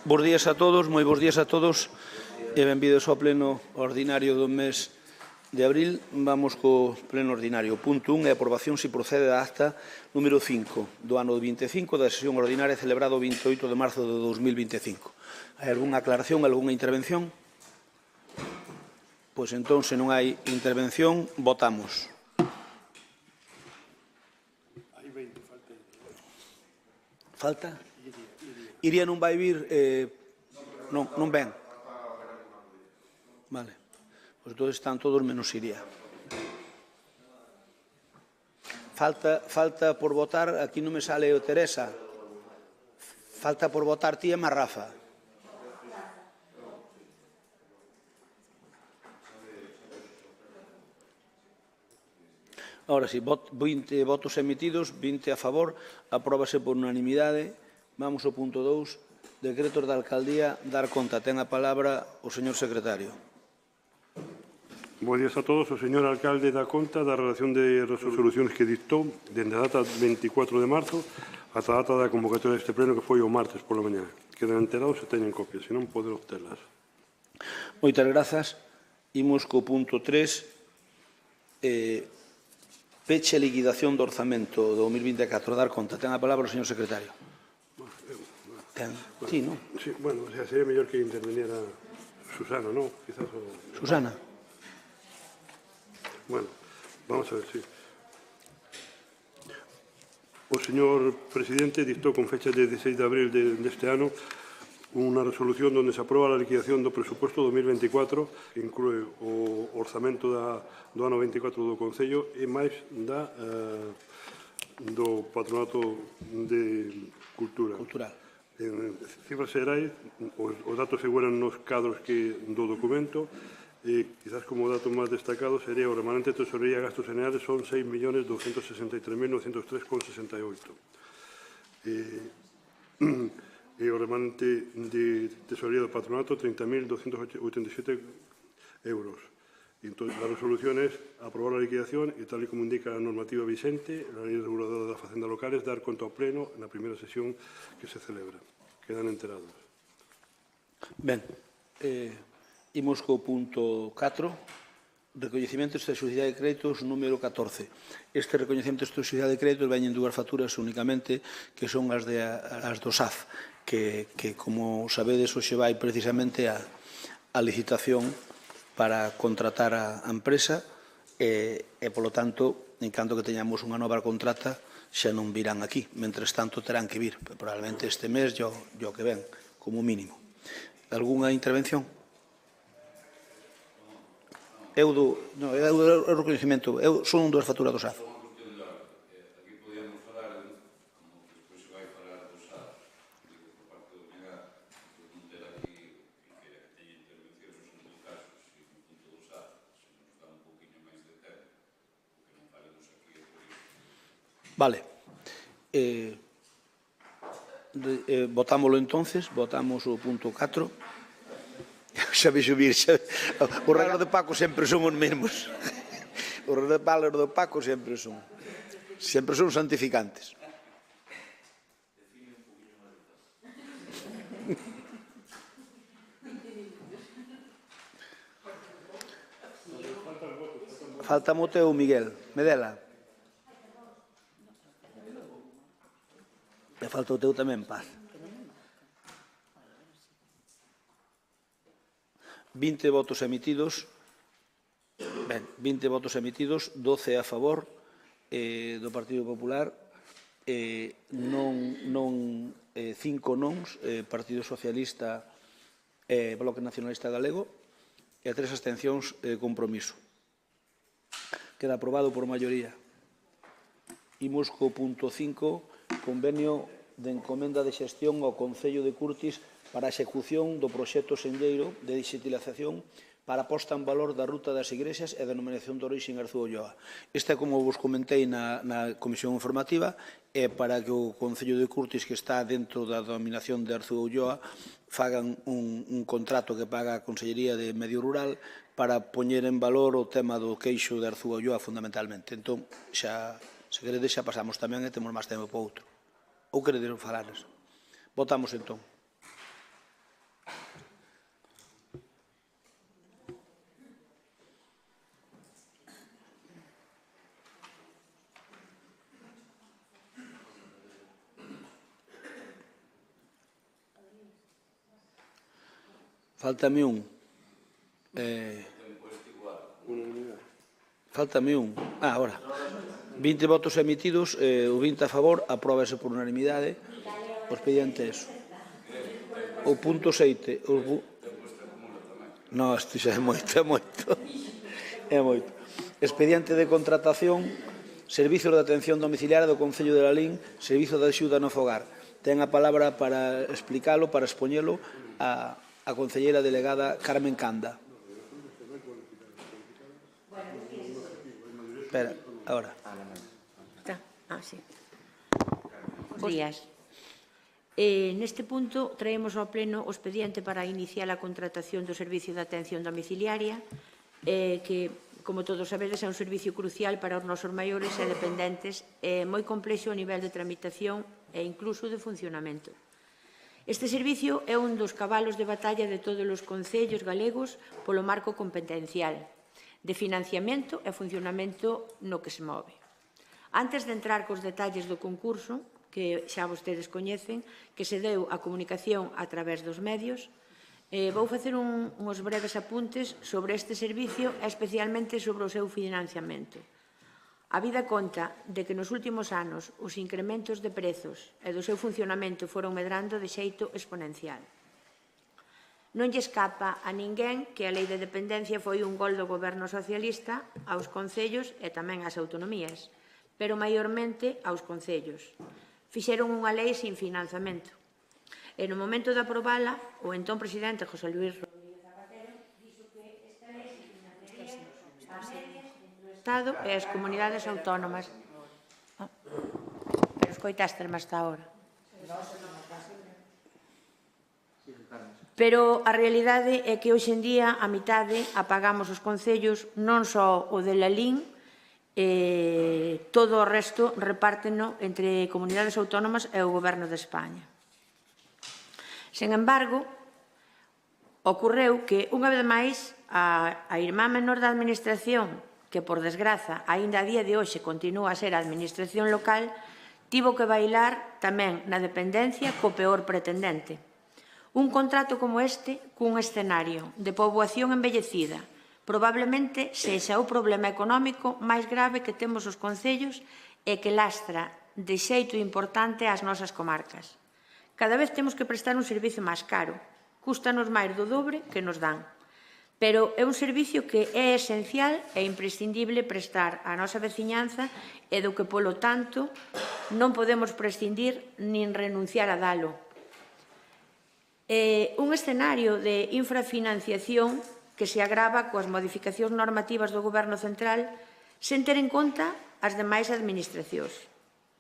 Bos días a todos, moi bos días a todos e benvidos ao pleno ordinario do mes de abril. Vamos co pleno ordinario. Punto 1 é a aprobación se procede da acta número 5 do ano 25 da sesión ordinaria celebrada o 28 de marzo de 2025. Hai algunha aclaración, algunha intervención? Pois entón, se non hai intervención, votamos. Falta? Iria non vai vir... non ven. Vale. Pois todos están todos menos Iria. Falta por votar, aquí non me sale o Teresa. Falta por votar ti e Rafa. Ahora sí, 20 votos emitidos, 20 a favor, apróbase por unanimidade. Vamos ao punto 2, decretos da alcaldía, dar conta. Ten a palabra o señor secretario. Bos días a todos. O señor alcalde dá conta da relación de resolucións que dictou dende a data 24 de marzo ata a data da convocatoria deste pleno, que foi o martes pola mañá. Quedan enterados e teñen copias, se non poden obtelas. Moitas grazas. Imos co punto 3, peche e liquidación do orzamento do 2024. Dar conta. Ten a palabra o señor secretario. Sí, non? Sí, bueno, sería mellor que interveniera Susana, non? Quizás o... Susana. Bueno, vamos a ver, sí. O señor presidente dictou con fecha de 16 de abril deste ano unha resolución onde se aproba a liquidación do presuposto 2024, que inclúe o orzamento do ano 24 do Concello e máis do Patronato de Cultura. En cifras xerais, os datos figuran nos cadros do documento e, quizás como dato máis destacado, sería o remanente de tesorería e gastos generales son 6.263.903,68. E o remanente de tesorería do patronato 30.287 euros. Entón, a resolución é aprobar a liquidación e, tal e como indica a normativa vixente, a lei reguladora da Facenda Locales, dar conta ao pleno na primeira sesión que se celebra. Quedan enterados. Ben, imos co punto 4, recoñecementos de sociedade de créditos número 14. Este recoñecemento de sociedade de créditos veñen dúas facturas únicamente, que son as do SAF, que como sabedes, hoxe vai precisamente a licitación para contratar a empresa e, polo tanto, en canto que teñamos unha nova contrata, xa non virán aquí. Mentres tanto, terán que vir. Probablemente este mes, yo que ven, como mínimo. Algúnha intervención? Eu recoñecemento, son dúas facturas do SAF. Vale. Votámoslo entonces, votamos o punto 4. Xa vexo vir, os regalos de Paco sempre son os mesmos. Os regalos de Paco sempre son santificantes. Falta o teu, Miguel. Medela. E falta o teu tamén, Paz. 20 votos emitidos. Ben, 20 votos emitidos, 12 a favor do Partido Popular, 5 nons, Partido Socialista e Bloque Nacionalista Galego, e 3 abstencións, Compromiso. Queda aprobado por maioría. Imos co punto 5, convenio de encomenda de xestión ao Concello de Curtis para a execución do proxecto sendeiro de digitalización para a posta en valor da Ruta das Igrexas e denominación de orixe en Arzúa Ulloa. Esta, como vos comentei na comisión informativa, é para que o Concello de Curtis, que está dentro da denominación de Arzúa Ulloa, fagan un contrato que paga a Consellería de Medio Rural para poñer en valor o tema do queixo de Arzúa Ulloa, fundamentalmente. Entón, xa... Se queredes, xa pasamos tamén e temos máis tempo para outro. Ou queredes falarles? Votamos entón. Faltame un. Faltame un. Ahora. 20 votos emitidos, o 20 a favor, apróbase por unanimidade. O expediente é eso. O punto 7. Non, isto xa é moito, é moito. É moito. Expediente de contratación, Servicios de Atención Domiciliaria do Concello de Lalín, Servizo de Axuda no Fogar. Ten a palabra para explicalo, para expoñelo, a concelleira delegada Carmen Canda. Espera, ahora. Sí. Bos días. Neste punto traemos ao pleno o expediente para iniciar a contratación do Servicio de Atención Domiciliaria, que, como todos sabedes, é un servicio crucial para os nosos maiores e dependentes, moi complexo a nivel de tramitación e incluso de funcionamento. Este servicio é un dos cabalos de batalla de todos os concellos galegos polo marco competencial de financiamento e funcionamento no que se move. Antes de entrar cos detalles do concurso, que xa vostedes coñecen, que se deu a comunicación a través dos medios, vou facer uns breves apuntes sobre este servicio e especialmente sobre o seu financiamento. A vida conta de que nos últimos anos os incrementos de prezos e do seu funcionamento foron medrando de xeito exponencial. Non lle escapa a ninguén que a Lei de Dependencia foi un gol do goberno socialista aos concellos e tamén ás autonomías, pero maiormente aos concellos. Fixeron unha lei sin financiamento. E no momento de aprobala, o entón presidente José Luís Rodríguez Zapatero dixo que esta lei se financiaría as medias do Estado e as comunidades autónomas. Pero escoitásteme hasta ahora. Pero a realidade é que hoxe en día a mitade apagamos os concellos, non só o de Lalín, todo o resto repárteno entre comunidades autónomas e o Goberno de España. Sen embargo, ocorreu que, unha vez máis, a irmá menor da Administración, que, por desgraza, aínda a día de hoxe continúa a ser a Administración local, tivo que bailar tamén na dependencia co peor pretendente. Un contrato como este, cun escenario de poboación envellecida, probablemente sexa o problema económico máis grave que temos os concellos e que lastra de xeito importante ás nosas comarcas. Cada vez temos que prestar un servicio máis caro, cústanos máis do dobre que nos dan. Pero é un servicio que é esencial e imprescindible prestar á nosa veciñanza e do que, polo tanto, non podemos prescindir nin renunciar a dalo. Un escenario de infrafinanciación que se agrava coas modificacións normativas do Goberno central sen ter en conta as demais administracións.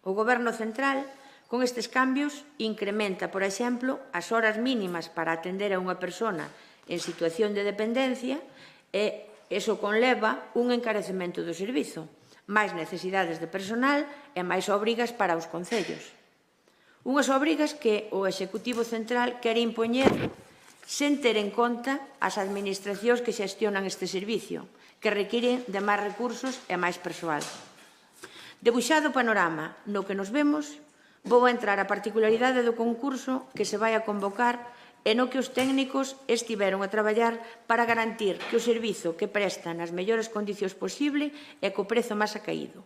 O Goberno central, con estes cambios, incrementa, por exemplo, as horas mínimas para atender a unha persona en situación de dependencia e iso conleva un encarecemento do servizo, máis necesidades de personal e máis obrigas para os concellos. Unhas obrigas que o Executivo Central quere impoñer sen ter en conta as administracións que xestionan este servicio, que requiren de máis recursos e máis persoal. Debuxado o panorama no que nos vemos, vou entrar a particularidade do concurso que se vai a convocar e no que os técnicos estiveron a traballar para garantir que o servizo que prestan nas mellores condicións posible e co prezo máis acaído.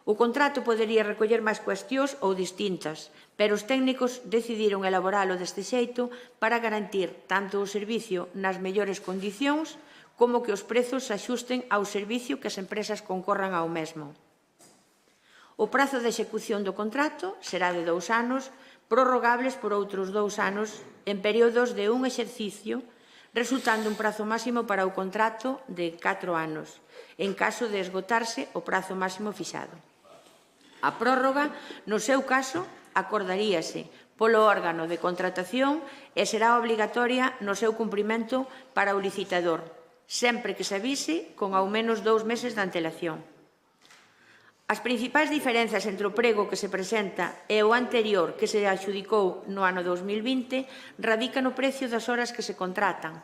O contrato podería recoller máis cuestións ou distintas, pero os técnicos decidiron elaboralo deste xeito para garantir tanto o servicio nas mellores condicións como que os prezos se axusten ao servicio que as empresas concorran ao mesmo. O prazo de execución do contrato será de 2 anos, prorrogables por outros 2 anos en períodos de un exercicio, resultando un prazo máximo para o contrato de 4 anos, en caso de esgotarse o prazo máximo fixado. A prórroga, no seu caso, acordaríase polo órgano de contratación e será obrigatoria no seu cumprimento para o licitador, sempre que se avise con ao menos 2 meses de antelación. As principais diferenzas entre o prego que se presenta e o anterior que se adxudicou no ano 2020 radica no precio das horas que se contratan.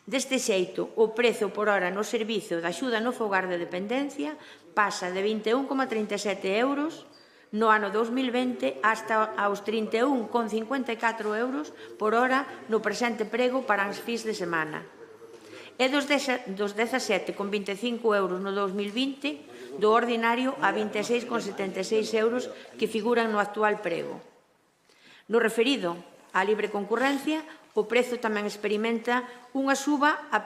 Deste xeito, o prezo por hora no servizo de axuda no fogar de dependencia pasa de 21,37 euros no ano 2020 hasta aos 31,54 euros por hora no presente prego para as fins de semana. E dos 17,25 euros no 2020 do ordinario a 26,76 euros que figuran no actual prego. No referido á libre concurrencia, o prezo tamén experimenta unha suba ao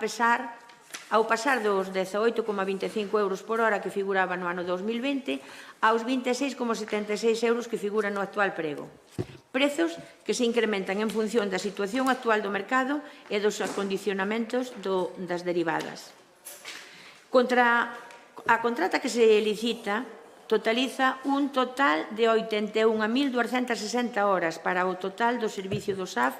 pasar dos 18,25 euros por hora que figuraba no ano 2020 aos 26,76 euros que figuran no actual prego. Prezos que se incrementan en función da situación actual do mercado e dos acondicionamentos das derivadas. A contrata que se licita totaliza un total de 81.260 horas para o total do servicio do SAF,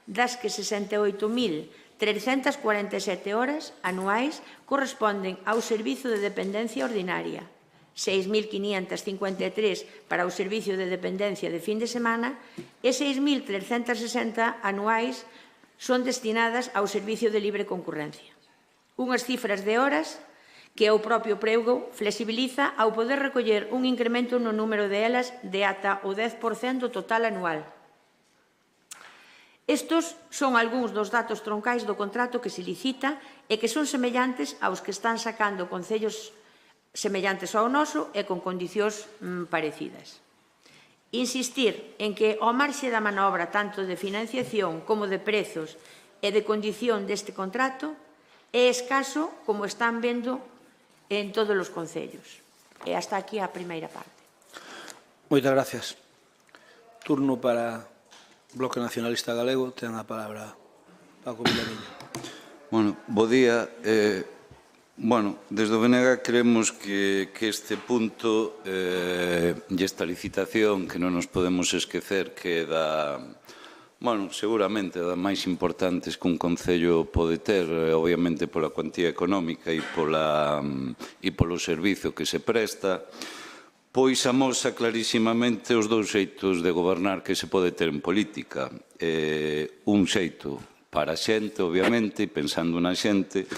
das que 68.347 horas anuais corresponden ao servizo de dependencia ordinaria, 6.553 para o servicio de dependencia de fin de semana e 6.360 anuais son destinadas ao servicio de libre concurrencia. Unhas cifras de horas que o propio prego flexibiliza ao poder recoller un incremento no número de elas de ata o 10% do total anual. Estos son algúns dos datos troncais do contrato que se licita e que son semellantes aos que están sacando concellos semellantes ao noso e con condicións parecidas. Insistir en que o marxe da manobra tanto de financiación como de prezos e de condición deste contrato é escaso como están vendo en todos os concellos. E hasta aquí a primeira parte. Moitas gracias. Turno para Bloque Nacionalista Galego. Ten a palabra Paco Vilariño. Bueno, bo día. Desde o BNG creemos que este punto e esta licitación que non nos podemos esquecer que é seguramente das máis importantes que un concello pode ter, obviamente pola cuantía económica e polo servizo que se presta, pois amosa clarísimamente os dous xeitos de gobernar que se pode ter en política. Un xeito para a xente, obviamente, pensando na xente,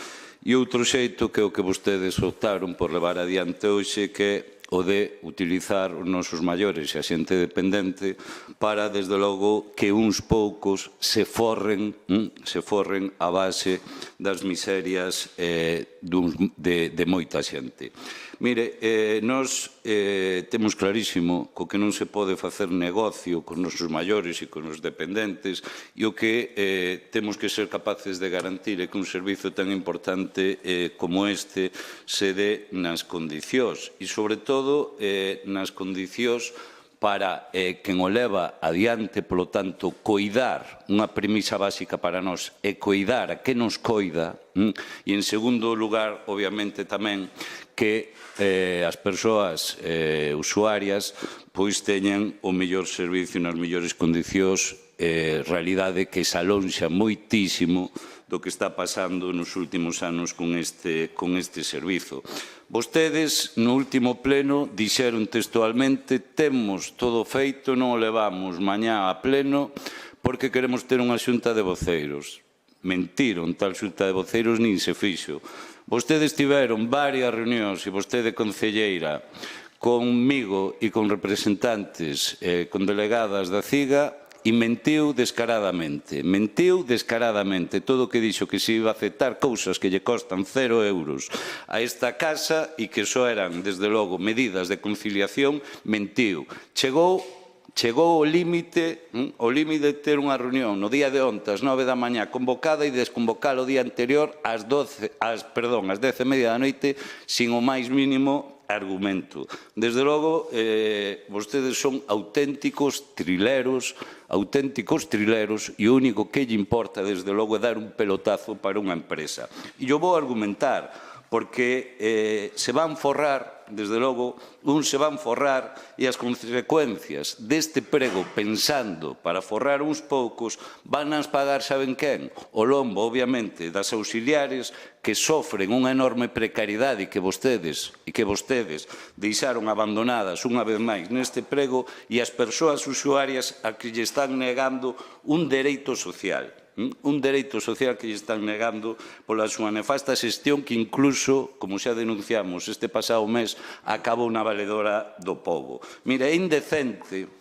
e outro xeito que é o que vostedes optaron por levar adiante hoxe, que é o de utilizar os nosos maiores e a xente dependente para, desde logo, que uns poucos se forren a base das miserias de moita xente. Mire, nós temos clarísimo co que non se pode facer negocio con nosos maiores e con os dependentes, e o que temos que ser capaces de garantir é que un servizo tan importante como este se dé nas condicións, e sobre todo nas condicións para quen o leva adiante, polo tanto, coidar, unha premisa básica para nós é coidar a que nos coida, e en segundo lugar, obviamente, tamén que as persoas usuarias pois teñan o mellor servicio nas mellores condicións, realidade que se alonxa moitísimo do que está pasando nos últimos anos con este servizo. Vostedes, no último pleno, dixeron textualmente: temos todo feito, non o levamos mañá a pleno porque queremos ter unha xunta de voceiros. Mentiron, tal xunta de voceiros nin se fixo. Vostedes tiveron varias reunións, e vostede, concelleira, conmigo e con representantes, con delegadas da CIGA, e mentiu descaradamente. Todo o que dixo que se iba a aceptar cousas que lle costan 0 euros a esta casa e que só eran, desde logo, medidas de conciliación, mentiu. Chegou o límite de ter unha reunión no día de onte ás 9 da mañá convocada e desconvocada o día anterior ás 10:30 da noite sin o máis mínimo argumento. Desde logo, vostedes son auténticos trileros e o único que lle importa, desde logo, é dar un pelotazo para unha empresa. E eu vou argumentar, porque se van forrar, desde logo, se van forrar, e as consecuencias deste prego, pensando para forrar uns poucos, van a pagar, saben quen? O lombo, obviamente, das auxiliares que sofren unha enorme precariedade e que vostedes deixaron abandonadas unha vez máis neste prego, e as persoas usuarias a que lle están negando un dereito social. Un dereito social que lle están negando pola súa nefasta xestión que incluso, como xa denunciamos este pasado mes, acabou na valedora do pobo. Mira, é indecente,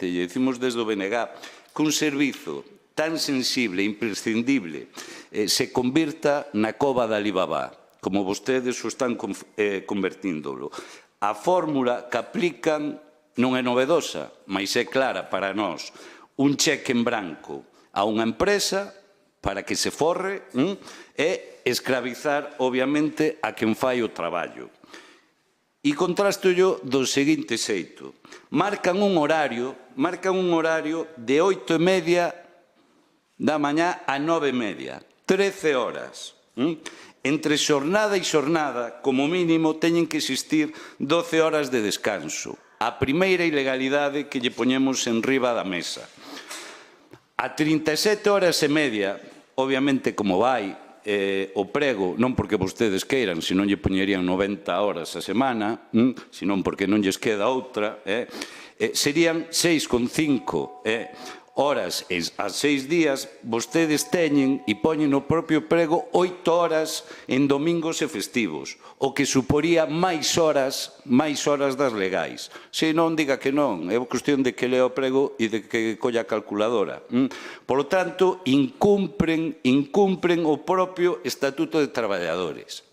lle dicimos desde o BNG, que un servizo tan sensible e imprescindible se convirta na cova de Alibaba, como vostedes o están convertíndolo. A fórmula que aplican non é novedosa, mas é clara para nós. Un cheque en branco a unha empresa para que se forre e escravizar, obviamente, a quen fai o traballo. E contrasto yo do seguinte xeito. Marcan un horario de 8:30 da mañá a 9:30, 13 horas. Entre xornada e xornada, como mínimo, teñen que existir 12 horas de descanso. A primeira ilegalidade que lle poñemos en riba da mesa. A 37 horas e media, obviamente, como vai o prego, non porque vostedes queiran, senón lle poñerían 90 horas a semana, senón porque non lles queda outra, serían 6,5 horas a 6 días, vostedes teñen e poñen no propio prego 8 horas en domingos e festivos, o que suporía máis horas das legais. Se non, diga que non, é cuestión de que lea o prego e de que colla a calculadora. Por lo tanto, incumpren o propio Estatuto de Traballadores.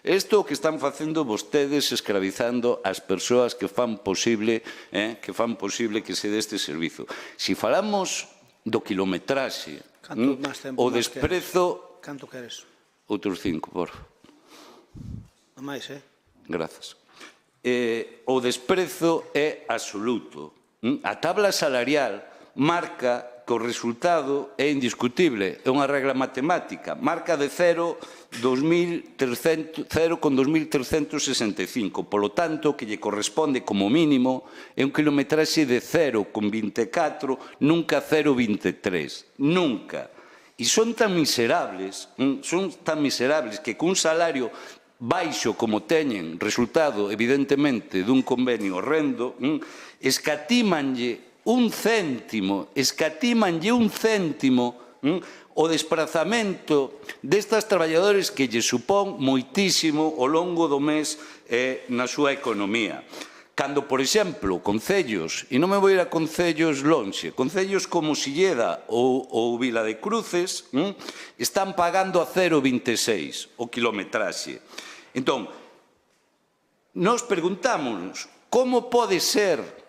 Isto é o que están facendo vostedes escravizando as persoas que fan posible que se dé este servizo. Se falamos do kilometraxe, o desprezo... Canto queres? Outros 5, por favor. Non máis, Grazas. O desprezo é absoluto. A tabla salarial marca que o resultado é indiscutible, é unha regla matemática, marca de 0,2365, polo tanto, que lle corresponde como mínimo é un kilometraxe de 0,24, nunca 0,23, nunca. E son tan miserables que cun salario baixo como teñen, resultado, evidentemente, dun convenio horrendo, escatímanlle un céntimo o desprazamento destas traballadores que lle supón moitísimo ao longo do mes na súa economía. Cando, por exemplo, concellos, e non me vou ir a concellos lonxe, concellos como Silleda ou Vila de Cruces están pagando a 0,26 o kilometraxe. Entón, nos preguntámonos como pode ser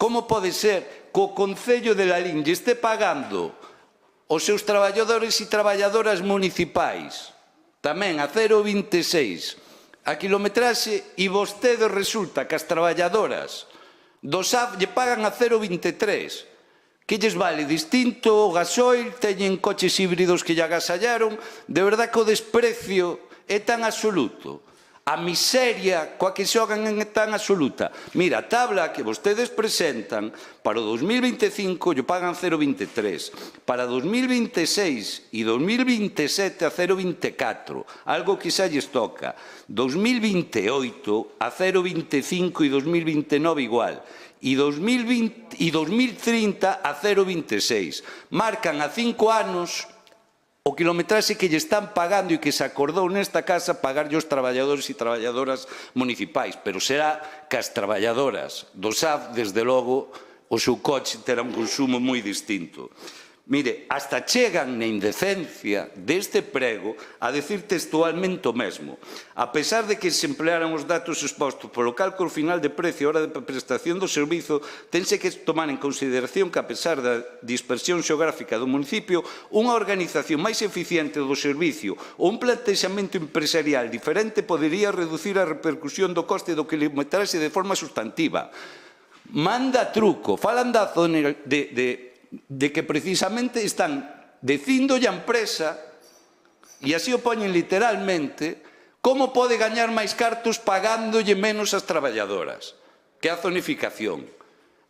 que o Concello de Lalín lle esté pagando os seus traballadores e traballadoras municipais tamén a 0,26 a kilometraxe e vostedes resulta que as traballadoras do SAF lle pagan a 0,23. Que lles vale distinto o gasoil, teñen coches híbridos que lle agasallaron, de verdad que o desprecio é tan absoluto. A miseria coa que xogan é tan absoluta. Mira, a tabla que vostedes presentan para o 2025 lle pagan 0,23, para 2026 e 2027 a 0,24, algo que xa lles toca. 2028 a 0,25 e 2029 igual. E 2030 a 0,26. Marcan a 5 anos o kilometraxe que lle están pagando e que se acordou nesta casa pagarlle os traballadores e traballadoras municipais, pero será que as traballadoras do SAF, desde logo, o seu coche terá un consumo moi distinto. Mire, hasta chegan na indecencia deste prego a decir textualmente o mesmo. A pesar de que se emplearan os datos expostos polo cálculo final de precio a hora de prestación do servizo, tense que tomar en consideración que, a pesar da dispersión xeográfica do municipio, unha organización máis eficiente do servicio ou un plantexamento empresarial diferente podería reducir a repercusión do coste do kilometraxe de forma sustantiva. Manda truco, falan da zona de que precisamente están dicíndolle a empresa, e así o poñen literalmente, como pode gañar máis cartos pagándolle menos ás traballadoras, que a zonificación.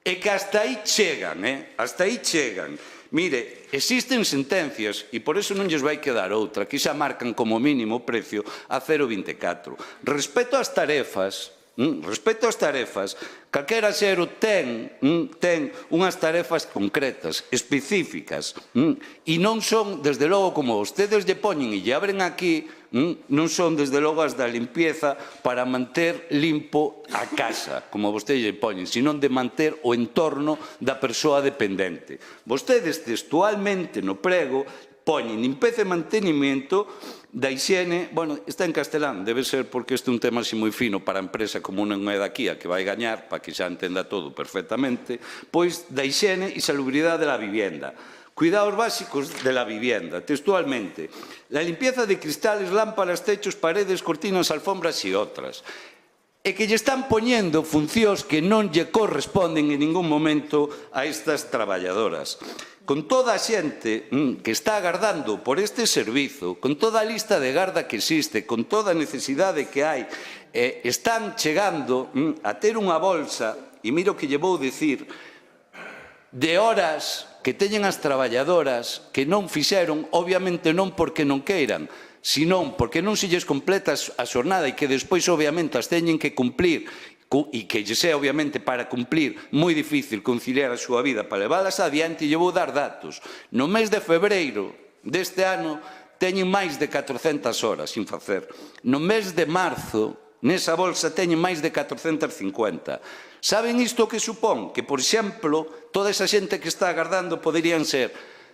E que hasta aí chegan, hasta aí chegan. Mire, existen sentencias, e por eso non lles vai quedar outra, que xa marcan como mínimo o precio a 0,24. Respecto ás tarefas, Respecto ás tarefas, calquera xero ten unhas tarefas concretas, específicas, e non son, desde logo, como vostedes lle poñen e lle abren aquí, non son, desde logo, as da limpieza para manter limpo a casa, como vostedes lle poñen, sino de manter o entorno da persoa dependente. Vostedes, textualmente, no prego, poñen limpeza e mantenimiento da higiene, bueno, está en castelán, debe ser porque este é un tema así moi fino para a empresa como non é daqui a que vai gañar, para que xa entenda todo perfectamente, pois da higiene e salubridade da vivienda. Cuidados básicos de la vivienda, textualmente. La limpieza de cristales, lámparas, techos, paredes, cortinas, alfombras e outras. E que lle están poñendo funcións que non lle corresponden en ningún momento a estas traballadoras. Con toda a xente que está agardando por este servizo, con toda a lista de garda que existe, con toda a necesidade que hai, están chegando a ter unha bolsa, e miro que lle vou dicir, de horas que teñen as traballadoras que non fixeron, obviamente non porque non queiran, senón porque non se lles completa a xornada e que despois, obviamente, as teñen que cumplir e que lle sea, obviamente, para cumplir moi difícil conciliar a súa vida para leválas adiante, e lle vou dar datos. No mes de febreiro deste ano teñen máis de 400 horas sin facer. No mes de marzo, nesa bolsa teñen máis de 450. Saben isto que supón? Que, por exemplo, toda esa xente que está agardando poderían ser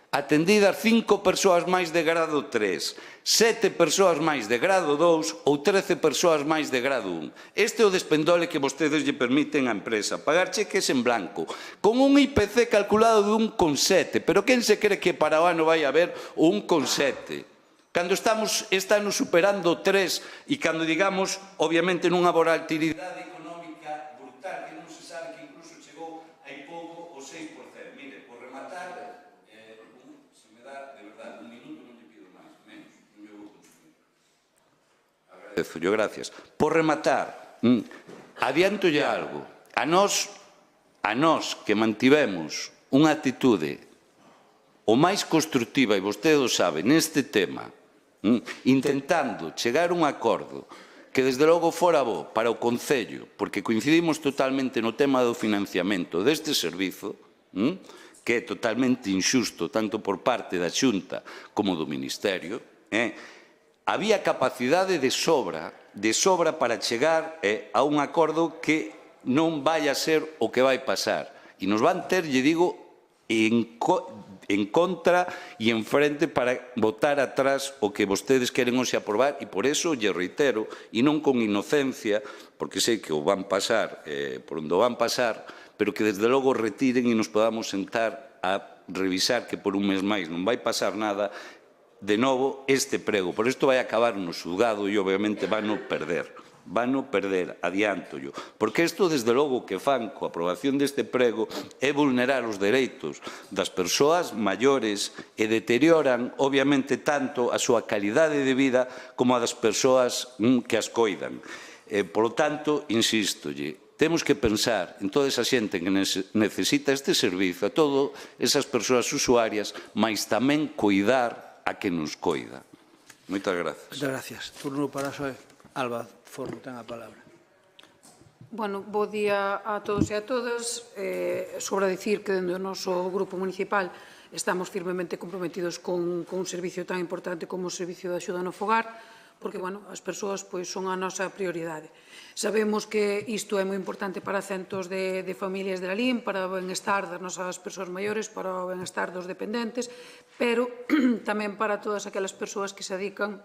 atendidas 5 persoas máis de grado 3, 7 persoas máis de grado 2 ou 13 persoas máis de grado 1. Este é o despendole que vostedes lle permiten á empresa, pagar cheques en blanco, con un IPC calculado de 1,7, pero quen se cree que para o ano vai haber 1,7? Cando estamos este ano superando 3 e cando, digamos, obviamente nunha volatilidade económica brutal que non se sabe, que incluso chegou hai pouco o 6%. Mire, por rematar, se me dá, de verdade, un minuto non lle pido máis, menos, non me vou consumir. Agradezo, gracias. Por rematar, adiantolle algo. A nós que mantivemos unha actitude o máis constructiva, e vostede o sabe, neste tema, intentando chegar a un acordo que desde logo fora bo para o Concello, porque coincidimos totalmente no tema do financiamento deste servizo, que é totalmente injusto tanto por parte da Xunta como do Ministerio, había capacidade de sobra para chegar a un acordo que non vai a ser o que vai pasar. E nos van ter, lle digo, en contra e en frente para botar atrás o que vostedes queren hoxe aprobar, e por eso lle reitero, e non con inocencia, porque sei que o van pasar por onde o van pasar, pero que desde logo retiren e nos podamos sentar a revisar que por un mes máis non vai pasar nada, de novo este prego. Por isto vai acabar no xulgado e obviamente van o perder. Adiántollo, porque isto, desde logo, que fan coa aprobación deste prego é vulnerar os dereitos das persoas maiores e deterioran, obviamente, tanto a súa calidade de vida como a das persoas que as coidan. Por lo tanto, insístolle, temos que pensar en toda esa xente que necesita este servizo, a todas esas persoas usuarias, mas tamén cuidar a que nos coida. Moitas gracias. Moitas gracias. Turno para Xoe. Alba Forno ten a palabra. Bueno, bo día a todos e a todas. Sobra dicir que dentro do noso grupo municipal estamos firmemente comprometidos con un servicio tan importante como o servicio de axuda no fogar, porque, bueno, as persoas son a nosa prioridade. Sabemos que isto é moi importante para centos de familias de Lalín, para o benestar das nosas persoas maiores, para o benestar dos dependentes, pero tamén para todas aquelas persoas que se dedican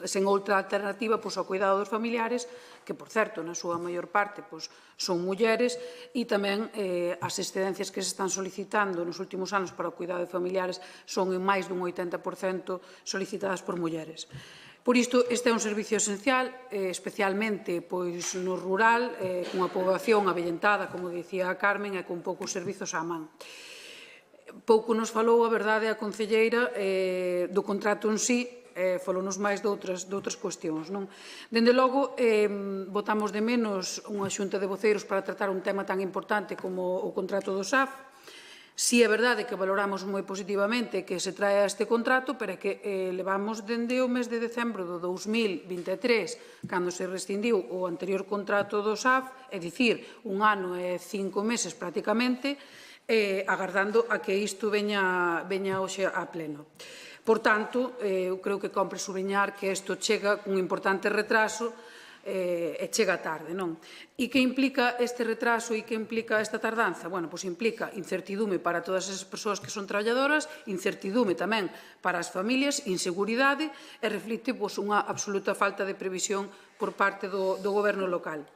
sen outra alternativa ao cuidado dos familiares, que, por certo, na súa maior parte son mulleres, e tamén as excedencias que se están solicitando nos últimos anos para o cuidado de familiares son en máis dun 80% solicitadas por mulleres. Por isto, este é un servicio esencial, especialmente no rural, cunha poboación avellentada, como dicía a Carmen, e con poucos servizos á man. Pouco nos falou, a verdade, a concelleira do contrato en sí, falounos máis de outras cuestións. Dende logo, botamos de menos unha xunta de voceiros para tratar un tema tan importante como o contrato do SAF. Si é verdade que valoramos moi positivamente que se trae este contrato, pero é que levamos dende o mes de decembro do 2023, cando se rescindiu o anterior contrato do SAF, é dicir, 1 ano e 5 meses prácticamente, agardando a que isto veña hoxe a pleno. Por tanto, eu creo que compre subliñar que isto chega cun importante retraso e chega tarde, non? E que implica este retraso e que implica esta tardanza? Bueno, pois implica incertidume para todas esas persoas que son traballadoras, incertidume tamén para as familias, inseguridade e reflicte pois, unha absoluta falta de previsión por parte do goberno local.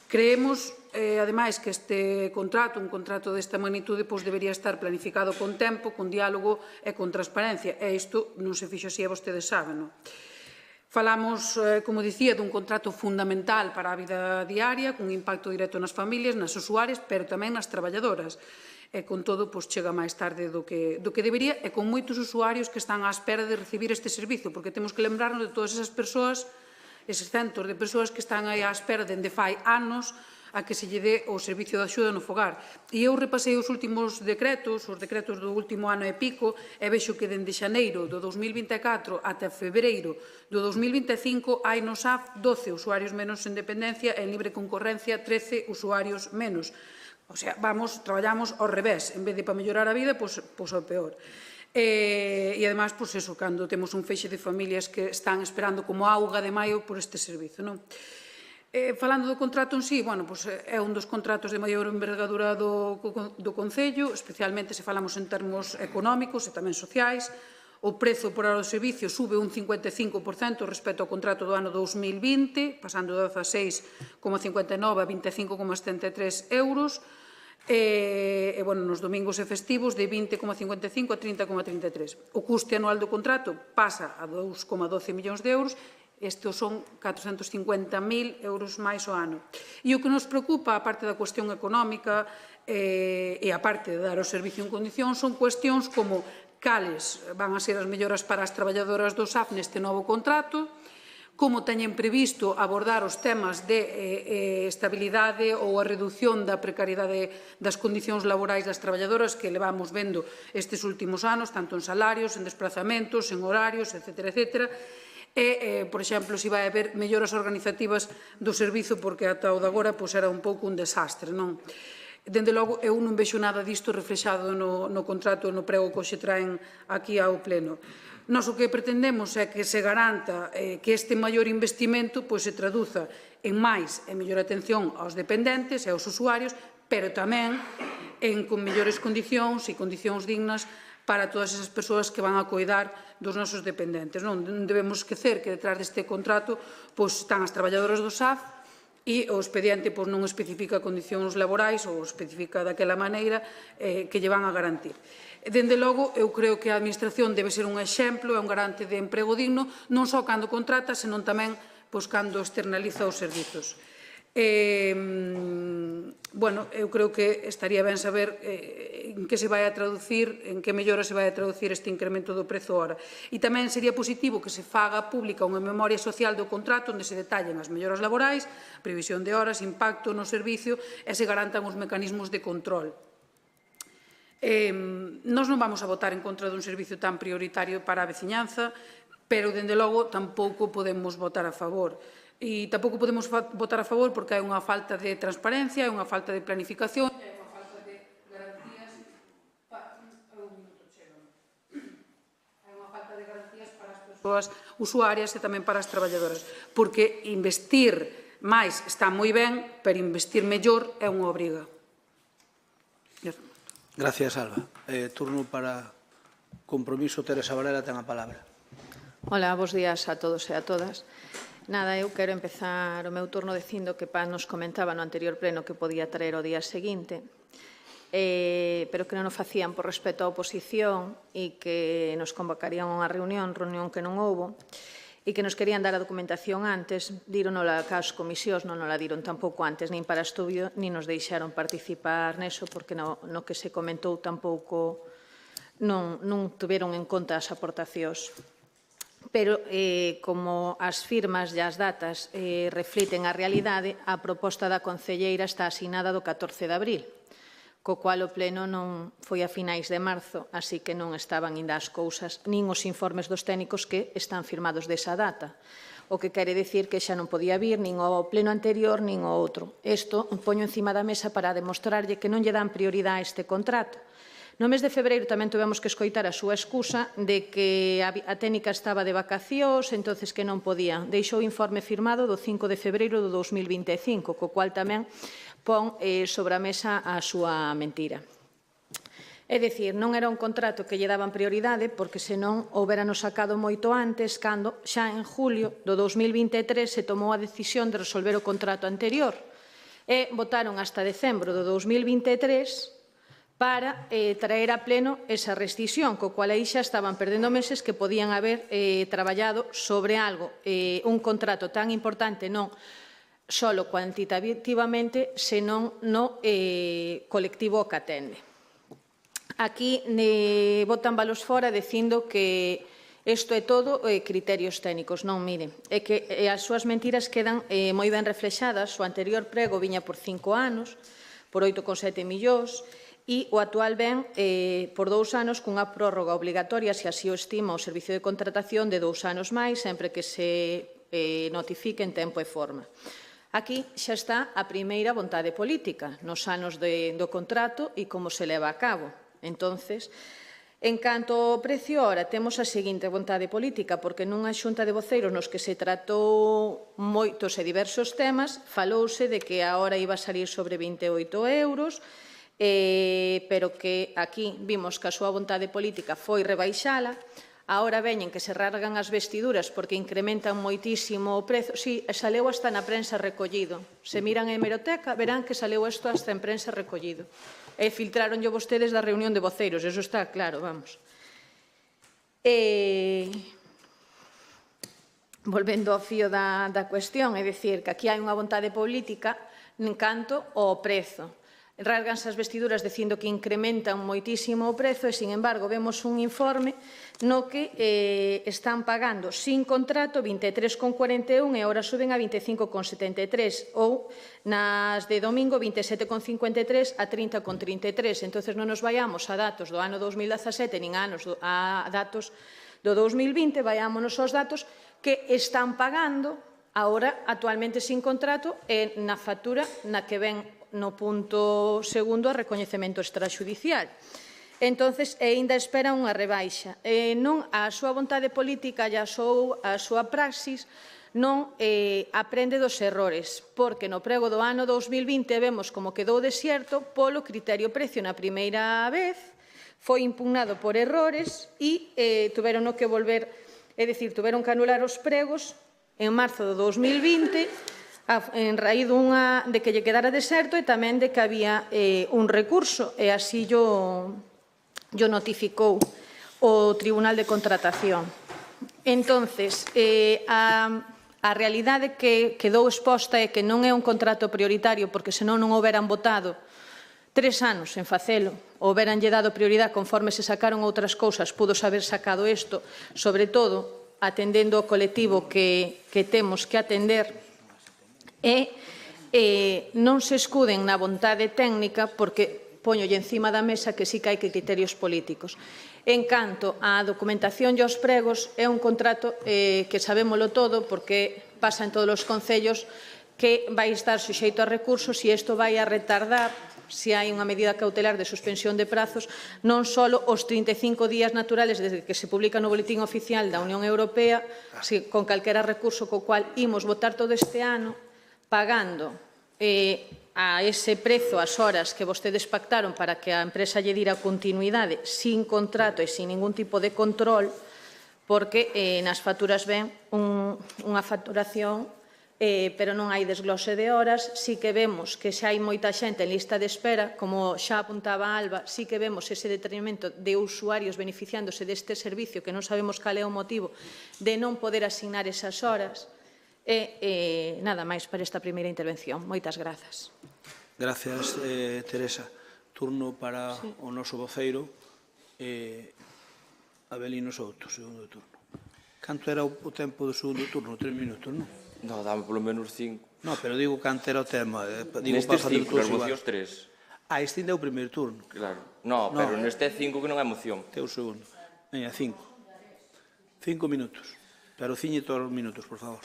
Creemos, ademais, que este contrato, un contrato desta magnitude, pois debería estar planificado con tempo, con diálogo e con transparencia. E isto non se fixo así, e vostedes saben, non? Falamos, como dicía, dun contrato fundamental para a vida diaria, cun impacto directo nas familias, nas usuarias, pero tamén nas traballadoras. E, con todo, pois, chega máis tarde do que debería e con moitos usuarios que están á espera de recibir este servizo, porque temos que lembrarnos de todas esas persoas, eses centos de persoas que están aí á espera dende fai anos a que se lle dé o servicio de axuda no fogar. E eu repasei os últimos decretos, os decretos do último ano e pico, e vexo que dende xaneiro do 2024 ata febreiro do 2025 hai no SAF 12 usuarios menos en dependencia e en libre concorrencia 13 usuarios menos. O sea, traballamos ao revés, en vez de para mellorar a vida, pois ao peor. E, ademais, pois eso, cando temos un feixe de familias que están esperando como auga de maio por este servizo, non? Falando do contrato en sí, bueno, pois é un dos contratos de maior envergadura do Concello, especialmente se falamos en termos económicos e tamén sociais. O prezo por hora do servicio sube un 55% respecto ao contrato do ano 2020, pasando de 16,59 a 25,73 euros. E, bueno, nos domingos e festivos de 20,55 a 30,33. O custe anual do contrato pasa a 2,12 millóns de euros. Estes son 450.000 euros máis ao ano. E o que nos preocupa, a parte da cuestión económica e a parte de dar o servicio en condicións, son cuestións como cales van a ser as melloras para as traballadoras do SAF neste novo contrato, como teñen previsto abordar os temas de estabilidade ou a reducción da precariedade das condicións laborais das traballadoras que levamos vendo estes últimos anos, tanto en salarios, en desplazamentos, en horarios, etcétera, etcétera. E, por exemplo, se vai haber melloras organizativas do servizo, porque ata o de agora era un pouco un desastre, non? Dende logo, eu non vexo nada disto reflexado no contrato, no prego que hoxe traen aquí ao Pleno. Nós o que pretendemos é que se garanta que este maior investimento se traduza en máis e mellor atención aos dependentes e aos usuarios, pero tamén con mellores condicións e condicións dignas para todas esas persoas que van a coidar dos nosos dependentes. Non debemos esquecer que detrás deste contrato están as traballadoras do SAF e o expediente non especifica condicións laborais ou especifica daquela maneira que lle van a garantir. Dende logo, eu creo que a Administración debe ser un exemplo e un garante de emprego digno, non só cando contrata, senón tamén cando externaliza os servizos. Bueno, eu creo que estaría ben saber en que se vai a traducir, en que mellora se vai a traducir este incremento do prezo hora. E tamén sería positivo que se faga pública unha memoria social do contrato onde se detallen as melloras laborais, previsión de horas, impacto no servicio e se garantan os mecanismos de control. Nós non vamos a votar en contra dun servicio tan prioritario para a veciñanza, pero, dende logo, tampouco podemos votar a favor. E tampouco podemos votar a favor porque hai unha falta de transparencia, hai unha falta de planificación, hai unha falta de garantías para as persoas usuarias e tamén para as traballadoras, porque investir máis está moi ben, pero investir mellor é unha obriga. Gracias, Alba. Turno para Compromiso. Teresa Varela ten a palabra. Hola, bos días a todos e a todas. Nada, eu quero empezar o meu turno dicindo que Pan nos comentaba no anterior pleno que podía traer o día seguinte, pero que non o facían por respeto á oposición e que nos convocarían a unha reunión que non houbo, e que nos querían dar a documentación antes, díronola cas comisións, non nos la diron tampouco antes, nin para estudio, nin nos deixaron participar neso, porque no que se comentou tampouco non tuveron en conta as aportacións. Pero, como as firmas e as datas refliten a realidade, a proposta da concelleira está asinada do 14 de abril, co cual o pleno non foi a finais de marzo, así que non estaban ainda as cousas, nin os informes dos técnicos que están firmados desa data. O que quere dicir que xa non podía vir nin o pleno anterior nin o outro. Isto poño encima da mesa para demostrarlle que non lle dan prioridade a este contrato. No mes de febreiro tamén tivemos que escoitar a súa excusa de que a técnica estaba de vacacións, entonces que non podía. Deixou o informe firmado do 5 de febreiro do 2025, co cual tamén pon sobre a mesa a súa mentira. É dicir, non era un contrato que lle daban prioridade porque senón houberano sacado moito antes cando xa en julio do 2023 se tomou a decisión de resolver o contrato anterior e votaron hasta decembro do 2023 para traer a pleno esa rescisión, co cual aí xa estaban perdendo meses que podían haber traballado sobre algo, un contrato tan importante non só cuantitativamente, senón no colectivo que atende. Aquí botan balos fora dicindo que isto é todo criterios técnicos. Non, mire, é que as súas mentiras quedan moi ben reflexadas. O anterior prego viña por 5 anos, por 8,7 millóns, e o actual ven por 2 anos cunha prórroga obligatoria, se así o estima o Servicio de Contratación, de 2 anos máis, sempre que se notifique en tempo e forma. Aquí xa está a primeira vontade política, nos anos do contrato e como se leva a cabo. Entonces, en canto ao precio, ora, temos a seguinte vontade política, porque nunha xunta de voceiros nos que se tratou moitos e diversos temas, falouse de que a hora iba a salir sobre 28 euros, pero que aquí vimos que a súa vontade política foi rebaixala. Agora veñen que se rasgan as vestiduras porque incrementan moitísimo o prezo. Si, saleu hasta na prensa recollido. Se miran a hemeroteca, verán que saleu isto hasta en prensa recollido. E filtraronlle vostedes da reunión de voceiros, eso está claro, vamos. Volvendo ao fío da cuestión, é dicir, que aquí hai unha vontade política en canto ao prezo. Rasganse as vestiduras dicindo que incrementan moitísimo o prezo e, sin embargo, vemos un informe no que están pagando sin contrato 23,41 e agora suben a 25,73 ou nas de domingo 27,53 a 30,33. Entón, non nos vayamos a datos do ano 2017 nin a datos do 2020, vayámonos aos datos que están pagando agora actualmente sin contrato e na factura na que ven no punto segundo a recoñecemento extrajudicial. Entón, ainda espera unha rebaixa. Non a súa vontade política e a súa praxis non aprende dos errores, porque no prego do ano 2020 vemos como quedou desierto polo criterio precio na primeira vez, foi impugnado por errores e tuveron que volver, é dicir, tuveron que anular os pregos en marzo do 2020, en raíz de que lle quedara deserto e tamén de que había un recurso, e así yo notificou o Tribunal de Contratación. Entonces, a realidade que quedou exposta é que non é un contrato prioritario, porque senón non houberan votado 3 anos en facelo, houberanlle dado prioridade conforme se sacaron outras cousas, pudo haber sacado isto, sobre todo atendendo ao colectivo que temos que atender, e non se escuden na vontade técnica porque poñolle encima da mesa que sí que hai criterios políticos. En canto á documentación e aos pregos, é un contrato que sabémolo todo porque pasa en todos os concellos que vai estar suxeito a recursos e isto vai a retardar, se hai unha medida cautelar de suspensión de prazos, non só os 35 días naturales desde que se publica no Boletín Oficial da Unión Europea, con calquera recurso co cual imos votar todo este ano, pagando a ese prezo as horas que vostedes pactaron para que a empresa lle dira continuidade sin contrato e sin ningún tipo de control, porque nas facturas ven unha facturación, pero non hai desglose de horas. Sí que vemos que xa hai moita xente en lista de espera, como xa apuntaba Alba, sí que vemos ese detrimento de usuarios beneficiándose deste servicio que non sabemos cal é o motivo de non poder asignar esas horas. E nada máis para esta primeira intervención. Moitas grazas. Gracias, Teresa. Turno para o noso voceiro, Abelino Souto, segundo turno. Canto era o tempo do segundo turno? 3 minutos, non? No, dame polo menos 5. No, pero digo canto era o tema. Nestes 5, nas mocións 3. Este é o primeiro turno. Claro. No, pero neste é 5 que non é moción. Este é o segundo. Veña, 5. 5 minutos. Pero ciñe todos os minutos, por favor.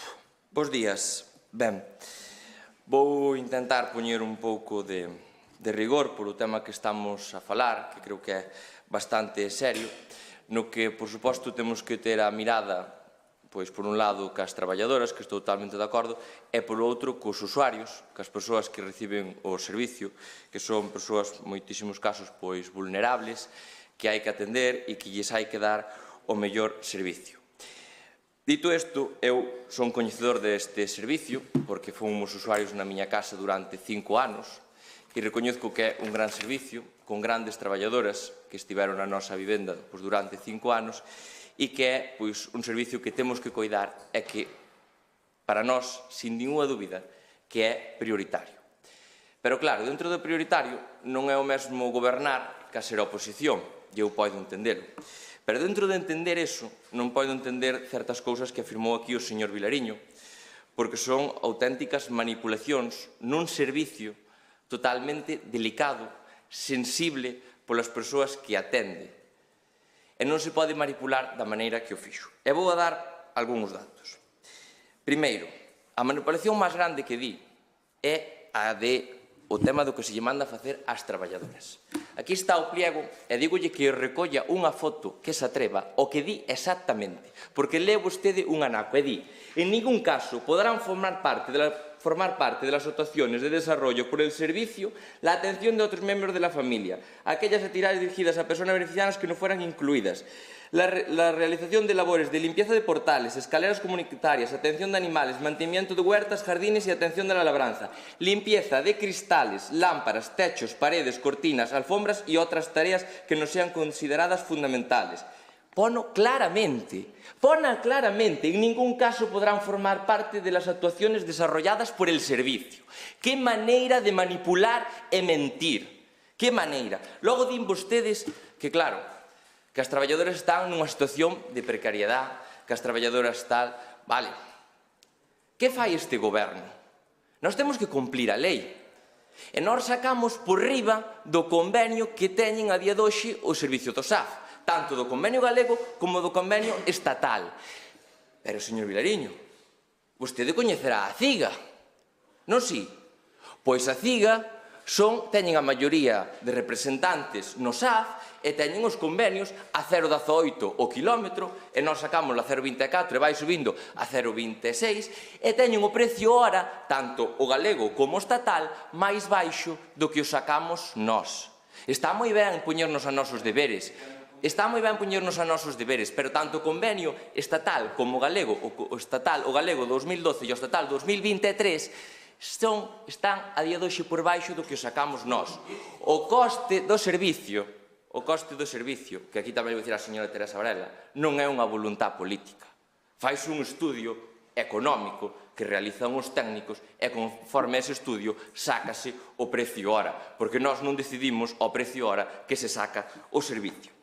Bos días. Ben, vou intentar poñer un pouco de rigor polo tema que estamos a falar, que creo que é bastante serio, no que, por suposto, temos que ter a mirada, pois, por un lado, cas traballadoras, que estou totalmente de acordo, e, por outro, cos usuarios, cas persoas que reciben o servicio, que son persoas, moitísimos casos, pois, vulnerables, que hai que atender e que lles hai que dar o mellor servicio. Dito isto, eu son coñecedor deste servicio, porque fomos usuarios na miña casa durante 5 anos, e recoñezco que é un gran servicio, con grandes traballadoras que estiveron na nosa vivenda durante 5 anos, e que é un servicio que temos que coidar e que, para nós, sin ninguna dúbida, que é prioritario. Pero, claro, dentro do prioritario non é o mesmo gobernar que a ser oposición, e eu podo entendelo. Pero dentro de entender eso, non podo entender certas cousas que afirmou aquí o señor Vilariño, porque son auténticas manipulacións nun servicio totalmente delicado, sensible polas persoas que atende. E non se pode manipular da maneira que o fixo. E vou a dar algúns datos. Primeiro, a manipulación máis grande que di é a de o tema do que se lle manda facer ás traballadoras. Aquí está o pliego e dígolle que recolla unha foto que se atreva o que di exactamente, porque lee vostede un anaco e di: en ningún caso podrán formar parte de las actuaciones de desarrollo por el servicio la atención de otros miembros de la familia, aquellas actividades dirigidas a personas beneficiadas que no fueran incluidas, la realización de labores de limpieza de portales, escaleras comunitarias, atención de animales, mantenimiento de huertas, jardines y atención de la labranza, limpieza de cristales, lámparas, techos, paredes, cortinas, alfombras y otras tareas que no sean consideradas fundamentales. Pono claramente, en ningún caso podrán formar parte de las actuaciones desarrolladas por el servicio. Que maneira de manipular e mentir. Que maneira. Logo din vostedes que, claro, que as traballadoras están nunha situación de precariedade, que as traballadoras tal... Vale. Que fai este goberno? Nós temos que cumplir a lei. E nós sacamos por riba do convenio que teñen a día de hoxe o servicio do SAF, tanto do convenio galego como do convenio estatal. Pero, señor Vilariño, vostede coñecerá a CIGA, non si? Pois a CIGA teñen a maioría de representantes no SAF e teñen os convenios a 0,18 o quilómetro e nós sacamos a 0,24 e vai subindo a 0,26 e teñen o precio hora, tanto o galego como o estatal, máis baixo do que o sacamos nós. Está moi ben poñernos a nosos deberes, pero tanto o convenio estatal como o galego, o galego 2012 e o estatal 2023, están a día de hoxe por baixo do que o sacamos nós. O coste do servicio, que aquí tamén vou dicir a señora Teresa Varela, non é unha voluntad política. Faise un estudio económico que realizan os técnicos e conforme ese estudio sácase o precio hora, porque nós non decidimos o precio hora que se saca o servicio.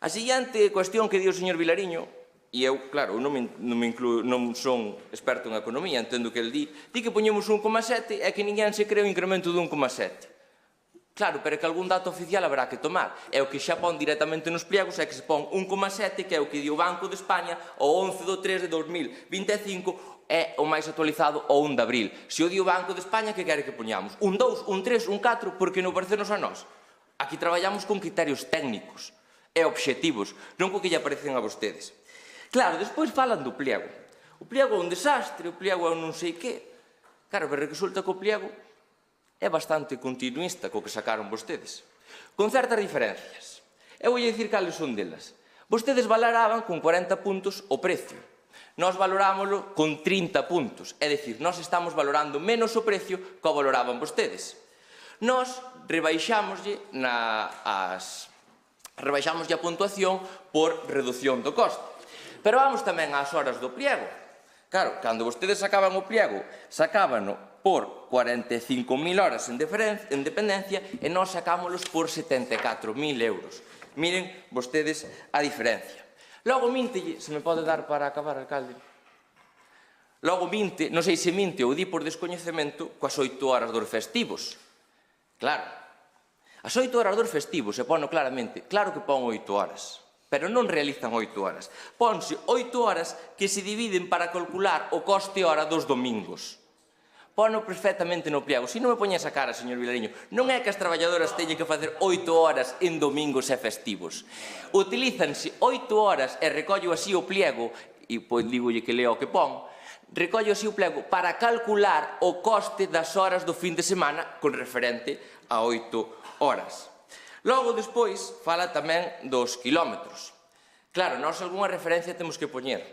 A seguinte cuestión que di o señor Vilariño, e eu, claro, non son experto en economía, entendo que el di que poñemos 1,7 e que ninguén se cree o incremento de 1,7. Claro, pero é que algún dato oficial haberá que tomar. É o que xa pon directamente nos pliegos, é que se pon 1,7, que é o que di o Banco de España, o 11 de 3 de 2025, é o máis actualizado o 1 de abril. Se o di o Banco de España, que quere que poñamos? Un 2, un 3, un 4, porque non parecernos a nós. Aquí traballamos con criterios técnicos e obxectivos, non co que lle aparecen a vostedes. Claro, despois falan do pliego. O pliego é un desastre, o pliego é un non sei que. Claro, pero resulta que o pliego é bastante continuista co que sacaron vostedes, con certas diferencias. Eu vou dicir cales son delas. Vostedes valoraban con 40 puntos o precio. Nós valorámoslo con 30 puntos. É dicir, nós estamos valorando menos o precio que o valoraban vostedes. Nós rebaixámoslle a puntuación por reducción do coste. Pero vamos tamén ás horas do pliego. Claro, cando vostedes sacaban o pliego, sacábano por 45.000 horas en dependencia e nós sacámolos por 74.000 euros. Miren vostedes a diferencia. Logo minte, se me pode dar para acabar, alcalde. Logo minte, non sei se minte ou di por descoñecemento, coas 8 horas dos festivos. Claro, As 8 horas dos festivos, se pono claramente, claro que pon 8 horas, pero non realizan 8 horas. Ponse 8 horas que se dividen para calcular o coste hora dos domingos. Pono perfectamente no pliego. Se non me poña esa cara, señor Vilariño, non é que as traballadoras teñen que facer 8 horas en domingos e festivos. Utilízanse 8 horas e recollo así o pliego, e pois digolle que leo o que pon, recollo así o pliego para calcular o coste das horas do fin de semana con referente a 8 horas. Logo, despois, fala tamén dos quilómetros. Claro, nós algunha referencia temos que poñer.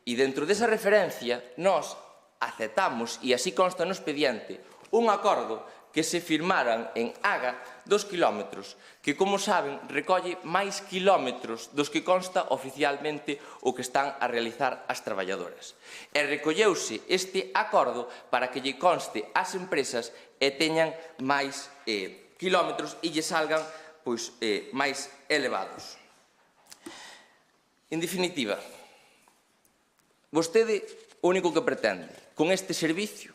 E dentro desa referencia, nós aceptamos, e así consta no expediente, un acordo que se firmaran en Haga 2 quilómetros, que, como saben, recolle máis quilómetros dos que consta oficialmente o que están a realizar as traballadoras. E recolleuse este acordo para que lle conste ás empresas e teñan máis quilómetros e lle salgan máis elevados. En definitiva, vostede o único que pretende con este servicio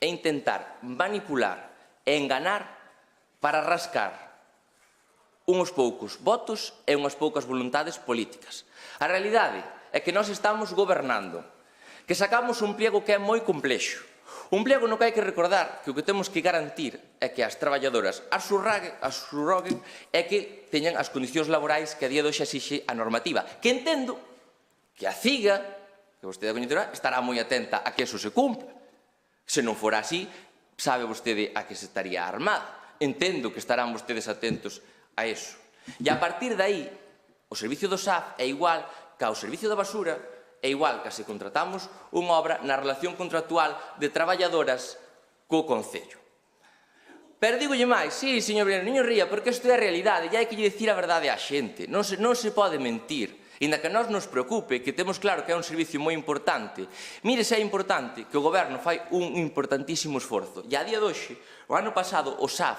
é intentar manipular e enganar para rascar uns poucos votos e unhas poucas voluntades políticas. A realidade é que nós estamos gobernando, que sacamos un pliego que é moi complexo, un pliego no que hai que recordar que o que temos que garantir é que as traballadoras as surroguen e que teñan as condicións laborais que a día de hoxe exixe a normativa, que entendo que a CIGA, que vostede coñecerá, estará moi atenta a que eso se cumpla. Se non fora así, sabe vostede a que se estaría armada. Entendo que estarán vostedes atentos a eso. E a partir de aí, o servicio do SAF é igual que ao servicio da basura, é igual que se contratamos unha obra na relación contractual de traballadoras co Concello. Pero dígolle máis, sí, señor Vilariño ría, porque isto é a realidade, e hai que lle dicir a verdade á xente, non se pode mentir. Inda que a nós nos preocupe, que temos claro que é un servicio moi importante, mire se é importante que o Goberno fai un importantísimo esforzo. E a día de hoxe, o ano pasado, o SAF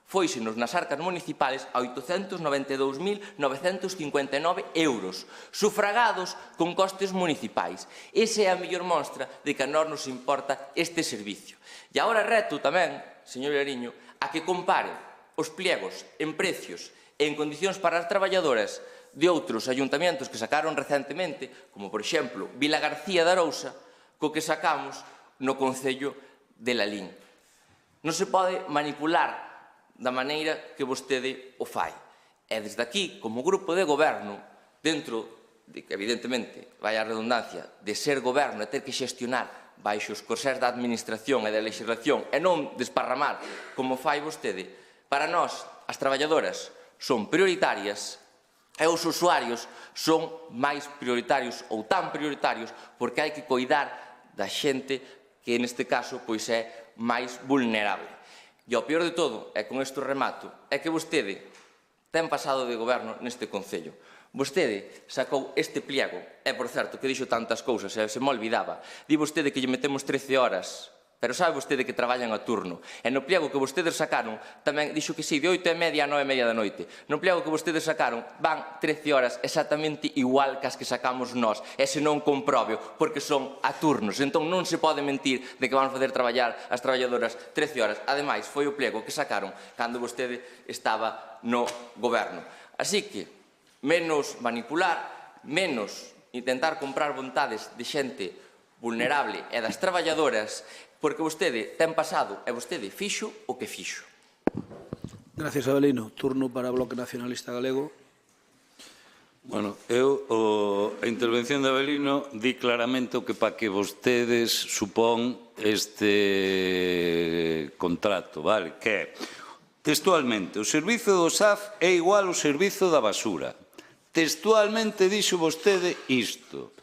foisenos nas arcas municipales a 892.959 euros, sufragados con costes municipais. Esa é a mellor mostra de que a nós nos importa este servicio. E agora reto tamén, señor Vilariño, a que compare os pliegos en precios e en condicións para as traballadoras de outros ayuntamentos que sacaron recentemente, como, por exemplo, Vila García de Arousa, co que sacamos no Concello de Lalín. Non se pode manipular da maneira que vostede o fai. E desde aquí, como grupo de goberno, dentro de que, evidentemente, vai a redundancia de ser goberno e ter que xestionar baixo os corsés da administración e da legislación e non desparramar como fai vostede, para nós, as traballadoras son prioritarias e os usuarios son máis prioritarios ou tan prioritarios porque hai que coidar da xente que, neste caso, pois é máis vulnerable. E o peor de todo, e con isto remato, é que vostede ten pasado de goberno neste Concello. Vostede sacou este pliego, e por certo que dixo tantas cousas, e se me olvidaba, di vostede que lle metemos 13 horas, pero sabe vostede que traballan a turno. E no pliego que vostedes sacaron, tamén dixo que sí, de 8:30 a 9:30 da noite. No pliego que vostedes sacaron van 13 horas exactamente igual que as que sacamos nós, e se non compróbeo, porque son a turnos. Entón non se pode mentir de que van facer traballar as traballadoras 13 horas. Ademais, foi o pliego que sacaron cando vostede estaba no goberno. Así que, menos manipular, menos intentar comprar vontades de xente vulnerable e das traballadoras, porque vostede ten pasado e vostede fixo o que fixo. Gracias, Abelino. Turno para o Bloque Nacionalista Galego. Bueno, a intervención de Abelino di claramente o que para que vostedes supón este contrato, vale? Que é, textualmente, o servizo do SAF é igual ao servizo da basura. Textualmente dixo vostede isto.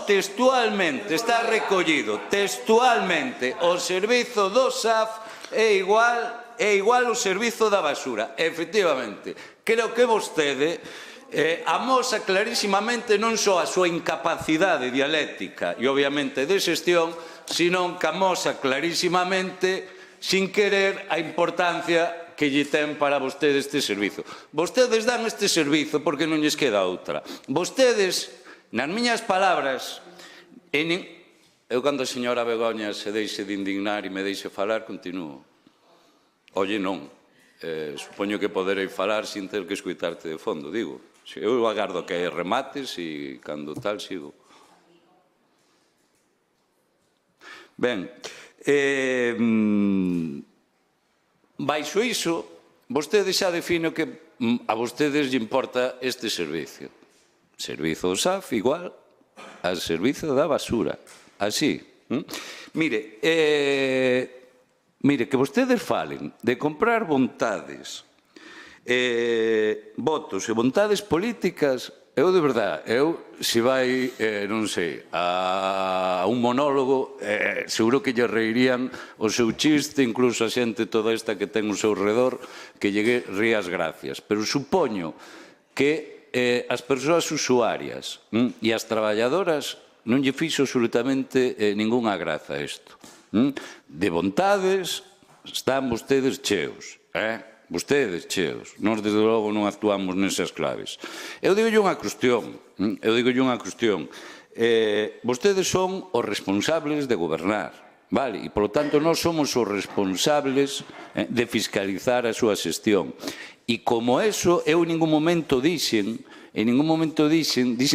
Textualmente, está recollido, textualmente, o servizo do SAF é igual ao servizo da basura. Efectivamente, creo que vostede amosa clarísimamente non só a súa incapacidade dialéctica e obviamente de xestión, sino que amosa clarísimamente, sin querer, a importancia que lle ten para vostede este servizo. Vostedes dan este servizo porque non lles queda outra. Vostedes, nas miñas palabras, eu cando a señora Begoña se deixe de indignar e me deixe falar, continuo. Oye, non. Supoño que poderei falar sin ter que escuitarte de fondo, digo. Eu agardo que remates e cando tal sigo. Ben, baixo iso, vostede xa define que a vostedes lle importa este servicio. Servizo do SAF igual al servizo da basura. Así. Mire, que vostedes falen de comprar vontades, votos e vontades políticas, eu de verdade, se vai, non sei, a un monólogo, seguro que lle reirían o seu chiste, incluso a xente toda esta que ten o seu redor, que lle ría as gracias. Pero supoño que as persoas usuarias e as traballadoras non lle fixo absolutamente ningunha graza isto. De vontades están vostedes cheos, vostedes cheos. Nós, desde logo, non actuamos nesas claves. Eu digo unha cuestión, vostedes son os responsables de gobernar, vale? E, polo tanto, nós somos os responsables de fiscalizar a súa xestión. E como eso, eu en ningún momento dixen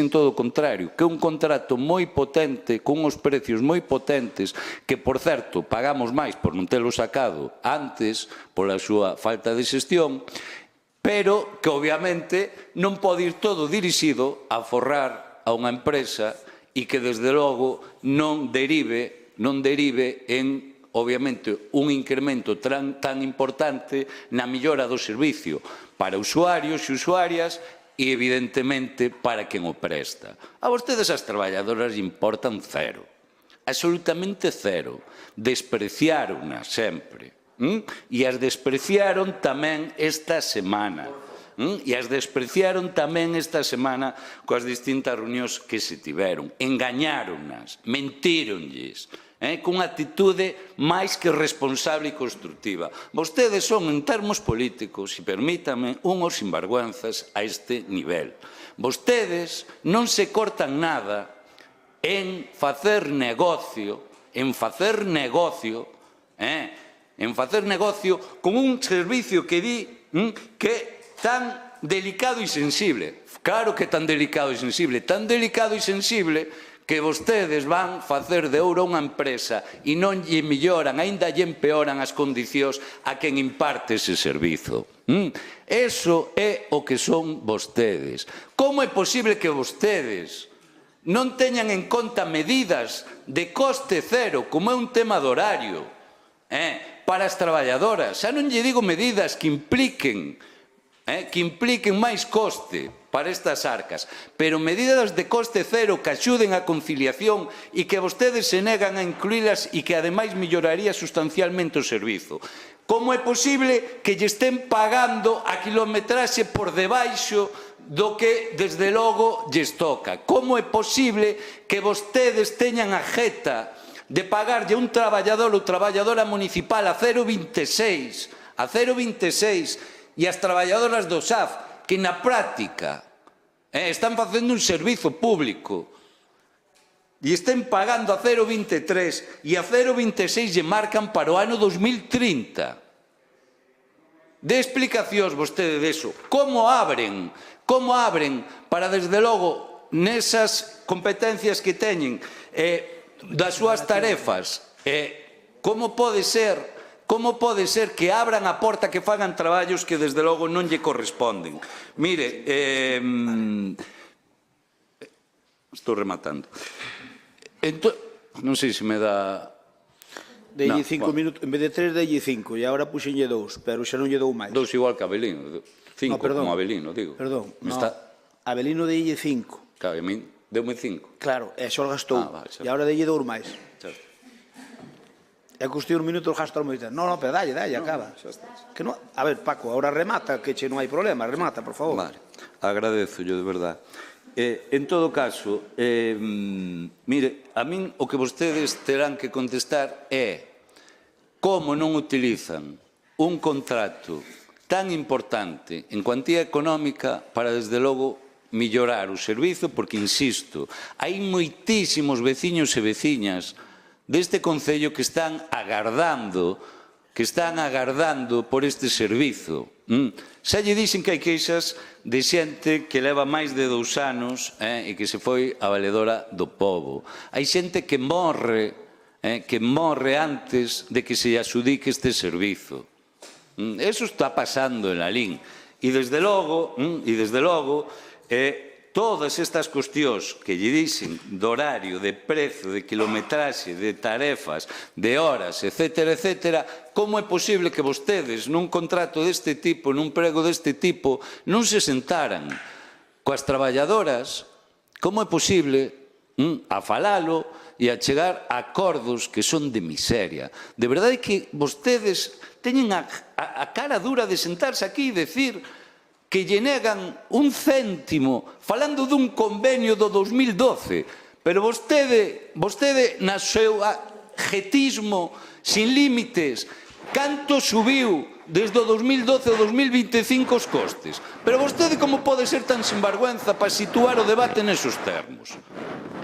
todo o contrario, que é un contrato moi potente, con uns precios moi potentes, que, por certo, pagamos máis por non telo sacado antes, pola súa falta de xestión, pero que, obviamente, non pode ir todo dirixido a forrar a unha empresa e que, desde logo, non derive en, obviamente, un incremento tan importante na millora do servicio para usuarios e usuarias e, evidentemente, para quen o presta. A vostedes as traballadoras importan cero, absolutamente cero. Despreciáronas sempre. E as despreciaron tamén esta semana. Coas distintas reunións que se tiveron. Engañáronas, mentíronlles, cunha actitude máis que responsable e constructiva. Vostedes son, en termos políticos, e permítame, unhos sinvergüenzas a este nivel. Vostedes non se cortan nada en facer negocio con un servicio que di que é tan delicado e sensible. Claro que tan delicado e sensible que vostedes van facer de ouro unha empresa e non lle melloran, aínda lle empeoran as condicións a quen imparte ese servizo. Eso é o que son vostedes. Como é posible que vostedes non teñan en conta medidas de coste cero, como é un tema de horario, para as traballadoras? Xa non lle digo medidas que impliquen máis coste para estas arcas, pero medidas de coste cero que axuden á conciliación e que vostedes se negan a incluílas e que ademais melloraría sustancialmente o servizo. Como é posible que lle estén pagando a kilometraxe por debaixo do que, desde logo, lles toca? Como é posible que vostedes teñan a jeta de pagarlle a un traballador ou traballadora municipal a 0,26 e as traballadoras do SAF, que na práctica están facendo un servizo público e estén pagando a 0,23 e a 0,26 lle marcan para o ano 2030. De explicacións vostede deso. Como abren para, desde logo, nesas competencias que teñen das súas tarefas, como pode ser que abran a porta, que fagan traballos que, desde logo, non lle corresponden? Mire, estou rematando. Non sei se me dá... Delle 5 minutos, en vez de 3, delle 5, e agora puxenlle 2, pero xa non lle dou máis. 2 igual que Avelino, 5 como Avelino, digo. Perdón, Avelino delle 5. Claro, e a min deu-me 5. Claro, e xa o gastou, e agora delle 2 máis. É que os tíos minutos gastan moito. Non, pero dalle, acaba. A ver, Paco, agora remata, que che non hai problema, remata, por favor. Vale, agradezo yo, de verdad. En todo caso, mire, a min o que vostedes terán que contestar é como non utilizan un contrato tan importante en cuantía económica para, desde logo, mellorar o servizo, porque, insisto, hai moitísimos veciños e veciñas deste concello que están agardando que están agardando por este servizo. Xa lle dixen que hai queixas de xente que leva máis de 2 anos e que se foi a valedora do pobo. Hai xente que morre antes de que se lle adxudique este servizo. Eso está pasando en Lalín. E desde logo, todas estas cuestións que lle dixen do horario, de prezo, de quilometraxe, de tarefas, de horas, etcétera, etcétera, como é posible que vostedes nun contrato deste tipo, nun prego deste tipo, non se sentaran coas traballadoras? Como é posible a falalo e a chegar a acordos que son de miseria? De verdade que vostedes teñen a cara dura de sentarse aquí e decir que lle negan 1 céntimo falando dun convenio do 2012, pero vostede na seu jetismo sin límites, canto subiu desde o 2012 ao 2025 os costes? Pero vostede como pode ser tan sinvergüenza para situar o debate nesos termos?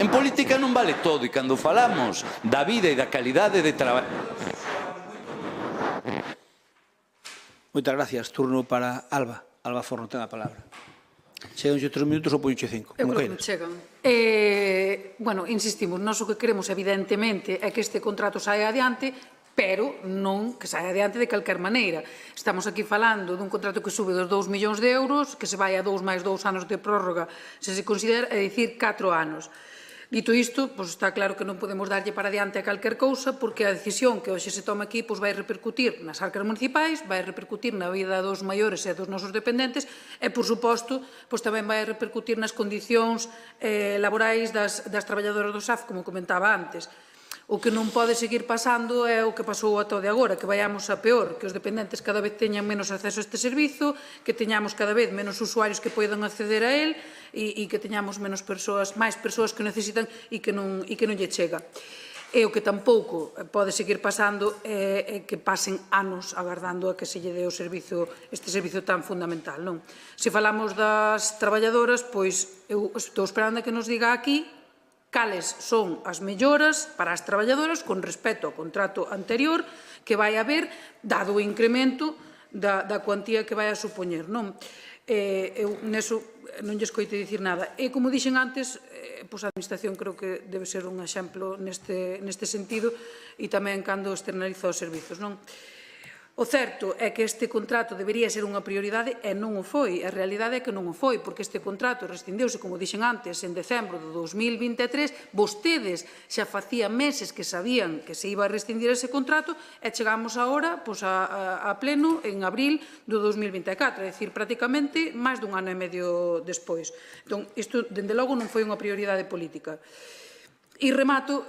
En política non vale todo, e cando falamos da vida e da calidade de traballo... Moitas gracias. Turno para Alba. Alba Forno, ten a palabra. Cheganche 3 minutos ou poñoche 5? Eu creo que non chegan. Bueno, insistimos, nós o que queremos evidentemente é que este contrato saia adiante, pero non que saia adiante de calquer maneira. Estamos aquí falando dun contrato que sube dos 2 millóns de euros, que se vai a 2 máis 2 anos de prórroga, se considera, é dicir, 4 anos. Dito isto, está claro que non podemos darlle para adiante a calquer cousa, porque a decisión que hoxe se toma aquí vai repercutir nas arcas municipais, vai repercutir na vida dos maiores e dos nosos dependentes e, por suposto, tamén vai repercutir nas condicións laborais das traballadoras do SAF, como comentaba antes. O que non pode seguir pasando é o que pasou ata o de agora, que vayamos a peor, que os dependentes cada vez teñan menos acceso a este servizo, que teñamos cada vez menos usuarios que poidan acceder a él e que teñamos máis persoas que necesitan e que non lle chega. E o que tampouco pode seguir pasando é que pasen anos agardando a que se lle dé este servizo tan fundamental. Se falamos das traballadoras, eu estou esperando a que nos diga aquí cales son as melloras para as traballadoras con respecto ao contrato anterior que vai haber, dado o incremento da cuantía que vai a supoñer. Eu neso non lle escoite dicir nada. E, como dixen antes, a Administración creo que debe ser un exemplo neste sentido e tamén cando externaliza os servizos. O certo é que este contrato debería ser unha prioridade e non o foi. A realidade é que non o foi, porque este contrato rescindeuse, como dixen antes, en decembro de 2023. Vostedes xa facía meses que sabían que se iba a rescindir ese contrato e chegamos agora a pleno en abril do 2024, é dicir, prácticamente máis dun ano e medio despois. Entón, isto, dende logo, non foi unha prioridade política. E remato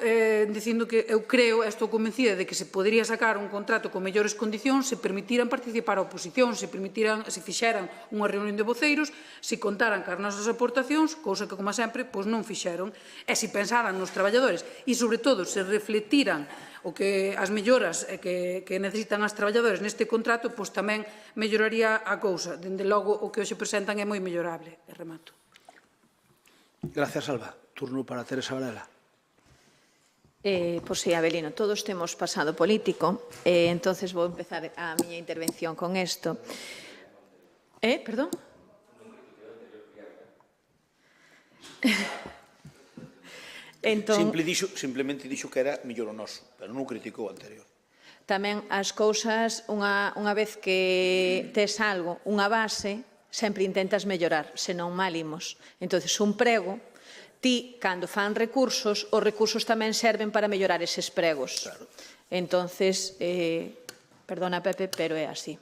dicindo que eu creo, estou convencida de que se podería sacar un contrato con mellores condicións se permitiran participar a oposición, se fixeran unha reunión de voceiros, se contaran cas nosas aportacións, cousa que, como sempre, non fixeron, e se pensaran nos traballadores e, sobre todo, se refletiran as melloras que necesitan as traballadoras neste contrato, tamén melloraría a cousa. Dende logo, o que hoxe presentan é moi mellorable. E remato. Gracias, Alba. Turno para Teresa Varela. Pois sí, Abelino, todos temos pasado político, entonces vou empezar a miña intervención con isto. Perdón? Simplemente dixo que era mellor o noso, pero non criticou o anterior. Tamén as cousas, unha vez que tes algo, unha base, sempre intentas mellorar, senón mal imos. Entón, un prego, ti, cando fan recursos, os recursos tamén serven para mellorar eses pregos. Entonces, perdona, Pepe, pero é así.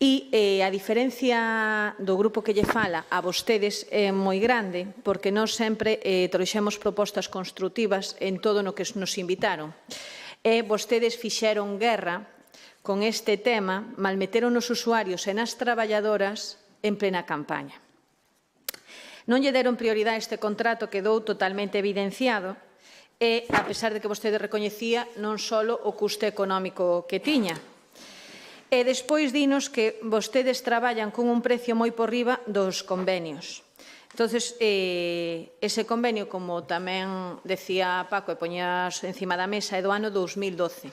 E a diferencia do grupo que lle fala a vostedes é moi grande, porque nós sempre trouxemos propostas construtivas en todo no que nos invitaron. E vostedes fixeron guerra con este tema, malmeteron os usuarios e nas traballadoras en plena campaña. Non lle deron prioridade a este contrato, quedou totalmente evidenciado, e, a pesar de que vostede recoñecía non só o custe económico que tiña. E despois dinos que vostedes traballan con un precio moi por riba dos convenios. Entón, ese convenio, como tamén decía Paco e poñías encima da mesa, é do ano 2012,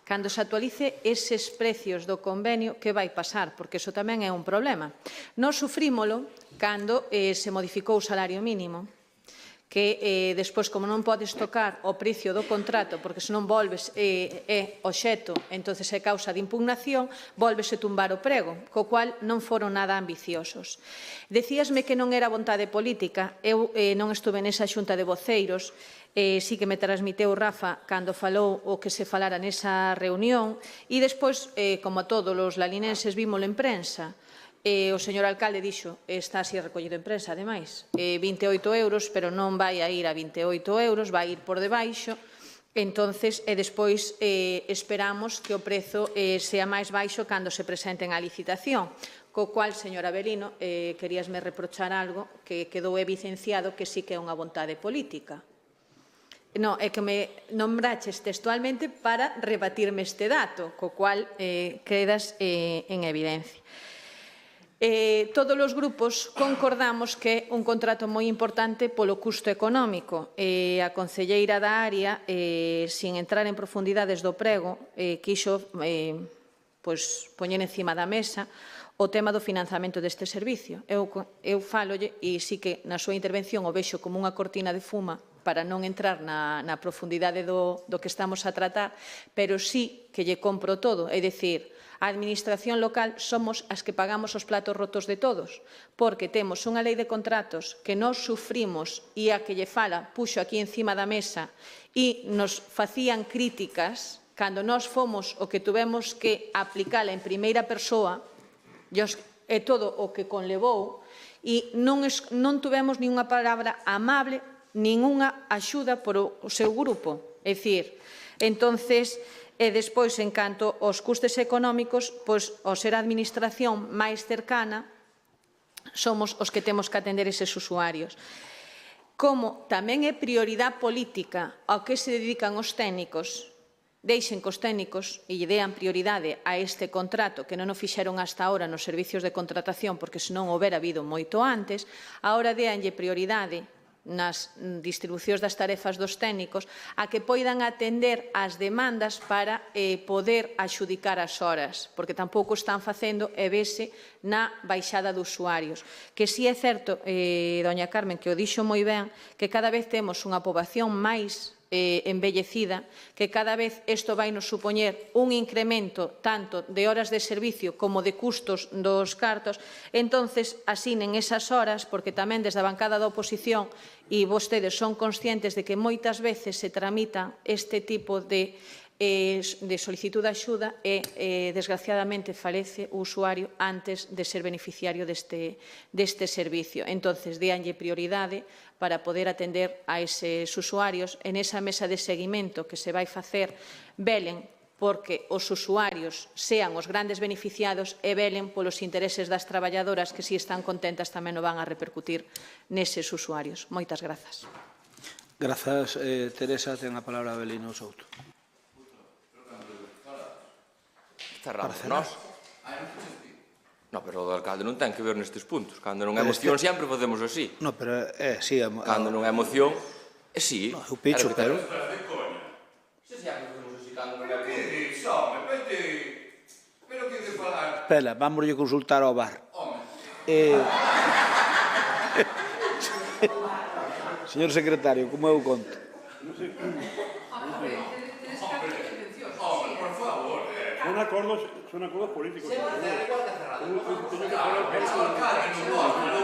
Cando se actualice eses precios do convenio, que vai pasar? Porque iso tamén é un problema. Nós sufrímolo cando se modificou o salario mínimo, que despois, como non podes tocar o precio do contrato, porque senón volves é obxecto, entonces é causa de impugnación, volvese tumbar o prego, co cual non foron nada ambiciosos. Decíasme que non era vontade política, eu non estuve nesa xunta de voceiros, sí que me transmiteu Rafa cando falou o que se falara nesa reunión, e despois, como a todos os lalinenses, vímolo en prensa. O señor alcalde dixo, está así recollido en prensa, ademais, 28 euros, pero non vai a ir a 28 euros, vai ir por debaixo, entonces, despois esperamos que o prezo sea máis baixo cando se presenten a licitación, co cual, señor Avelino, queríasme reprochar algo que quedou evidenciado que sí que é unha vontade política. Non, é que me nombraches textualmente para rebatirme este dato, co cual quedas en evidencia. Todos os grupos concordamos que é un contrato moi importante polo custo económico. A concelleira da área, sin entrar en profundidades do prego, quixo poñer encima da mesa o tema do financiamento deste servicio. Eu falolle, e sí que na súa intervención o vexo como unha cortina de fuma para non entrar na profundidade do que estamos a tratar, pero sí que lle compro todo, é dicir, a administración local somos as que pagamos os platos rotos de todos, porque temos unha lei de contratos que nós sufrimos e a que lle fala puxo aquí encima da mesa e nos facían críticas cando nós fomos o que tuvemos que aplicala en primeira persoa e todo o que conlevou e non tuvemos nin unha palabra amable ningunha axuda por o seu grupo. É dicir, entonces, despois, en canto aos custes económicos, pois, ao ser a administración máis cercana, somos os que temos que atender eses usuarios. Como tamén é prioridade política ao que se dedican os técnicos, deixen que os técnicos e lle dean prioridade a este contrato que non o fixeron hasta ahora nos servicios de contratación porque senón houbera habido moito antes, agora deanlle prioridade nas distribucións das tarefas dos técnicos a que poidan atender as demandas para poder axudicar as horas, porque tampouco están facendo e vese na baixada de usuarios. Que si é certo, doña Carmen, que o dixo moi ben, que cada vez temos unha poboación máis envellecida, que cada vez isto vai nos supoñer un incremento tanto de horas de servicio como de custos dos cartos, entonces asinen esas horas, porque tamén desde a bancada da oposición e vostedes son conscientes de que moitas veces se tramitan este tipo de solicitud de axuda e, desgraciadamente, falece o usuario antes de ser beneficiario deste servicio. Entonces, déanlle prioridade para poder atender a eses usuarios en esa mesa de seguimento que se vai facer, velen porque os usuarios sean os grandes beneficiados e velen polos intereses das traballadoras que, se están contentas, tamén o van a repercutir neses usuarios. Moitas grazas. Grazas, Teresa. Ten a palabra Avelino Souto. Cerramos nós. No, pero o do alcalde non ten que ver nestes puntos. Cando non é moción, sempre facemos así. No, pero sí. Cando non é moción, sí. No, eu pecho, pero... Espera, vamos a consultar ao bar. Señor secretario, como eu conto? Son acordos políticos. O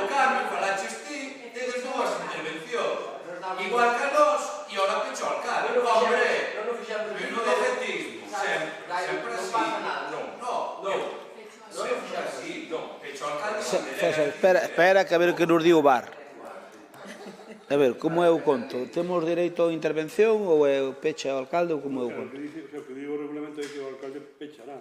Carmen falaches ti e des dúas intervencións. Igual que a nós, e ora pecho ao alcalde. Hombre, non o defetismo. Sempre así. Espera que a ver que nos di o bar. A ver, como é o conto? Temos dereito a intervención ou é o pecha ao alcalde ou como é o conto? O que digo o regulamento é que o alcalde pechará.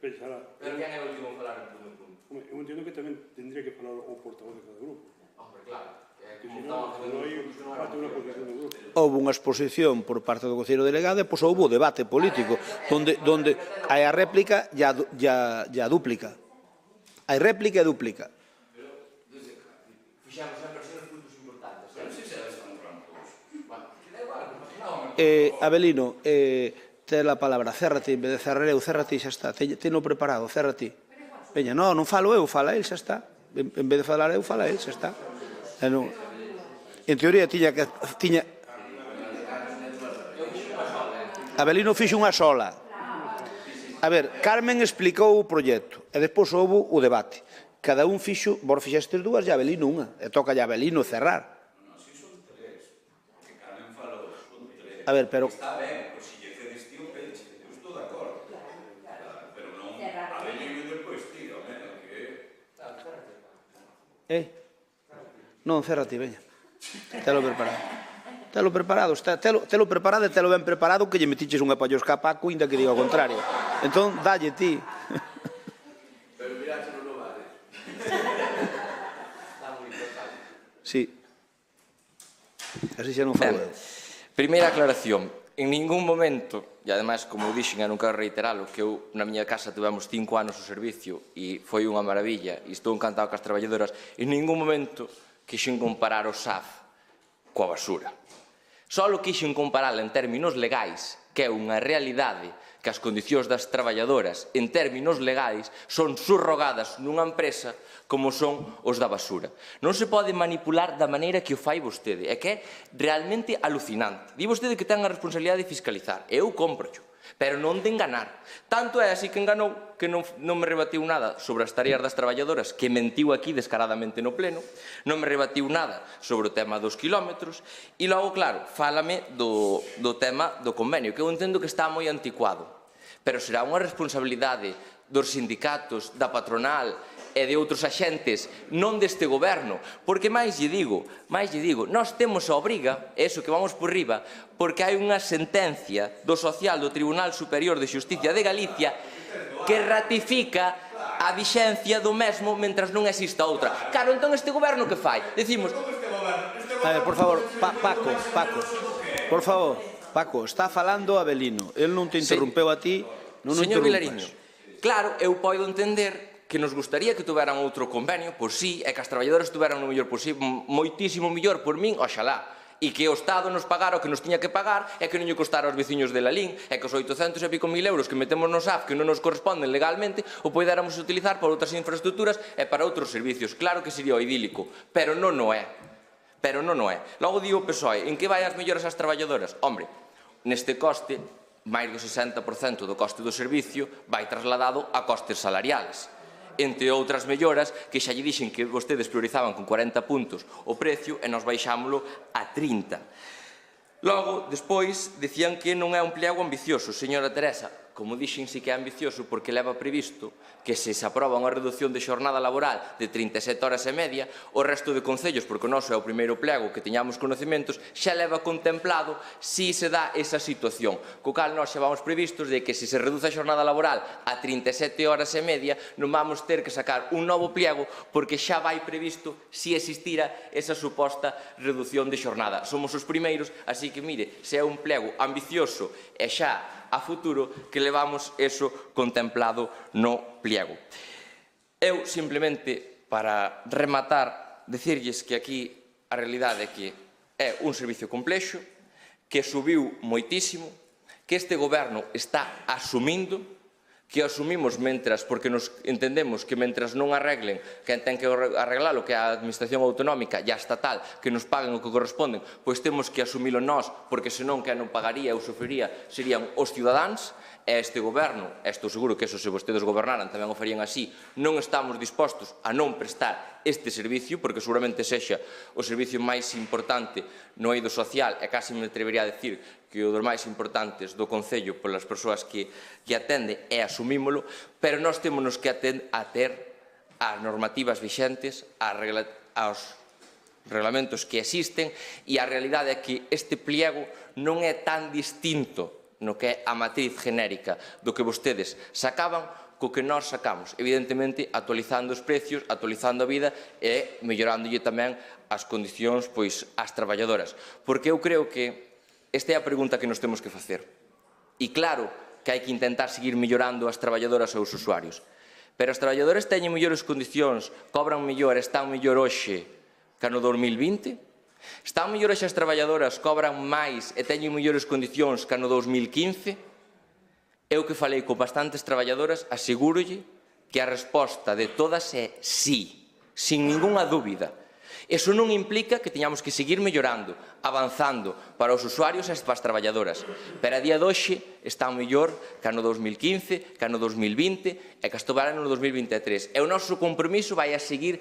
Pechará. Pero quen é o último a falar en todo punto? Eu entendo que tamén tendría que falar o portavoz de cada grupo. Hombre, claro. Como estamos facendo unha posición do grupo. Houve unha exposición por parte do Consello Delegado e pois houve o debate político donde hai a réplica e a dúplica. Hai réplica e dúplica. Fixamos sempre así nos puntos importantes. Avelino, Ten a palabra, cérrate, en vez de cerrar eu, cérrate, xa está. Teno preparado, cérrate. Veña, non falo eu, fala el, xa está. En vez de falar eu, fala el, xa está. En teoría, tiña... Abelino fixo unha sola. A ver, Carmen explicou o proxecto e despois houve o debate. Cada un fixo, vos fixestes dúas e Abelino unha. E toca a Abelino cerrar. A ver, pero... Está ben, pois se lle cedes ti o peche, eu estou de acordo. Pero non, Abelino depois tira, que... Non, cérrate, veña. Telo preparado. Telo preparado, telo preparado e telo ben preparado que lle metiches unha pallosca a Paco inda que diga o contrario. Entón, dalle ti. Pero miráchelo no vale. Está moi importante. Sí. Así xa non falo eu. Primeira aclaración. En ningún momento, e ademais, como dixen, e non quero reiteralo, que eu na miña casa tivemos 5 anos o servicio e foi unha maravilla e estou encantado cas traballadoras, en ningún momento quixen comparar o SAF coa basura. Só quixen comparala en términos legais, que é unha realidade que as condicións das traballadoras en términos legais son subrogadas nunha empresa como son os da basura. Non se pode manipular da maneira que o fai vostede, é que é realmente alucinante. Di vostede que ten a responsabilidade de fiscalizar, eu cómprocho, pero non de enganar. Tanto é así que enganou que non me rebatiu nada sobre as tareas das traballadoras, que mentiu aquí descaradamente no pleno, non me rebatiu nada sobre o tema dos quilómetros, e logo, claro, fálame do tema do convenio, que eu entendo que está moi anticuado, pero será unha responsabilidade dos sindicatos, da patronal e de outros axentes, non deste goberno, porque máis lle digo, nós temos a obriga, eso que vamos por riba, porque hai unha sentencia do social do Tribunal Superior de Xusticia de Galicia que ratifica a vixencia do mesmo mentras non exista outra. Claro, entón este goberno que fai? Decimos... A ver, por favor, Paco, por favor, Paco, está falando Abelino, el non te interrompeu a ti, non o interrompas. Señor Vilariño, claro, eu podo entender que nos gustaría que tuveran outro convenio, pois sí, e que as traballadoras tuveran o mellor posible, moitísimo mellor por min, oxalá, e que o Estado nos pagara o que nos tiña que pagar e que non lle costara aos veciños de Lalín, e que os 800 e pico mil euros que metemos no SAF que non nos corresponden legalmente o poidéramos utilizar para outras infraestructuras e para outros servicios. Claro que sería o idílico, pero non o é. Logo digo o PSOE, en que vai as melloras ás traballadoras? Hombre, neste coste, máis do 60% do coste do servicio vai trasladado a costes salariales. Entre outras melloras que xa lle dixen que vostedes priorizaban con 40 puntos o precio e nos baixámoslo a 30. Logo, despois, dicían que non é un pliego ambicioso. Señora Teresa, como dixen, sí que é ambicioso porque leva previsto que se aproba unha reducción de xornada laboral de 37 horas e media, o resto de concellos, porque o noso é o primeiro pliego que teñamos conocimentos, xa leva contemplado si se dá esa situación. Co cal nós xa vamos previstos de que se reduce a xornada laboral a 37 horas e media, non vamos ter que sacar un novo pliego porque xa vai previsto si existira esa suposta reducción de xornada. Somos os primeiros, así que mire, se é un pliego ambicioso e xa a futuro que levamos eso contemplado no pliego. Eu, simplemente, para rematar, dicirlles que aquí a realidade é que é un servicio complexo, que subiu moitísimo, que este goberno está asumindo, que asumimos mentras, porque nos entendemos que mentras non arreglen, que ten que arreglalo, que a administración autonómica e a estatal, que nos paguen o que corresponden, pois temos que asumilo nós, porque senón que non pagaría ou sofrería serían os cidadáns, e este goberno, e estou seguro que eso se vostedes gobernaran tamén o farían así, non estamos dispostos a non prestar este servicio, porque seguramente sexa o servicio máis importante no eido social, e casi me atrevería a decir que o dos máis importantes do Concello polas persoas que atende, e asumímolo, pero nós temos que ater as normativas vixentes, aos reglamentos que existen, e a realidade é que este pliego non é tan distinto no que é a matriz genérica do que vostedes sacaban co que nós sacamos, evidentemente actualizando os precios, actualizando a vida e mellorándolle tamén as condicións pois ás traballadoras, porque eu creo que esta é a pregunta que nos temos que facer. E claro que hai que intentar seguir mellorando as traballadoras e os usuarios, pero as traballadoras teñen mellores condicións, cobran mellor, están mellor hoxe que no 2020? Están mellores as traballadoras, cobran máis e teñen mellores condicións que no 2015? Eu que falei con bastantes traballadoras, asegúrolle que a resposta de todas é sí, sin ninguna dúbida. Eso non implica que teñamos que seguir mellorando, avanzando para os usuarios e para as traballadoras. Pero a día de hoxe está mellor que ano 2015, que ano 2020 e que estuveran no 2023. E o noso compromiso vai a seguir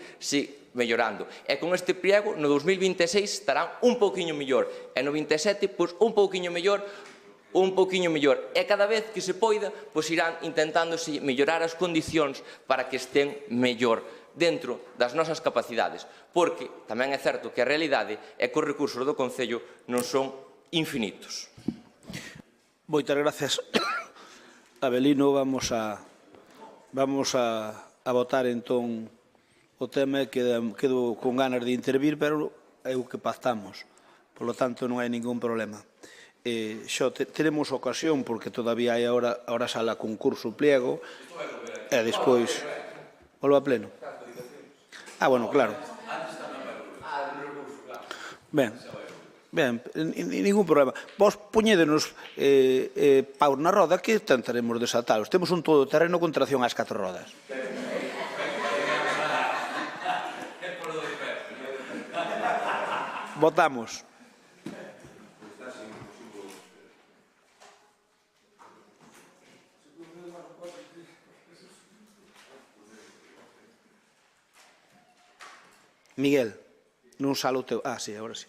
mellorando. E con este pliego, no 2026 estarán un pouquiño mellor. E no 27, pois un pouquiño mellor, e cada vez que se poida, pois irán intentándose mellorar as condicións para que estén mellor dentro das nosas capacidades, porque tamén é certo que a realidade é que os recursos do Concello non son infinitos. Moitas gracias, Abelino. Vamos a votar entón o tema. Quedo con ganas de intervir, pero é o que pactamos, por lo tanto non hai ningún problema. Xo teremos ocasión, porque todavía hai ahora sala concurso pliego, e despois volvo a pleno. Bueno, claro. Ben, ningún problema. Vos poñédenos paus na roda que tentaremos desatalos. Temos un todoterreno con tracción ás 4 rodas. Votamos. Miguel, non sale o teu... Sí, agora sí.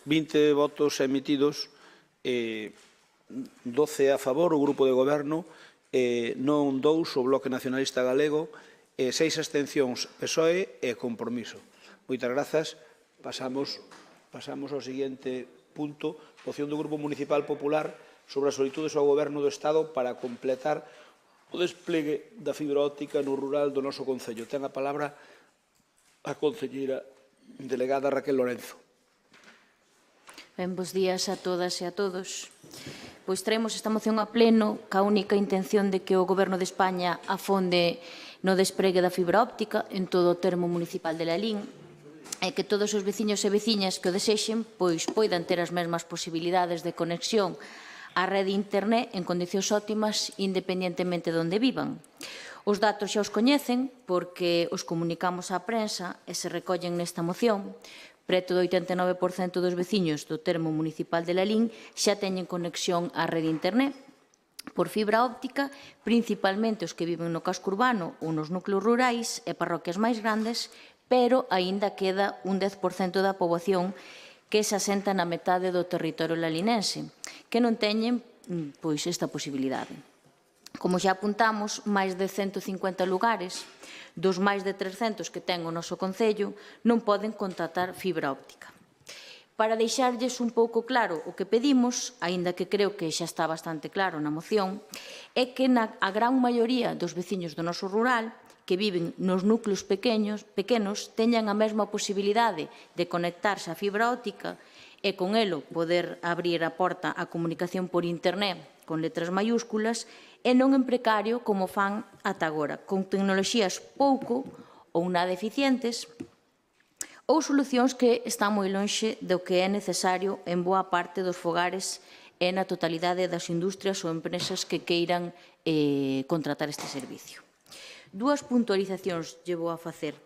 20 votos emitidos, 12 a favor o Grupo de Goberno, non 2 o Bloque Nacionalista Galego, 6 abstencións PSOE e Compromiso. Moitas grazas. Pasamos ao seguinte punto, moción do Grupo Municipal Popular sobre as solicitudes ao Goberno do Estado para completar o desplegue da fibra óptica no rural do noso Concello. Ten a palabra a concelleira delegada Raquel Lorenzo. Ben, bos días a todas e a todos. Pois traemos esta moción a pleno ca única intención de que o Goberno de España afonde no despregue da fibra óptica en todo o termo municipal de Lalín e que todos os veciños e veciñas que o desexen pois poidan ter as mesmas posibilidades de conexión á rede internet en condicións óptimas independentemente de onde vivan. Os datos xa os coñecen porque os comunicamos á prensa e se recollen nesta moción. Preto do 89% dos veciños do termo municipal de Lalín xa teñen conexión á rede internet por fibra óptica, principalmente os que viven no casco urbano ou nos núcleos rurais e parroquias máis grandes, pero aínda queda un 10% da poboación que se asenta na metade do territorio lalinense, que non teñen pois esta posibilidade. Como xa apuntamos, máis de 150 lugares dos máis de 300 que ten o noso Concello non poden contratar fibra óptica. Para deixarlles un pouco claro o que pedimos, aínda que creo que xa está bastante claro na moción, é que a gran maioría dos veciños do noso rural que viven nos núcleos pequenos teñan a mesma posibilidade de conectarse á fibra óptica e con elo poder abrir a porta á comunicación por internet con letras maiúsculas e non en precario como fan ata agora, con tecnoloxías pouco ou nada eficientes ou solucións que están moi lonxe do que é necesario en boa parte dos fogares e na totalidade das industrias ou empresas que queiran contratar este servicio. Dúas puntualizacións llevo a facer.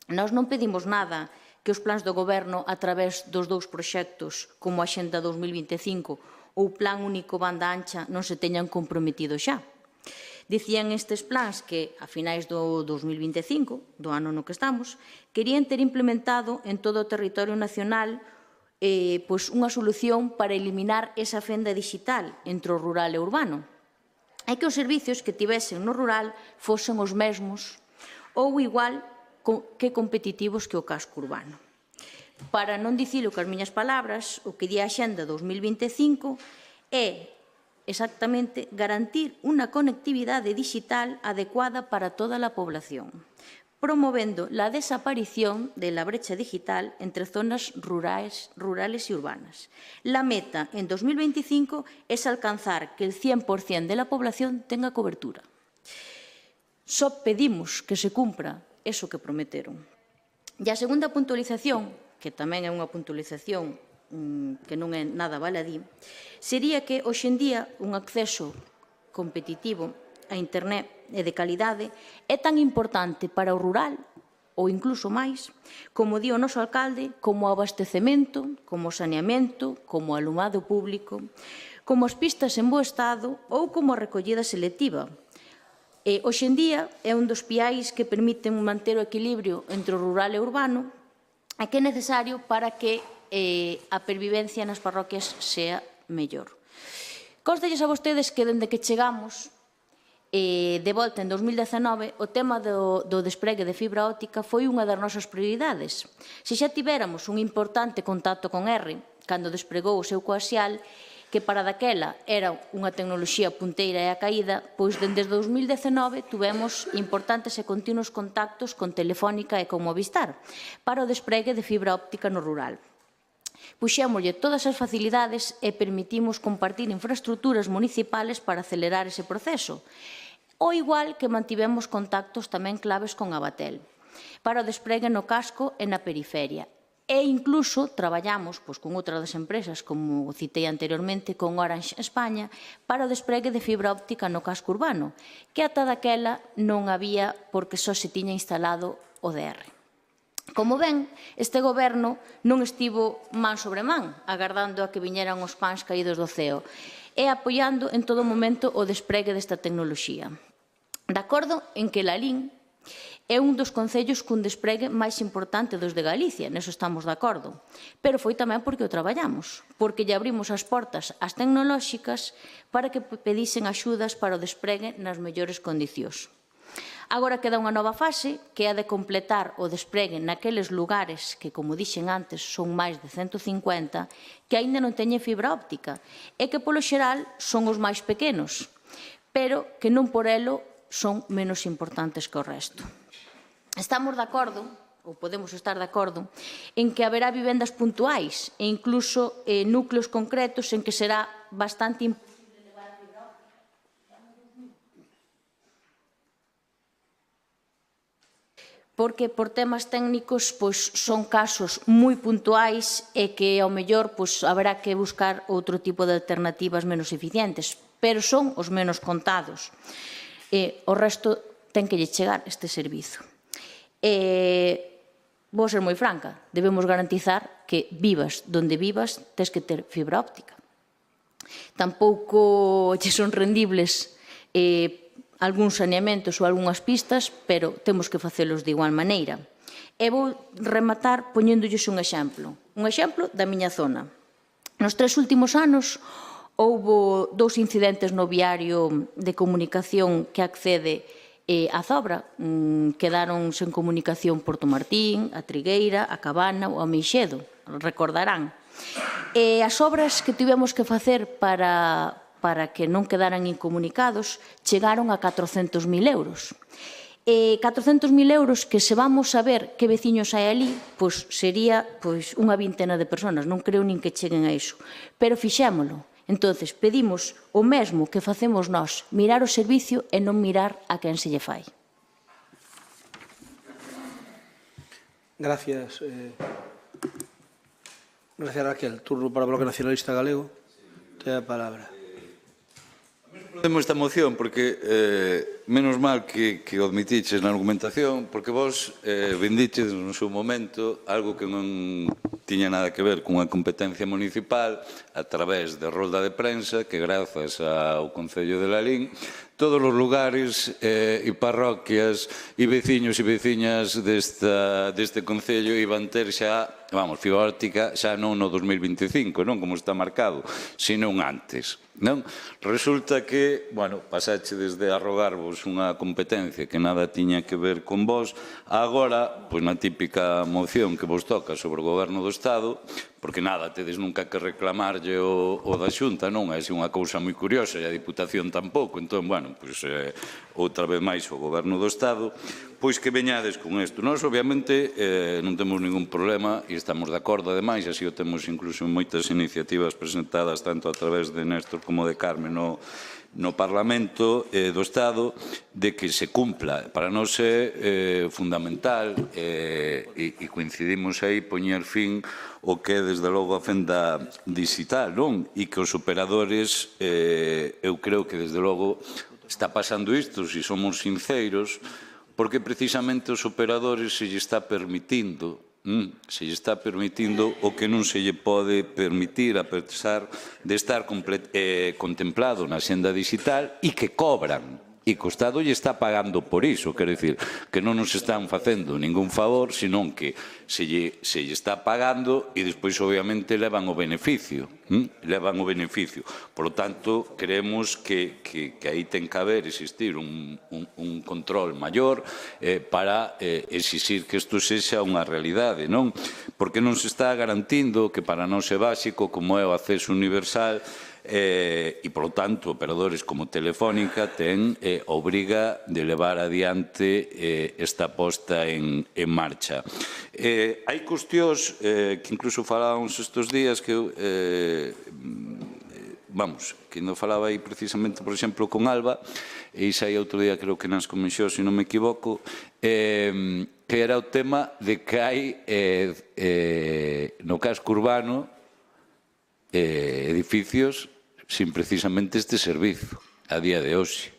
Nós non pedimos nada que os plans do Goberno a través dos dous proxectos como a Axenda 2025 ou Plan Único Banda Ancha non se teñan comprometido xa. Dicían estes plans que, a finais do 2025, do ano no que estamos, querían ter implementado en todo o territorio nacional unha solución para eliminar esa fenda digital entre o rural e o urbano. E que os servicios que tivesen no rural fosen os mesmos ou igual que competitivos que o casco urbano. Para non dicilo cas miñas palabras, o que di a Axenda 2025 é exactamente garantir unha conectividade digital adecuada para toda a población, promovendo la desaparición de la brecha digital entre zonas rurales y urbanas. La meta en 2025 es alcanzar que el 100% de la población tenga cobertura. Só pedimos que se cumpra eso que prometeron. E a segunda puntualización, que tamén é unha puntualización que non é nada baladí, sería que hoxe en día un acceso competitivo, a internet e de calidade é tan importante para o rural ou incluso máis, como di o noso alcalde, como o abastecemento, como o saneamento, como o alumado público, como as pistas en bo estado ou como a recollida selectiva. Hoxe en día é un dos piais que permiten manter o equilibrio entre o rural e o urbano e que é necesario para que a pervivencia nas parroquias sea mellor. Constalles a vostedes que dende que chegamos de volta en 2019, o tema do despregue de fibra óptica foi unha das nosas prioridades. Se xa tivéramos un importante contacto con R, cando despregou o seu coaxial, que para daquela era unha tecnoloxía punteira e a caída, pois dende 2019 tuvemos importantes e continuos contactos con Telefónica e con Movistar para o despregue de fibra óptica no rural. Puxémoslle todas as facilidades e permitimos compartir infraestructuras municipales para acelerar ese proceso, ao igual que mantivemos contactos tamén claves con Abatel para o despregue no casco e na periferia. E incluso traballamos con outras das empresas, como citei anteriormente, con Orange España, para o despregue de fibra óptica no casco urbano, que ata daquela non había porque só se tiña instalado o DR. Como ven, este goberno non estivo man sobre man, agardando a que viñeran os pans caídos do ceo, e apoiando en todo momento o despregue desta tecnoloxía. De acordo en que Lalín é un dos concellos cun despregue máis importante dos de Galicia, neso estamos de acordo, pero foi tamén porque o traballamos, porque lle abrimos as portas ás tecnolóxicas para que pedisen axudas para o despregue nas mellores condicións. Agora queda unha nova fase, que é a de completar o despregue naqueles lugares que, como dixen antes, son máis de 150, que aínda non teñen fibra óptica, e que, polo xeral, son os máis pequenos, pero que non por elo son menos importantes que o resto. Estamos de acordo, ou podemos estar de acordo, en que haberá vivendas puntuais e incluso núcleos concretos en que será bastante importante porque por temas técnicos son casos moi puntuais e que ao mellor haberá que buscar outro tipo de alternativas menos eficientes, pero son os menos contados. O resto ten que lle chegar este servizo. Vou ser moi franca, debemos garantizar que vivas donde vivas tes que ter fibra óptica. Tampouco lle son rendibles algúns saneamentos ou algunhas pistas, pero temos que facelos de igual maneira. E vou rematar poñéndolles un exemplo da miña zona. Nos 3 últimos anos houbo 2 incidentes no viario de comunicación que accede á Zobra. Quedaron sen comunicación Porto Martín, a Trigueira, a Cabana ou a Meixedo, recordarán. E as obras que tivemos que facer para que non quedaran incomunicados, chegaron a 400.000 euros. 400.000 euros que se vamos a ver que veciños hai ali, sería unha vintena de personas, non creo nin que cheguen a iso. Pero fixémolo. Entonces, pedimos o mesmo que facemos nós, mirar o servicio e non mirar a quen se lle fai. Gracias. Gracias, Raquel. Turno para o Bloque Nacionalista Galego. Ten a palabra. Podemos esta moción porque menos mal que o admitiches na argumentación, porque vos vendiches no seu momento algo que non tiña nada que ver cunha competencia municipal a través de rolda de prensa que grazas ao Concello de Lalín todos os lugares e parroquias e veciños e veciñas deste Concello iban ter xa, fibra óptica xa non no 2025, non como está marcado, sino antes. Resulta que, pasaxe desde arrogarvos unha competencia que nada tiña que ver con vos, agora, na típica moción que vos toca sobre o Goberno do Estado, porque nada tedes nunca que reclamarlle o da Xunta, non? É unha cousa moi curiosa e a Diputación tampouco, entón, outra vez máis o Goberno do Estado, pois que veñades con isto. Nós, obviamente, non temos ningún problema e estamos de acordo, ademais, así o temos incluso en moitas iniciativas presentadas tanto a través de Néstor como de Carmen no Parlamento do Estado de que se cumpla. Para nós é fundamental e coincidimos aí poñer fin o que é desde logo a fenda digital, non? E que os operadores, eu creo que desde logo está pasando isto, se somos sinceros, porque precisamente os operadores se lle está permitindo o que non se lle pode permitir a pesar de estar contemplado na xenda digital e que cobran. E que o Estado lle está pagando por iso, quero dicir, que non nos están facendo ningún favor, senón que se lle está pagando e despois, obviamente, levan o beneficio. Por lo tanto, creemos que aí ten que haber, existir un control maior para exixir que isto sexa unha realidade, non? Porque non se está garantindo que para nós é básico, como é o acceso universal, e, polo tanto, operadores como Telefónica ten obriga de levar adiante esta posta en marcha. Hai cuestións que incluso falábamos estes días que que non falaba aí precisamente, por exemplo, con Alba, e xa aí outro día creo que nas comisións, se non me equivoco, que era o tema de que hai no casco urbano edificios sin precisamente este servizo a día de hoxe.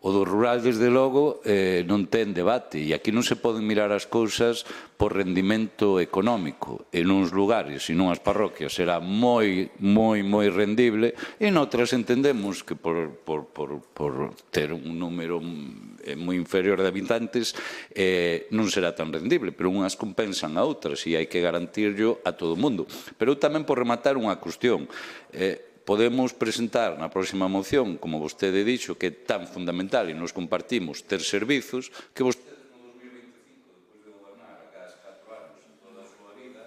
O do rural, desde logo, non ten debate, e aquí non se poden mirar as cousas por rendimento económico. En uns lugares e nunhas parroquias será moi rendible, e noutras entendemos que por ter un número moi inferior de habitantes non será tan rendible, pero unhas compensan a outras e hai que garantirlo a todo o mundo. Pero tamén por rematar unha cuestión, podemos presentar na próxima moción, como vostede dixo, que é tan fundamental e nos compartimos ter servizos que vostedes no 2025, despois de gobernar a cada 4 anos en toda a súa vida,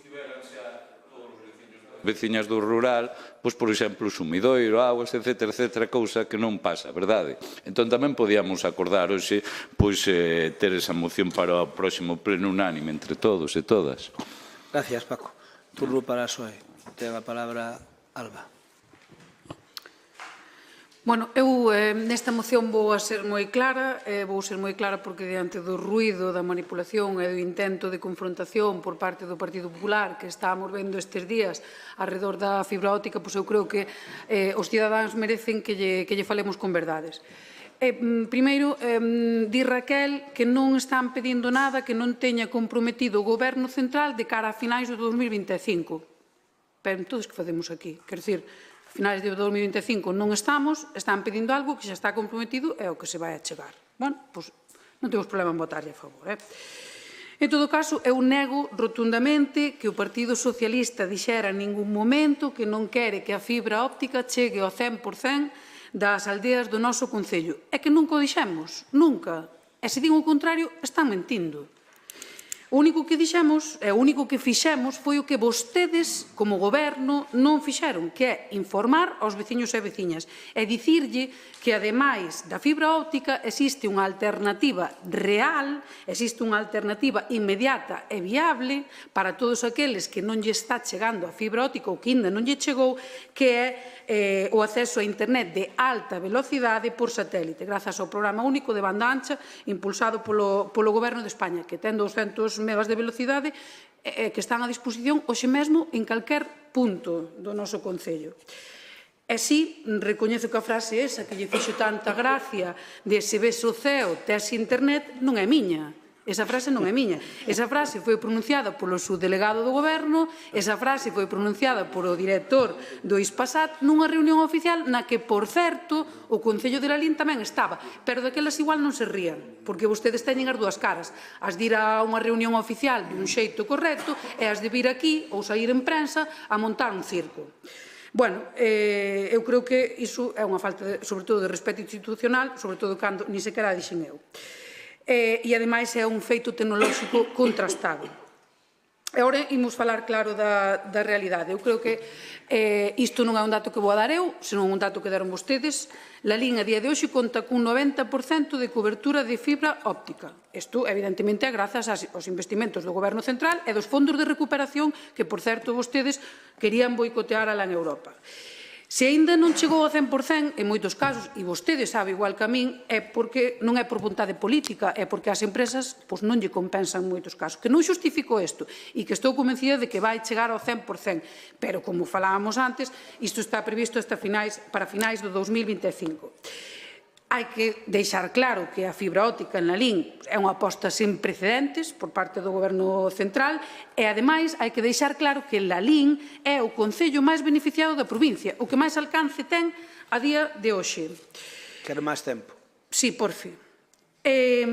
tiveran xa todos os veciñas do rural, por exemplo, o sumidoiro, aguas, etc., cousa que non pasa, verdade? Entón tamén podíamos acordar hoxe ter esa moción para o próximo pleno unánime entre todos e todas. Gracias, Paco. Turno para a SOE. Ten a palabra Alba. Bueno, eu nesta moción vou ser moi clara porque diante do ruído, da manipulación e do intento de confrontación por parte do Partido Popular que estamos vendo estes días alrededor da fibra óptica, pois eu creo que os cidadáns merecen que lle falemos con verdades. Primeiro, di Raquel que non están pedindo nada que non teña comprometido o Goberno Central de cara a finais do 2025. Pero entón, que facemos aquí? Quer dizer, a finais de 2025 non estamos, están pedindo algo que xa está comprometido e o que se vai a chegar. Bueno, pois non temos problema en votarlle a favor. En todo caso, eu nego rotundamente que o Partido Socialista dixera en ningún momento que non quere que a fibra óptica chegue ao 100% das aldeas do noso concello. É que nunca o dixemos, nunca. E se din o contrario, están mentindo. O único que dixemos, o único que fixemos foi o que vostedes, como goberno, non fixeron, que é informar aos veciños e veciñas e dicirlle que, ademais da fibra óptica, existe unha alternativa real, existe unha alternativa inmediata e viable para todos aqueles que non lle está chegando a fibra óptica ou que ainda non lle chegou, que é o acceso a internet de alta velocidade por satélite, grazas ao programa único de banda ancha impulsado polo Goberno de España, que ten 200 megas de velocidade que están a disposición hoxe mesmo en calquer punto do noso concello. E si, recoñezo que a frase esa que lle fixo tanta gracia de se ves o ceo, tes internet, non é miña. Esa frase non é miña. Esa frase foi pronunciada polo subdelegado do Goberno, esa frase foi pronunciada polo director do Ispasat nunha reunión oficial na que, por certo, o Concello de Lalín tamén estaba, pero daquelas igual non se rían, porque vostedes teñen as dúas caras, as de ir a unha reunión oficial dun xeito correcto e as de vir aquí ou sair en prensa a montar un circo. Bueno, eu creo que iso é unha falta, sobre todo, de respeto institucional, sobre todo cando ni sequera dixen eu. E, ademais, é un feito tecnolóxico contrastado. E agora imos falar claro da realidade. Eu creo que isto non é un dato que vou a dar eu, senón un dato que deron vostedes. Lalín, a día de hoxe, conta cun 90% de cobertura de fibra óptica. Isto, evidentemente, é grazas aos investimentos do Goberno Central e dos fondos de recuperación que, por certo, vostedes querían boicotear alá en Europa. Se aínda non chegou ao 100%, en moitos casos, e vostede sabe igual que a min, é porque non é por vontade política, é porque as empresas non lle compensan en moitos casos. Que non xustifico isto e que estou convencida de que vai chegar ao 100%, pero como falábamos antes, isto está previsto para finais do 2025. Hai que deixar claro que a fibra óptica en Lalín é unha aposta sen precedentes por parte do Goberno central e, ademais, hai que deixar claro que Lalín é o concello máis beneficiado da provincia, o que máis alcance ten a día de hoxe. Quero máis tempo. Sí, por fin. E,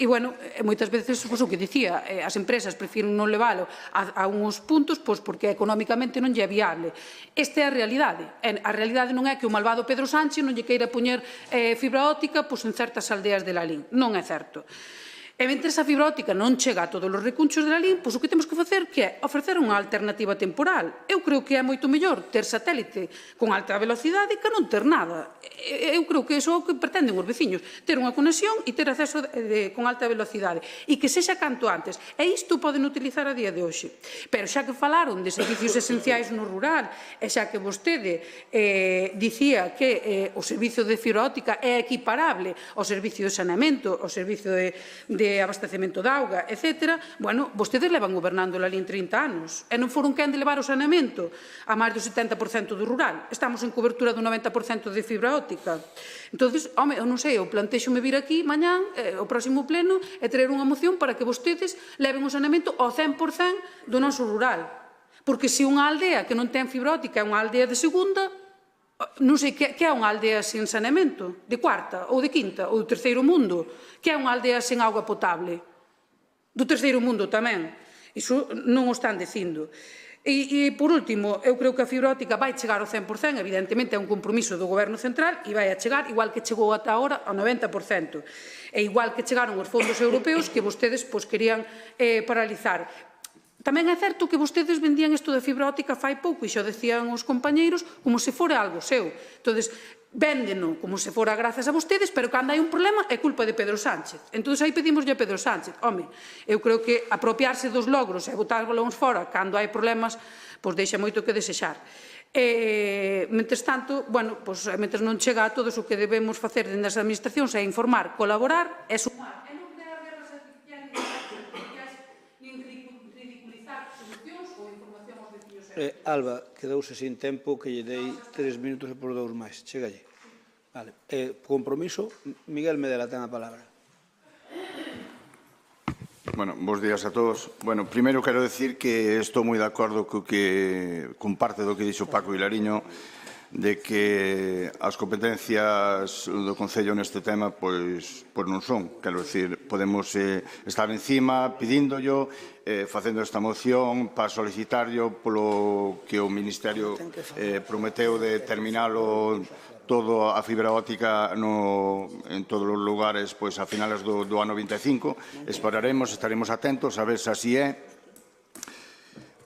bueno, moitas veces, o que dicía, as empresas prefiren non leválo a uns puntos porque económicamente non lle é viable. Esta é a realidade. A realidade non é que o malvado Pedro Sánchez non lle queira poñer fibra óptica en certas aldeas de Lalín. Non é certo. E mentre esa fibra óptica non chega a todos os recunchos de Lalín, o que temos que facer é ofrecer unha alternativa temporal. Eu creo que é moito mellor ter satélite con alta velocidade que non ter nada. Eu creo que iso é o que pretenden os veciños, ter unha conexión e ter acceso con alta velocidade. E que sexa canto antes. E isto poden utilizar a día de hoxe. Pero xa que falaron de servicios esenciais no rural, e xa que vostede dicía que o servicio de fibra óptica é equiparable ao servicio de saneamento, ao servicio de abastecemento de auga, etc. Bueno, vostedes levan gobernando Lalín 30 anos e non foron quen de levar o saneamento a máis do 70% do rural. Estamos en cobertura do 90% de fibra óptica. Entón, home, eu non sei, eu plantexo-me vir aquí mañán, o próximo pleno, e traer unha moción para que vostedes leven o saneamento ao 100% do noso rural. Porque se unha aldea que non ten fibra óptica é unha aldea de segunda, non sei, que é unha aldea sen saneamento? De cuarta, ou de quinta, ou do terceiro mundo? Que é unha aldea sen auga potable? Do terceiro mundo tamén. Iso non o están dicindo. E, por último, eu creo que a fibra óptica vai chegar ao 100%, evidentemente é un compromiso do Goberno central, e vai a chegar, igual que chegou ata agora, ao 90%. E igual que chegaron os fondos europeos que vostedes querían paralizar. Tamén é certo que vostedes vendían isto de fibra óptica fai pouco, e xa decían os compañeiros, como se fora algo seu. Entón, véndeno como se fora grazas a vostedes, pero cando hai un problema é culpa de Pedro Sánchez. Entón, aí pedimoslle a Pedro Sánchez. Home, eu creo que apropiarse dos logros e botar balóns fora cando hai problemas, deixa moito que desexar. Mentres tanto, bueno, mentres non chega a todos o que debemos facer dentro das administracións é informar, colaborar e sumar. Alba, quedouse sin tempo, que lle dei 3 minutos e por 2 máis. Chegalle. Vale. Compromiso, Miguel Medela ten a palabra. Bueno, bons días a todos. Bueno, primeiro quero decir que estou moi de acordo con parte do que dixo Paco Vilariño, de que as competencias do Concello neste tema pois non son. Quero dicir, podemos estar encima pidíndollo, facendo esta moción para solicitarlo polo que o Ministerio prometeu de terminalo todo a fibra óptica en todos os lugares pois a finales do ano 25. Esperaremos, estaremos atentos a ver se así é.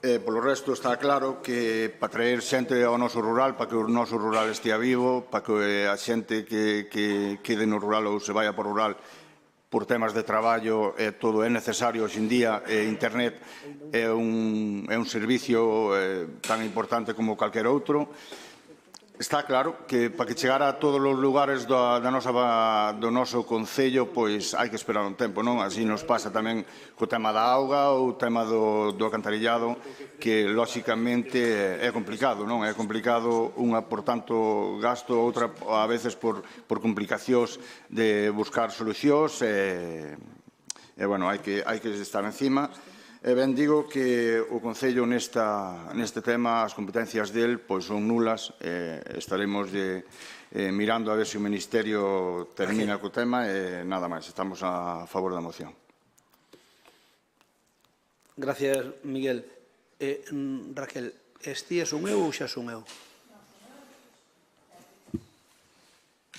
Polo resto está claro que para traer xente ao noso rural, para que o noso rural estea vivo, para que a xente que quede no rural ou se vaya por rural por temas de traballo, todo é necesario hoxe en día. Internet é un servicio tan importante como calquer outro. Está claro que para que chegara a todos os lugares do noso concello, pois hai que esperar un tempo, non? Así nos pasa tamén co tema da auga ou o tema do alcantarillado, que lóxicamente é complicado, non? É complicado unha por tanto gasto, outra a veces por complicacións de buscar solucións e bueno, hai que estar encima. E ben digo que o Concello neste tema, as competencias del son nulas. Estaremos mirando a ver se o Ministerio termina co tema e nada máis. Estamos a favor da moción. Gracias, Miguel. Raquel, ti son eu ou xa son eu?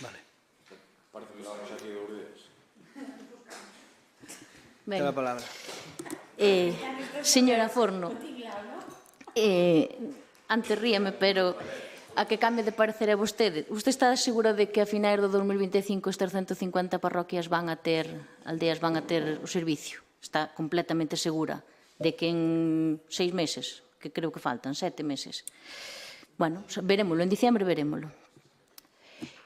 Vale. Parece que vamos aquí dos días. Ten a palabra. Señora Forno, antes ríame, pero a que cambie de parecer é vostede. Vostede está segura de que a finais do 2025 estas 150 parroquias aldeas van a ter o servicio? Está completamente segura de que en 6 meses, que creo que faltan, 7 meses, Bueno, verémolo, en diciembre verémolo.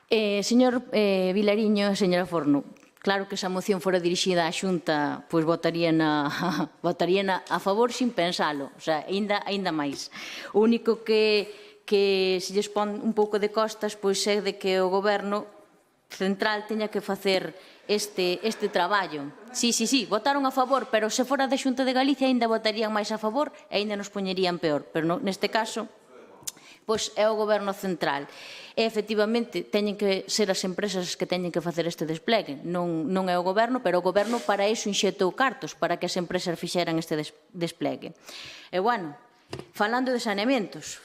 Señor Vilariño e señora Forno, claro que esa moción fora dirixida á Xunta, pois votarían a favor sin pensalo, o sea, aínda máis. O único que se lles pon un pouco de costas pois é de que o Goberno central teña que facer este traballo. Sí, votaron a favor, pero se fora da Xunta de Galicia aínda votarían máis a favor e aínda nos poñerían peor, pero neste caso pois é o Goberno central. E, efectivamente, teñen que ser as empresas que teñen que facer este desplegue. Non é o Goberno, pero o Goberno para iso inxetou cartos, para que as empresas fixeran este desplegue. E, bueno, falando de saneamentos,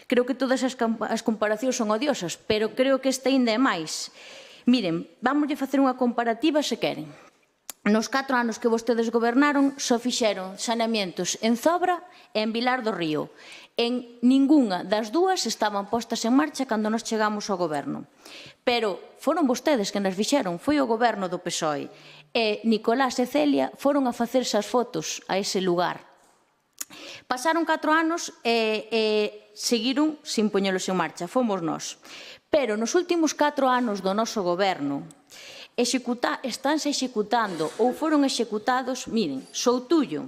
creo que todas as comparacións son odiosas, pero creo que esta ainda é máis. Miren, vamos a facer unha comparativa se queren. Nos 4 anos que vostedes gobernaron, só fixeron saneamentos en Zobra e en Vilar do Río. En ningunha das dúas estaban postas en marcha cando nos chegamos ao goberno. Pero foron vostedes que nas fixeron, foi o goberno do PSOE. E Nicolás e Celia foron a facerse as fotos a ese lugar. Pasaron 4 anos e seguiron sin poñelos en marcha, fomos nós. Pero nos últimos 4 anos do noso goberno, estánse executando ou foron executados, miren, Soutullo,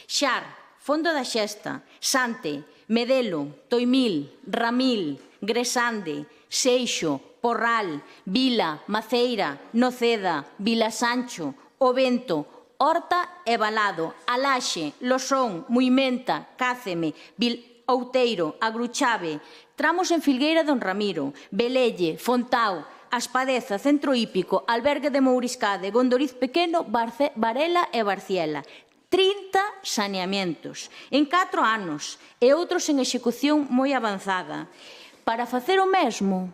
Xar, Fondo da Xesta, Sante, Medelo, Toimil, Ramil, Gresande, Seixo, Porral, Vila, Maceira, Noceda, Vilasancho, Ovento, Horta e Balado, Alaxe, Losón, Muimenta, Cáceme, Outeiro, Agruchave, tramos en Filgueira Don Ramiro, Velelle, Fontao, Aspadeza, Centro Hípico, Albergue de Mouriscade, Gondoriz Pequeno, Varela e Barciela. 30 saneamentos en 4 anos e outros en execución moi avanzada. Para facer o mesmo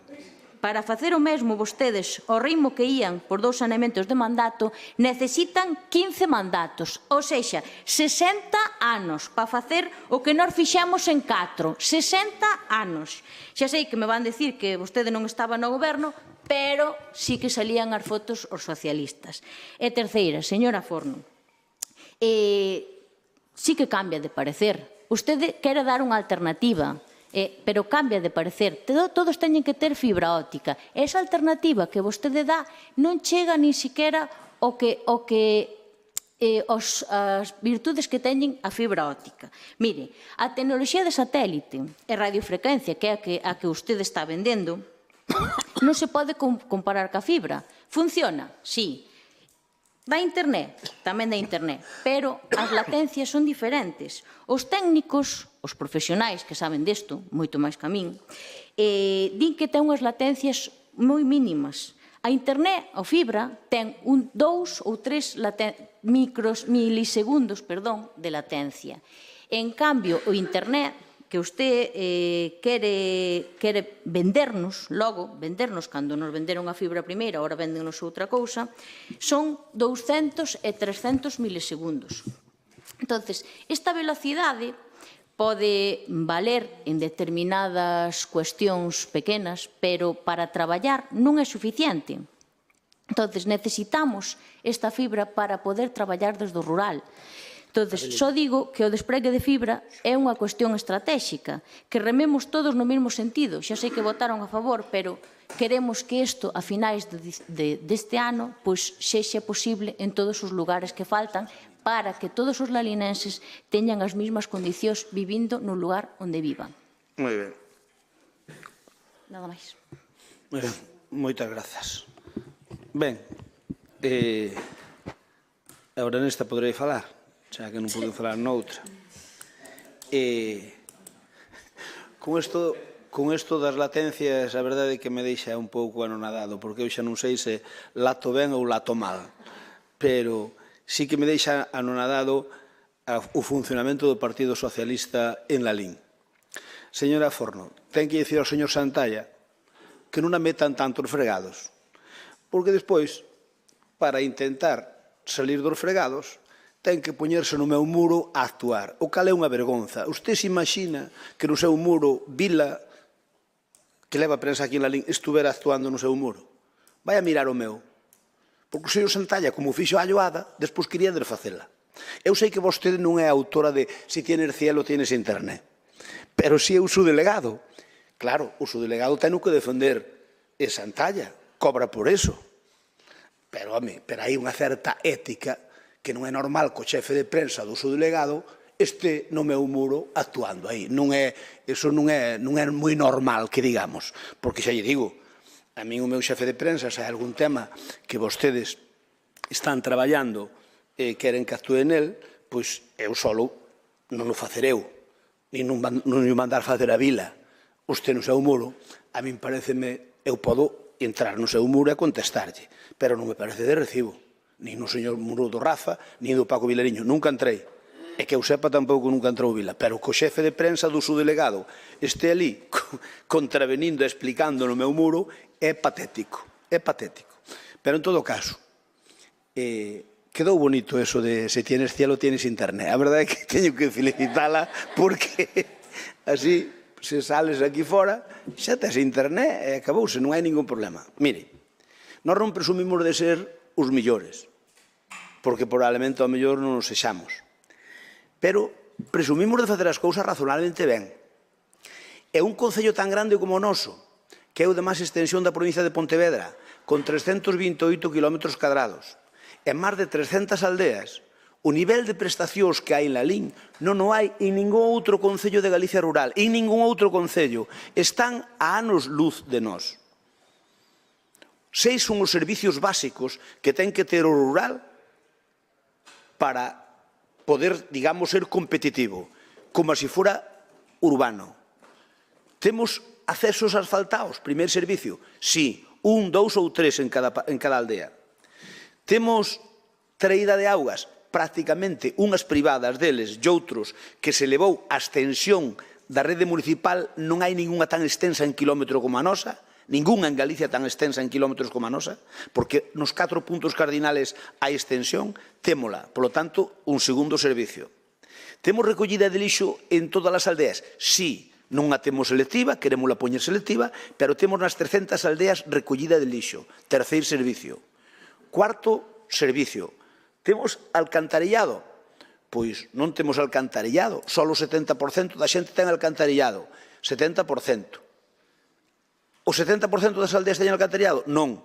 vostedes, ao ritmo que ían por 2 saneamentos de mandato, necesitan 15 mandatos, ou seja, 60 anos para facer o que nós fixemos en 4, 60 anos. Xa sei que me van decir que vostede non estaba no goberno, pero sí que salían as fotos os socialistas. E terceira, señora Forno, sí que cambia de parecer. Vostede quere dar unha alternativa, pero cambia de parecer. Todos teñen que ter fibra óptica. Esa alternativa que vostede dá non chega nin siquiera as virtudes que teñen a fibra óptica. Mire, a tecnoloxía de satélite e radiofrecuencia, que é a que vostede está vendendo, non se pode comparar ca fibra. Funciona? Sí. Da internet? Tamén da internet. Pero as latencias son diferentes. Os técnicos, os profesionais que saben desto, moito máis que a min, din que ten unhas latencias moi mínimas. A internet, a fibra, ten 2 ou 3 milisegundos de latencia. En cambio, o internet, que usted quere vendernos, cando nos venderon a fibra primeira, agora vendenos outra cousa, son 200 e 300 milisegundos. Entonces, esta velocidade pode valer en determinadas cuestións pequenas, pero para traballar non é suficiente. Entonces, necesitamos esta fibra para poder traballar desde o rural. Entonces, só digo que o despregue de fibra é unha cuestión estratégica, que rememos todos no mesmo sentido. Xa sei que votaron a favor, pero queremos que isto, a finais deste ano, pois sexa posible en todos os lugares que faltan, para que todos os lalinenses teñan as mesmas condicións vivindo no lugar onde vivan. Moi ben. Nada máis. Moitas grazas. Ben, agora nesta poderei falar, xa que non podo falar noutra. Con isto das latencias, a verdade é que me deixa un pouco anonadado, porque eu xa non sei se lato ben ou lato mal, pero sí que me deixa anonadado o funcionamento do Partido Socialista en Lalín. Señora Forno, ten que dicir ao señor Santalla que non a metan tantos fregados, porque despois, para intentar salir dos fregados, ten que poñerse no meu muro a actuar. O cal é unha vergonza. Usted se imagina que no seu muro Vila, que leva prensa aquí en Lalín, estuvera actuando no seu muro? Vai a mirar o meu. Porque o señor Santalla, como fixo a Alloada, despois quería desfacela. Eu sei que vostede non é autora de si tienes cielo, tienes internet. Pero si eu sou delegado, claro, o subdelegado ten que defender esa antalla, cobra por eso. Pero, home, hai unha certa ética que non é normal que o xefe de prensa do subdelegado este no meu muro actuando aí. Eso non é moi normal, que digamos. Porque xa lle digo, a mí o meu xefe de prensa, se hai algún tema que vostedes están traballando e queren que actúe nel, pois eu solo non o facereu, nin non o mandar facer a vila. Usted no seu muro, a min pareceme, eu podo entrar no seu muro e contestarlle, pero non me parece de recibo, nin no señor muro do Rafa, nin do Paco Vilariño, nunca entrei. E que eu sepa tampouco nunca entrou Vila, pero que o xefe de prensa do subdelegado este ali contravenindo e explicando no meu muro é patético, é patético. Pero en todo caso, quedou bonito eso de se tienes cielo tienes internet. A verdade é que teño que felicitala porque así se sales aquí fora xa tes internet e acabouse, non hai ningún problema. Mire, nós non presumimos de ser os millores, porque probablemente ao mellor non nos sexamos, pero presumimos de facer as cousas razonablemente ben. É un concello tan grande como o noso, que é o de máis extensión da provincia de Pontevedra, con 328 km², e máis de 300 aldeas. O nivel de prestacións que hai en Lalín non o hai en ningún outro concello de Galicia rural, en ningún outro concello. Están a anos luz de nós. 6 son os servicios básicos que ten que ter o rural para poder, digamos, ser competitivo, como se fora urbano. Temos accesos asfaltados, primer servicio, sí, 1, 2 ou 3 en cada aldea. Temos traída de augas, prácticamente unhas privadas deles e outros que se levou a extensión da rede municipal, non hai ninguna tan extensa en kilómetro como a nosa, ninguna en Galicia tan extensa en kilómetros como a nosa, porque nos 4 puntos cardinales hai extensión, témola, polo tanto, un segundo servicio. Temos recollida de lixo en todas as aldeas? Sí, non a temos selectiva, queremosla poñer selectiva, pero temos nas 300 aldeas recollida de lixo, terceiro servicio. Cuarto servicio. Temos alcantarillado? Pois non temos alcantarillado, só o 70% da xente ten alcantarillado, 70%. O 70% das aldeas teñen alcantarillado? Non.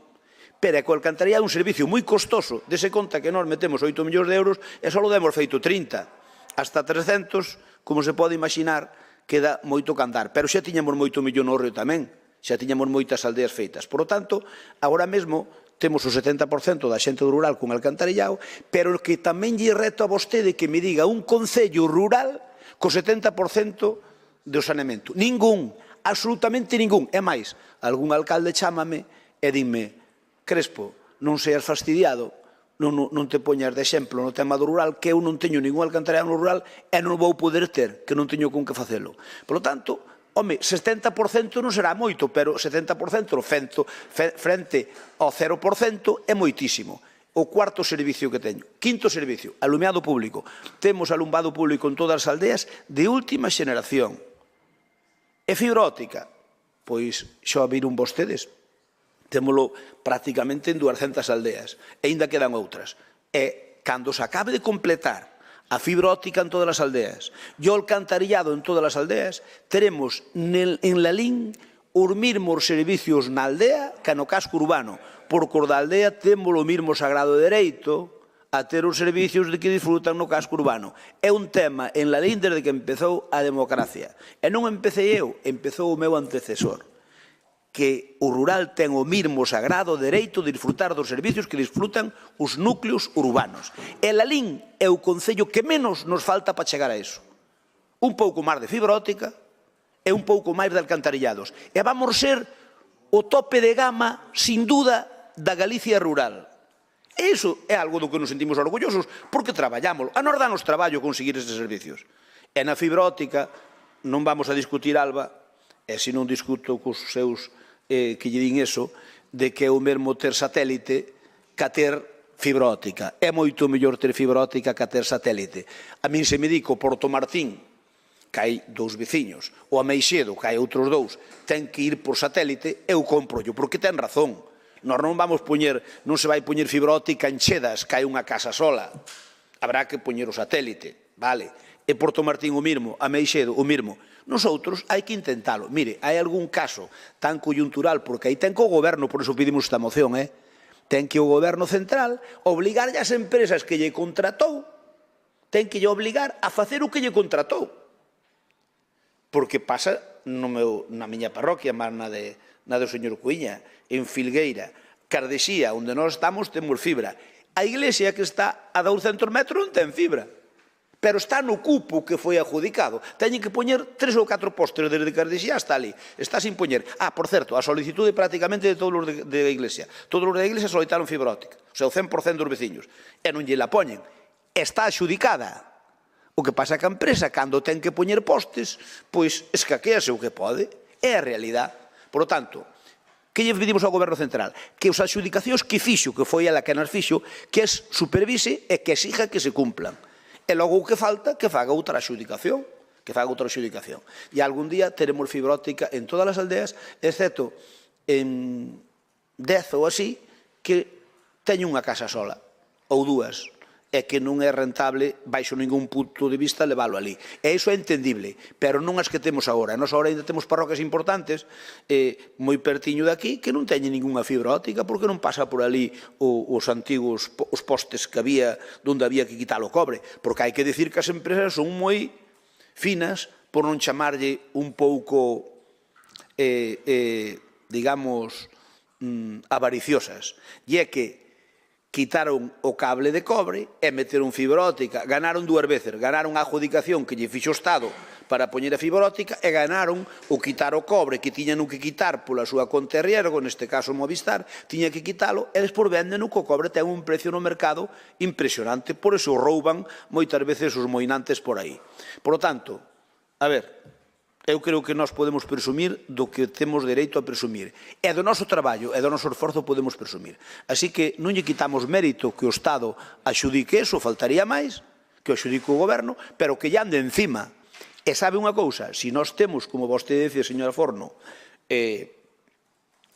Pero é que o alcantarillado é un servicio moi costoso, dese conta que nós metemos 8 millóns de euros e só lo demos feito 30. Hasta 300, como se pode imaginar, queda moito que andar. Pero xa tiñamos moito millón no río tamén, xa tiñamos moitas aldeas feitas. Por lo tanto, agora mesmo temos o 70% da xente rural con alcantarillado, pero que tamén lle reto a vostede que me diga un concello rural co 70% do saneamento. Ningún, absolutamente ningún. É máis, algún alcalde chámame e dime: Crespo, non seas fastidiado, non te poñas de exemplo no tema do rural, que eu non teño ningún alcantarillado no rural e non vou poder ter, que non teño con que facelo. Por lo tanto, home, 70% non será moito, pero 70% frente ao 0% é moitísimo. O cuarto servicio que teño. Quinto servicio, alumeado público. Temos alumbrado público en todas as aldeas de última xeneración. E fibra óptica? Pois xa viron vostedes. Témolo prácticamente en 200 aldeas. E ainda quedan outras. E cando se acabe de completar a fibra óptica en todas as aldeas e o alcantarillado en todas as aldeas, teremos en Lalín os mesmos servicios na aldea que no casco urbano, porque os da aldea temos o mesmo sagrado dereito a ter os servicios de que disfrutan no casco urbano. É un tema en Lalín desde que empezou a democracia. E non empecé eu, empezou o meu antecesor, que o rural ten o mesmo sagrado dereito de disfrutar dos servicios que disfrutan os núcleos urbanos. E Lalín é o concello que menos nos falta para chegar a iso. Un pouco máis de fibra óptica e un pouco máis de alcantarillados. E vamos ser o tope de gama, sin duda, da Galicia rural. E iso é algo do que nos sentimos orgullosos, porque traballamos. A nos danos traballo conseguir estes servicios. E na fibra óptica non vamos a discutir, Alba, e se non discuto cos seus que lle din eso, de que é o mesmo ter satélite que ter fibra óptica. É moito mellor ter fibra óptica que ter satélite. A min se me di que o Porto Martín, que hai 2 veciños, ou a Meixedo, que hai outros 2, ten que ir por satélite, eu comprollo, porque ten razón. Nós non vamos poñer, non se vai poñer fibra óptica en Chedas, que hai unha casa sola. Habrá que poñer o satélite, vale? e Porto Martín o mismo, a Meixedo o mismo. Nosotros hai que intentalo. Mire, hai algún caso tan coyuntural, porque aí ten que o goberno, por eso pedimos esta moción, ten que o goberno central obligar as empresas que lle contratou, ten que lle obligar a facer o que lle contratou. Porque pasa na miña parroquia, máis na do señor Cuíña, en Filgueira, Cardexía, onde nós estamos, temos fibra. A iglesia que está a 200 metros non ten fibra, pero está no cupo que foi adjudicado. Teñen que poñer 3 ou 4 postes desde Cardexía hasta ali. Está sin poñer. Por certo, a solicitude prácticamente de todos os da iglesia. Todos os da iglesia solicitaron fibra óptica. O sea, o 100% dos veciños. E non lle la poñen. Está adjudicada. O que pasa que a empresa, cando ten que poñer postes, pois escaquease o que pode. É a realidade. Por lo tanto, que lle pedimos ao Goberno Central? Que os adxudicacións que fixo, que foi ela que nas fixo, que es supervise e que exixa que se cumplan. E logo o que falta, que faga outra adxudicación. E algún día teremos fibra óptica en todas as aldeas, excepto en 10 ou así, que teñen unha casa sola, ou dúas, e que non é rentable, baixo ningún punto de vista, leválo ali. E iso é entendible, pero non as que temos agora. Nós agora ainda temos parroquias importantes, moi pertiño daqui, que non teñen ninguna fibra óptica, porque non pasa por ali os antigos os postes que había, onde había que quitar o cobre. Porque hai que dicir que as empresas son moi finas, por non chamarlle un pouco, digamos, avariciosas. E é que quitaron o cable de cobre e meteron fibra óptica. Ganaron dúas veces. Ganaron a adjudicación que lle fixo o Estado para poñer a fibra óptica e ganaron o quitar o cobre que tiñan que quitar pola súa conta de riesgo, neste caso Movistar, tiña que quitalo e despois venden o cobre ten un precio no mercado impresionante. Por iso rouban moitas veces os moinantes por aí. Por lo tanto, a ver, eu creo que nós podemos presumir do que temos dereito a presumir. E do noso traballo e do noso esforzo podemos presumir. Así que non lle quitamos mérito que o Estado axudique eso, faltaría máis, que o axudique o Goberno, pero que lle ande encima. E sabe unha cousa, se nós temos, como vostede dice, señora Forno,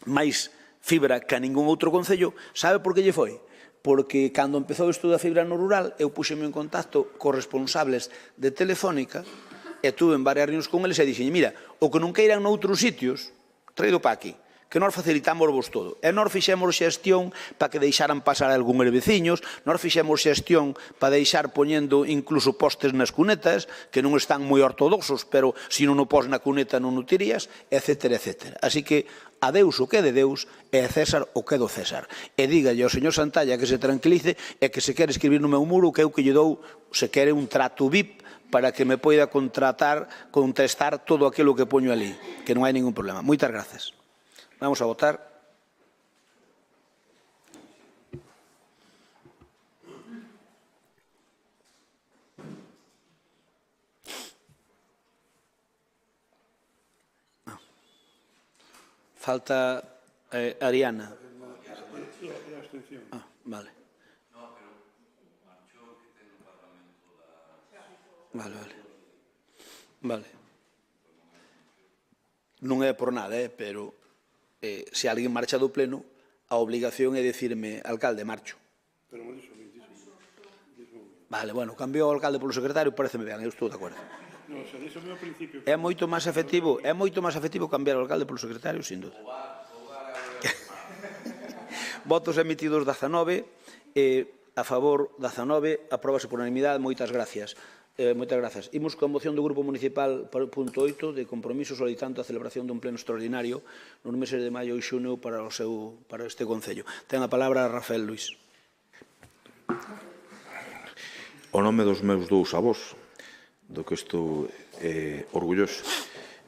máis fibra que a ningún outro concello, sabe por que lle foi? Porque cando empezou isto da fibra no rural, eu puxeme en contacto cos responsables de Telefónica e tuve en varias reunións con eles e dixen, mira, o que non queiran noutros sitios, traído para aquí, que nós facilitamos vos todo. E nós fixemos xestión para que deixaran pasar algúns veciños, nós fixemos xestión para deixar poñendo incluso postes nas cunetas, que non están moi ortodoxos, pero se non o pos na cuneta non o tirías, etc. Así que a Deus o que é de Deus e a César o que é do César. E dígalle ao señor Santalla que se tranquilice e que se quere escribir no meu muro que eu que lle dou, se quere un trato VIP, para que me poida contestar todo aquilo que poño ali, que non hai ningún problema. Moitas grazas. Vamos a votar. Falta Ariana. Vale. Vale. Non é por nada, pero se alguén marcha do pleno, a obligación é dicirme, alcalde, marcho. Vale, bueno, cambiou o alcalde polo secretario, pareceme ben, eu estou de acordo. É moito máis efectivo cambiar o alcalde polo secretario, sin duda. Votos emitidos 19, a favor 19, apróbase por unanimidade, moitas gracias. Moitas grazas. Imos coa moción do Grupo Municipal punto 8 de compromiso solicitando a celebración dun pleno extraordinario nos meses de maio e xuno para este Concello. Ten a palabra Rafael Luís. O nome dos meus dous avós, do que estou orgulloso.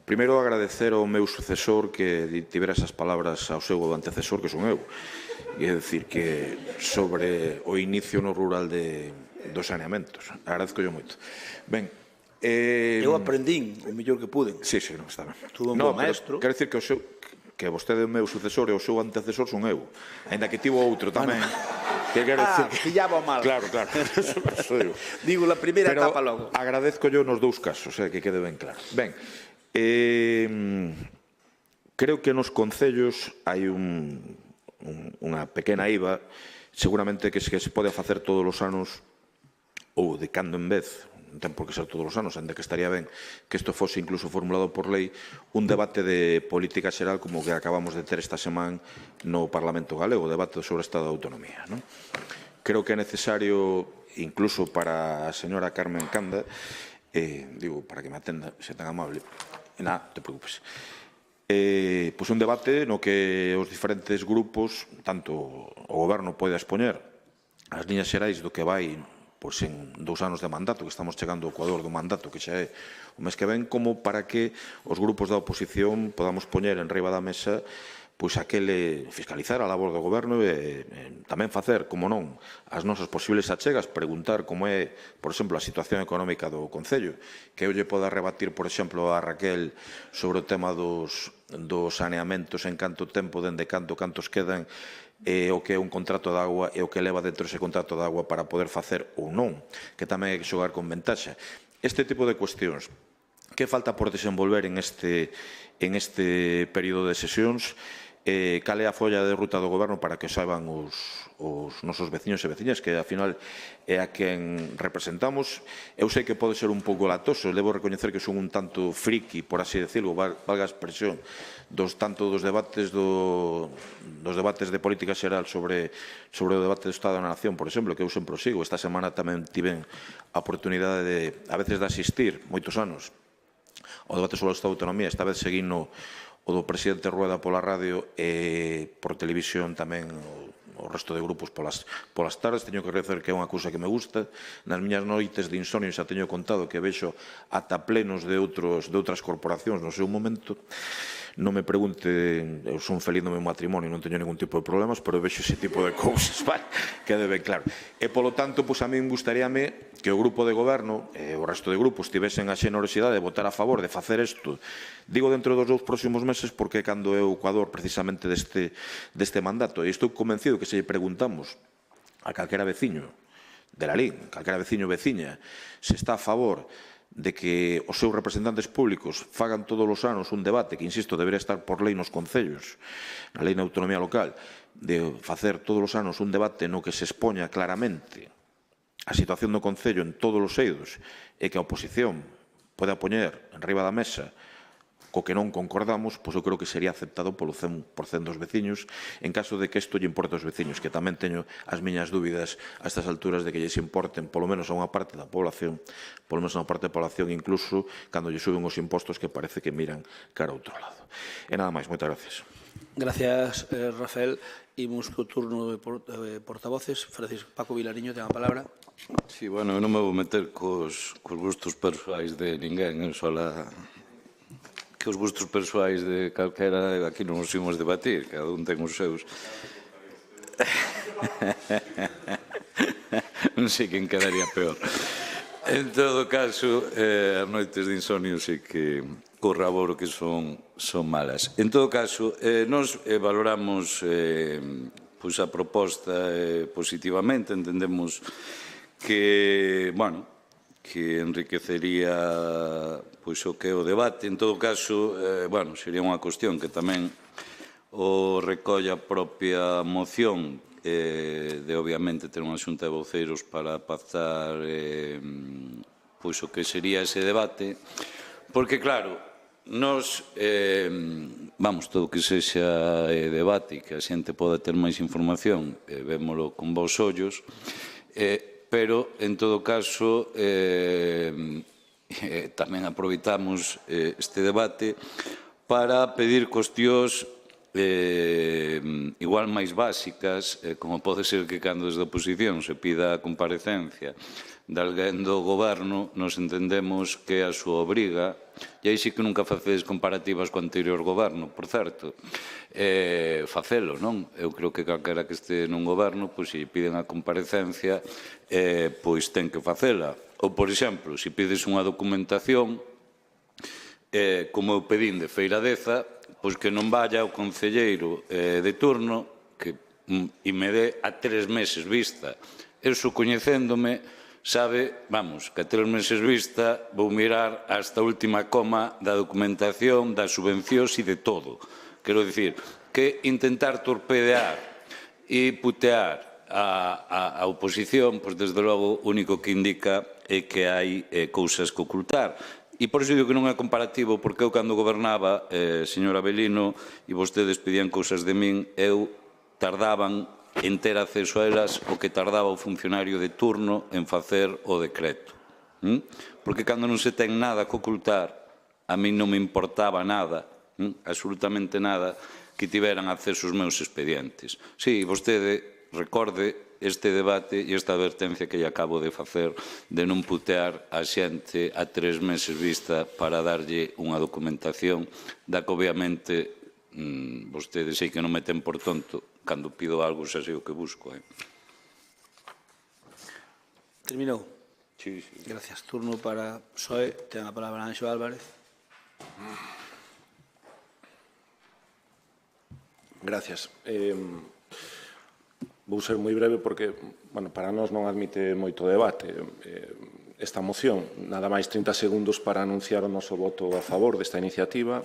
Primeiro, agradecer ao meu sucesor que tivera esas palabras ao seu antecesor, que son eu. E é dicir que sobre o inicio no rural dos saneamentos. Agradezco moito. Ben, eu aprendín o mellor que puden. Sí, non está ben. Tuve un bom maestro. Quero dicir que vostede é o meu sucesor e o seu antecesor son eu. Ainda que tivo outro tamén. Pillaba mal. Claro. Digo, a primeira etapa logo. Pero agradezco nos dous casos, que quede ben claro. Ben, creo que nos concellos hai unha pequena IVA, seguramente que se pode facer todos os anos ou de cando en vez, non ten por que ser todos os anos, ainda que estaría ben que isto fose incluso formulado por lei, un debate de política xeral como que acabamos de ter esta semana no Parlamento Galego, o debate sobre o Estado de Autonomía. Non? Creo que é necesario, incluso para a señora Carmen Canda, digo, para que me atenda, se tan amable, nada, te preocupes, pois un debate no que os diferentes grupos, tanto o Goberno pode expoñer as liñas xerais do que vai pois en 2 anos de mandato, que estamos chegando ao ecuador do mandato, que xa é o mes que ven, como para que os grupos da oposición podamos poñer en riba da mesa pois aquele fiscalizar a labor do Goberno e tamén facer, como non, as nosas posibles achegas, preguntar como é, por exemplo, a situación económica do Concello, que eu lle poda rebatir, por exemplo, a Raquel sobre o tema dos saneamentos, en canto tempo, dende cantos quedan, o que é un contrato de agua e o que leva dentro ese contrato de agua para poder facer ou non, que tamén hai que xogar con ventaxa. Este tipo de cuestións que falta por desenvolver en este período de sesións, cal é a folla de ruta do Goberno para que saiban os nosos veciños e veciñas, que ao final é a quen representamos. Eu sei que pode ser un pouco latoso, debo recoñecer que son un tanto friki, por así decirlo, valga a expresión, tanto dos debates de política xeral sobre o debate do Estado da Nación, por exemplo, que eu sempre o sigo. Esta semana tamén tiven a oportunidade a veces de asistir, moitos anos, ao debate sobre o Estado de Autonomía, esta vez seguindo o do presidente Rueda pola radio e por televisión tamén o resto de grupos polas tardes. Teño que reconocer que é unha cousa que me gusta. Nas miñas noites de insomnio xa teño contado que vexo ata plenos de outras corporacións no seu momento. Non me pregunte, eu son feliz no meu matrimonio, non teño ningún tipo de problemas, pero vexo ese tipo de cousas, vale? Quede ben claro. E, polo tanto, a mí gustaríame que o grupo de goberno e o resto de grupos tivesen a xenerosidade de votar a favor de facer isto. Digo dentro dos 2 próximos meses porque é cando é o Ecuador precisamente deste mandato. E estou convencido que se lle preguntamos a calquera veciño de la LIN, calquera veciño ou veciña, se está a favor de que os seus representantes públicos fagan todos os anos un debate que, insisto, debería estar por lei nos concellos, na lei na autonomía local, de facer todos os anos un debate no que se expoña claramente a situación do Concello en todos os eidos e que a oposición pode poñer en riba da mesa co que non concordamos, pois eu creo que sería aceptado polo 100% dos veciños, en caso de que isto lle importe aos veciños, que tamén teño as miñas dúbidas a estas alturas de que lles importen, polo menos a unha parte da población, incluso cando lle suben os impostos que parece que miran cara a outro lado. E nada máis, moitas gracias. Gracias, Rafael. Imos co turno de portavoces. Francisco Paco Vilariño ten a palabra. Sí, bueno, eu non me vou meter cos gustos persoais de ninguén, que os gustos persoais de calquera aquí non os imos debatir, cada un ten os seus. Non sei quen quedaría peor. En todo caso, as noites de insomnio sí que corroboro que son malas. En todo caso, nos valoramos a proposta positivamente, entendemos que, bueno, que enriquecería pois o que é o debate. En todo caso, bueno, sería unha cuestión que tamén o recolle a propia moción de, obviamente, ter unha xunta de voceiros para pactar pois o que sería ese debate, porque, claro, nos, vamos, todo o que sexa debate e que a xente poda ter máis información, vémolo con vos ollos, pero, en todo caso, tamén aproveitamos este debate para pedir cuestións igual máis básicas, como pode ser que cando desde a oposición se pida a comparecencia de alguén do goberno, nos entendemos que a súa obriga, e aí sí que nunca facedes comparativas co anterior goberno, por certo, facelo, non? Eu creo que calquera que este nun goberno, pois se piden a comparecencia, pois ten que facela. Ou, por exemplo, se pides unha documentación, como eu pedín de Feiradeza, pois que non vaya o concelleiro de turno e me dé a 3 meses vista. Eu, coñecéndome, sabe, vamos, que a 3 meses vista vou mirar hasta a última coma da documentación, das subvencións e de todo. Quero dicir, que intentar torpedear e putear a oposición, pois desde logo, o único que indica é que hai cousas que ocultar. E por iso digo que non é comparativo, porque eu cando gobernaba, señor Avelino, e vostedes pedían cousas de min, eu tardaban en ter acceso a elas o que tardaba o funcionario de turno en facer o decreto. Porque cando non se ten nada que ocultar, a mí non me importaba nada, absolutamente nada, que tiveran acceso aos meus expedientes. Si, vostede recorde este debate e esta advertencia que lle acabo de facer de non putear a xente a 3 meses vista para darlle unha documentación da que obviamente vostede sei que non me ten por tonto, cando pido algo xa sei o que busco. Terminou. Sí, sí. Gracias. Turno para PSOE. Ten a palabra Anxo Álvarez. Gracias. Vou ser moi breve porque, bueno, para nós non admite moito debate esta moción. Nada máis 30 segundos para anunciar o noso voto a favor desta iniciativa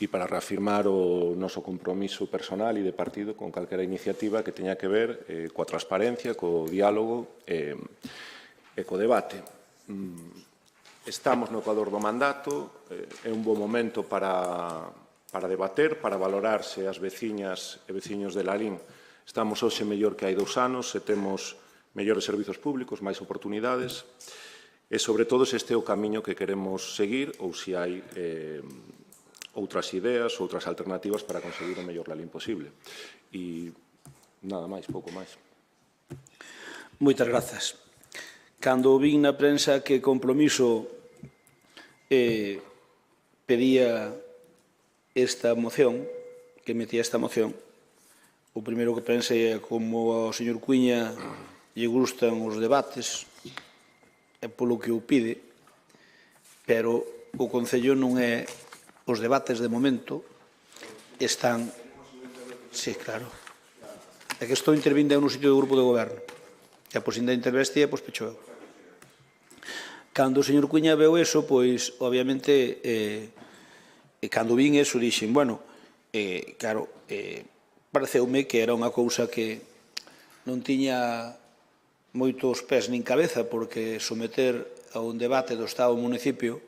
e para reafirmar o noso compromiso personal e de partido con calquera iniciativa que teña que ver coa transparencia, co diálogo e co debate. Estamos no ecuador do mandato, é un bo momento para debater, para valorar se as veciñas e veciños de Lalín estamos hoxe mellor que hai 2 anos, se temos mellores servizos públicos, máis oportunidades, e sobre todo se este é o camiño que queremos seguir ou se hai outras ideas, outras alternativas para conseguir o mellor Lalín posible. E nada máis, pouco máis. Moitas grazas. Cando vin na prensa que Compromiso pedía esta moción, que metía esta moción, o primeiro que pensei é como ao señor Cuíña lle gustan os debates, é polo que o pide, pero o Concello non é... Os debates de momento están... Sí, claro. É que estou intervindo no sitio do grupo de goberno. E pois ainda intervestia, pois pecho eu. Cando o señor Cuíña veu eso, pois, obviamente, cando vin eso, dixen, bueno, claro, pareceume que era unha cousa que non tiña moitos pés nin cabeza, porque someter a un debate do Estado ao municipio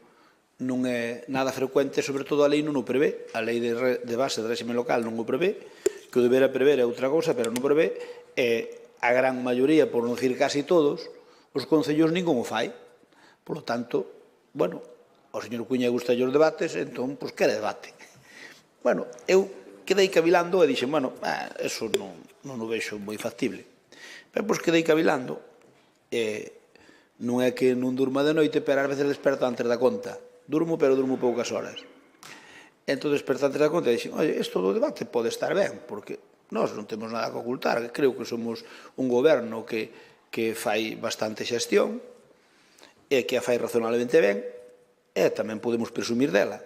non é nada frecuente, sobre todo a lei non o prevé. A lei de base de réxime local non o prevé, que o debera prever é outra cousa, pero non prevé, e a gran maioría, por non dicir casi todos, os concellos ningún o fai. Por lo tanto, bueno, ao señor Cuíña gusta os debates, entón, pois, quere debate. Bueno, eu quedei cavilando e dixen, bueno, eso non o vexo moi factible. Pero, pois, quedei cavilando, non é que non durma de noite, pero ás veces desperto antes da conta. Durmo, pero durmo poucas horas. Entón, desperto antes da conta e dixen, oye, isto do debate pode estar ben, porque nós non temos nada que ocultar, creo que somos un goberno que fai bastante xestión, e que a fai razonablemente ben, e tamén podemos presumir dela.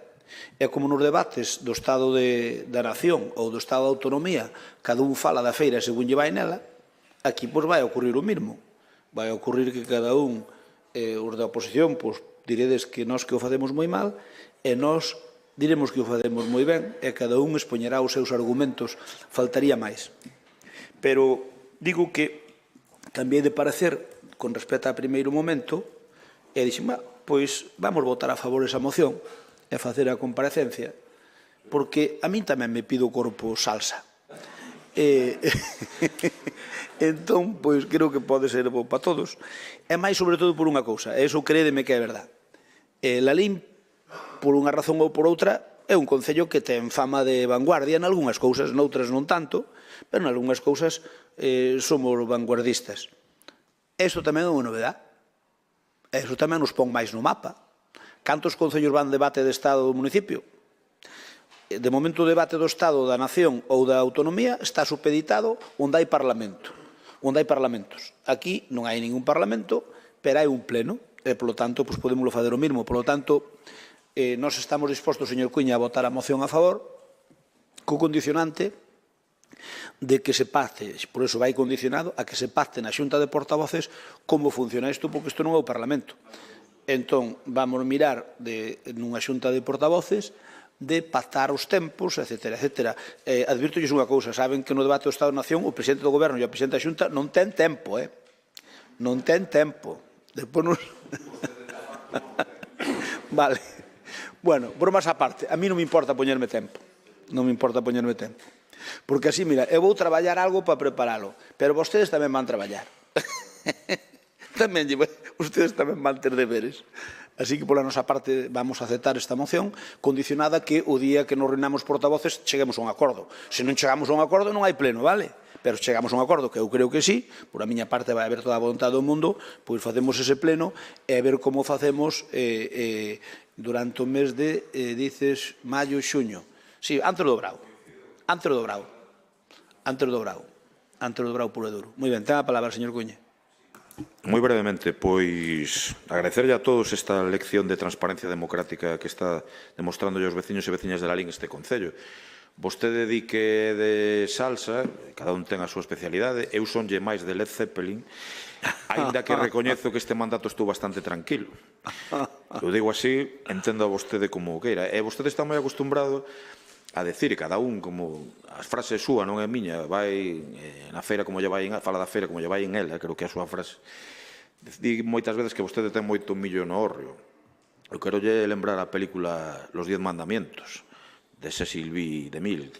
É como nos debates do Estado da Nación ou do Estado da Autonomía, cada un fala da feira según lle vai nela, aquí pois vai ocurrir o mismo. Vai ocurrir que cada un, os da oposición, pois diredes que nós que o facemos moi mal, e nós diremos que o facemos moi ben, e cada un expoñerá os seus argumentos, faltaría máis. Pero digo que cambiei de parecer con respecto ao primeiro momento, e dixen, pois vamos votar a favor esa moción e facer a comparecencia, porque a min tamén me pido o corpo salsa. Entón, pois, creo que pode ser bo para todos. E máis, sobre todo, por unha cousa, e iso crédeme que é verdad. Lalín, por unha razón ou por outra, é un concello que ten fama de vanguardia en algunhas cousas, noutras non tanto, pero en algunhas cousas somos vanguardistas. Iso tamén é unha novedade. Iso tamén nos pon máis no mapa. Cantos concellos van debate de Estado do municipio? De momento o debate do Estado, da Nación ou da Autonomía está supeditado onde hai Parlamento, onde hai parlamentos. Aquí non hai ningún Parlamento, pero hai un pleno, e, polo tanto, podemos fazer o mesmo. Polo tanto, nós estamos dispostos, señor Cuíña, a votar a moción a favor, co condicionante de que se pacte, por eso vai condicionado, a que se pacte na Xunta de Portavoces como funciona isto, porque isto non é o Parlamento. Entón, vamos mirar nunha Xunta de Portavoces de pactar os tempos, etc. etc. Advirtolles unha cousa, saben que no debate do Estado-Nación o presidente do Goberno e o presidente da Xunta non ten tempo, non ten tempo. Despois nos... Vale. Bueno, bromas á parte, a mí non me importa poñerme tempo. Non me importa poñerme tempo. Porque así, mira, eu vou traballar algo para preparalo, pero vostedes tamén van traballar. Ustedes tamén van ter deberes. Así que, pola nosa parte, vamos a aceptar esta moción, condicionada que o día que nos reunamos portavoces cheguemos a un acordo. Se non chegamos a un acordo, non hai pleno, vale? Pero chegamos a un acordo, que eu creo que sí, por a miña parte vai haber toda a vontade do mundo, pois facemos ese pleno e ver como facemos durante o mes de, dices, maio e xuño. Sí, antes do Brao. Antes do Brao. Antes do Brao. Antes do Brao puro e duro. Moi ben, ten a palabra, señor Cuña. Moi brevemente, pois agradecerlle a todos esta lección de transparencia democrática que está demostrando os veciños e veciñas de Lalín este concello. Vostede di que de salsa, cada un ten a súa especialidade, eu sonlle máis de Led Zeppelin, aínda que recoñezo que este mandato estou bastante tranquilo. Eu digo así, entendo a vostede como queira. E vostede está moi acostumbrado a decir, cada un, como as frases súa, non é miña, vai na feira como lle vai, fala da feira como lle vai en ela, creo que é a súa frase. Di moitas veces que vostede ten moito millo no hórreo. Eu quero lle lembrar a película Los 10 mandamientos, de Cecil B. DeMille,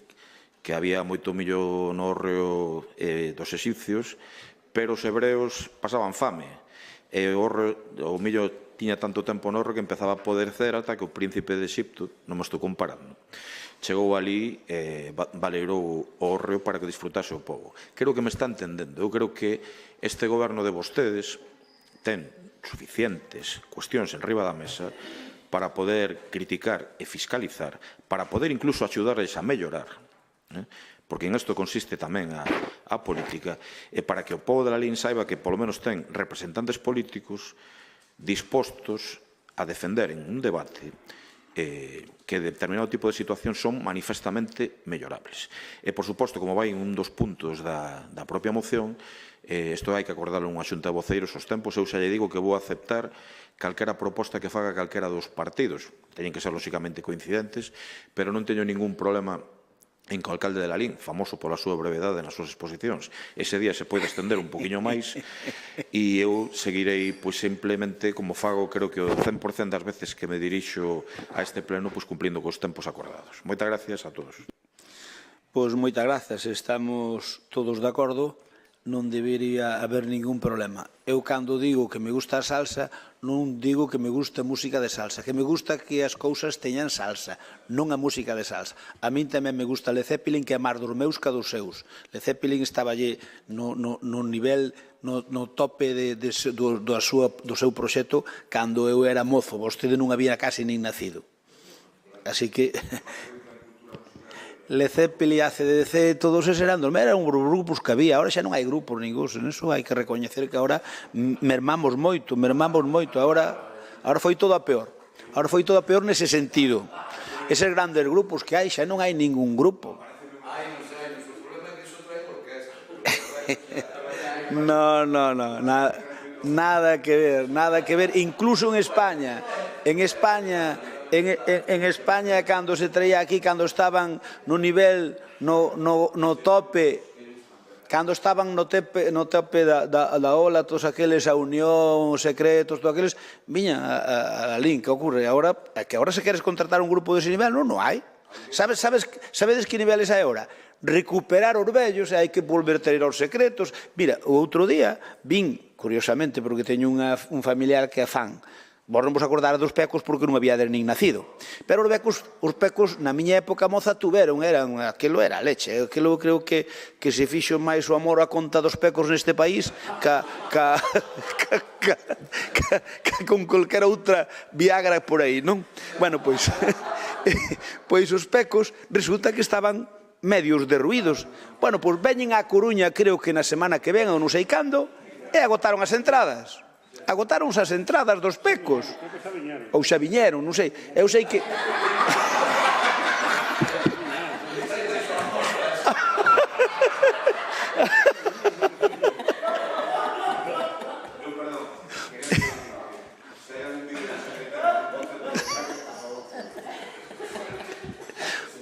que había moito millo no hórreo dos exipcios, pero os hebreos pasaban fame, e o millo tiña tanto tempo no hórreo que empezaba a podercer ata que o príncipe de Exipto, non me estou comparando, chegou ali e valeirou o hórreo para que disfrutase o povo. Creo que me está entendendo. Eu creo que este goberno de vostedes ten suficientes cuestións en riba da mesa para poder criticar e fiscalizar, para poder incluso axudarles a mellorar, porque en isto consiste tamén a política, e para que o povo de Lalín saiba que polo menos ten representantes políticos dispostos a defender en un debate que determinado tipo de situacións son manifestamente mellorables. E, por suposto, como vai en un dos puntos da propia moción, isto hai que acordarlo unha xunta de voceiros os tempos, eu xa lle digo que vou aceptar calquera proposta que faga calquera dos partidos. Teñen que ser, lóxicamente, coincidentes, pero non teño ningún problema en que o alcalde de Lalín, famoso pola súa brevedade nas súas exposicións, ese día se pode estender un poquinho máis e eu seguirei pois simplemente como fago, creo que o 100% das veces que me dirixo a este pleno, pois cumplindo cos tempos acordados. Moitas gracias a todos. Pois moitas grazas, estamos todos de acordo, non debería haber ningún problema. Eu, cando digo que me gusta a salsa, non digo que me gusta a música de salsa, que me gusta que as cousas teñan salsa, non a música de salsa. A min tamén me gusta Led Zeppelin, que é máis dos meus que dos seus. Led Zeppelin estaba allí no nivel, no tope do seu proxecto cando eu era mozo. Vostede non había casi nin nacido. Así que... Led Zeppelin, ACDC, todos esos eran un grupos que había, ahora xa non hai grupos ningúns, en eso hai que recoñecer que ahora mermamos moito, agora foi todo a peor, nese sentido. Eses grandes grupos que hai, xa non hai ningún grupo. No, nada que ver, incluso en España, cando se traía aquí, cando estaban no nivel, no tope, cando estaban no tope da ola, todos aqueles, a Unión, os secretos, todos aqueles, viña a Lalín, que ocorre? Que agora se queres contratar un grupo dese nivel, non hai. Sabedes que niveles hai agora? Recuperar os vellos, hai que volver a ter os secretos. Mira, o outro día vin, curiosamente, porque teño un familiar que é fan, vos non vos acordar dos pecos porque non había nin nacido. Pero os pecos, na miña época moza, aquilo era leche. Aquilo creo que se fixo máis o amor a conta dos pecos neste país con calquera outra Viagra por aí, non? Bueno, pois os pecos resulta que estaban medios derruídos. Bueno, pois veñen á Coruña, creo que na semana que ven, ou non sei cando, e agotaron as entradas. Agotáronse as entradas dos pecos. Ou xa viñeron, non sei. Eu sei que...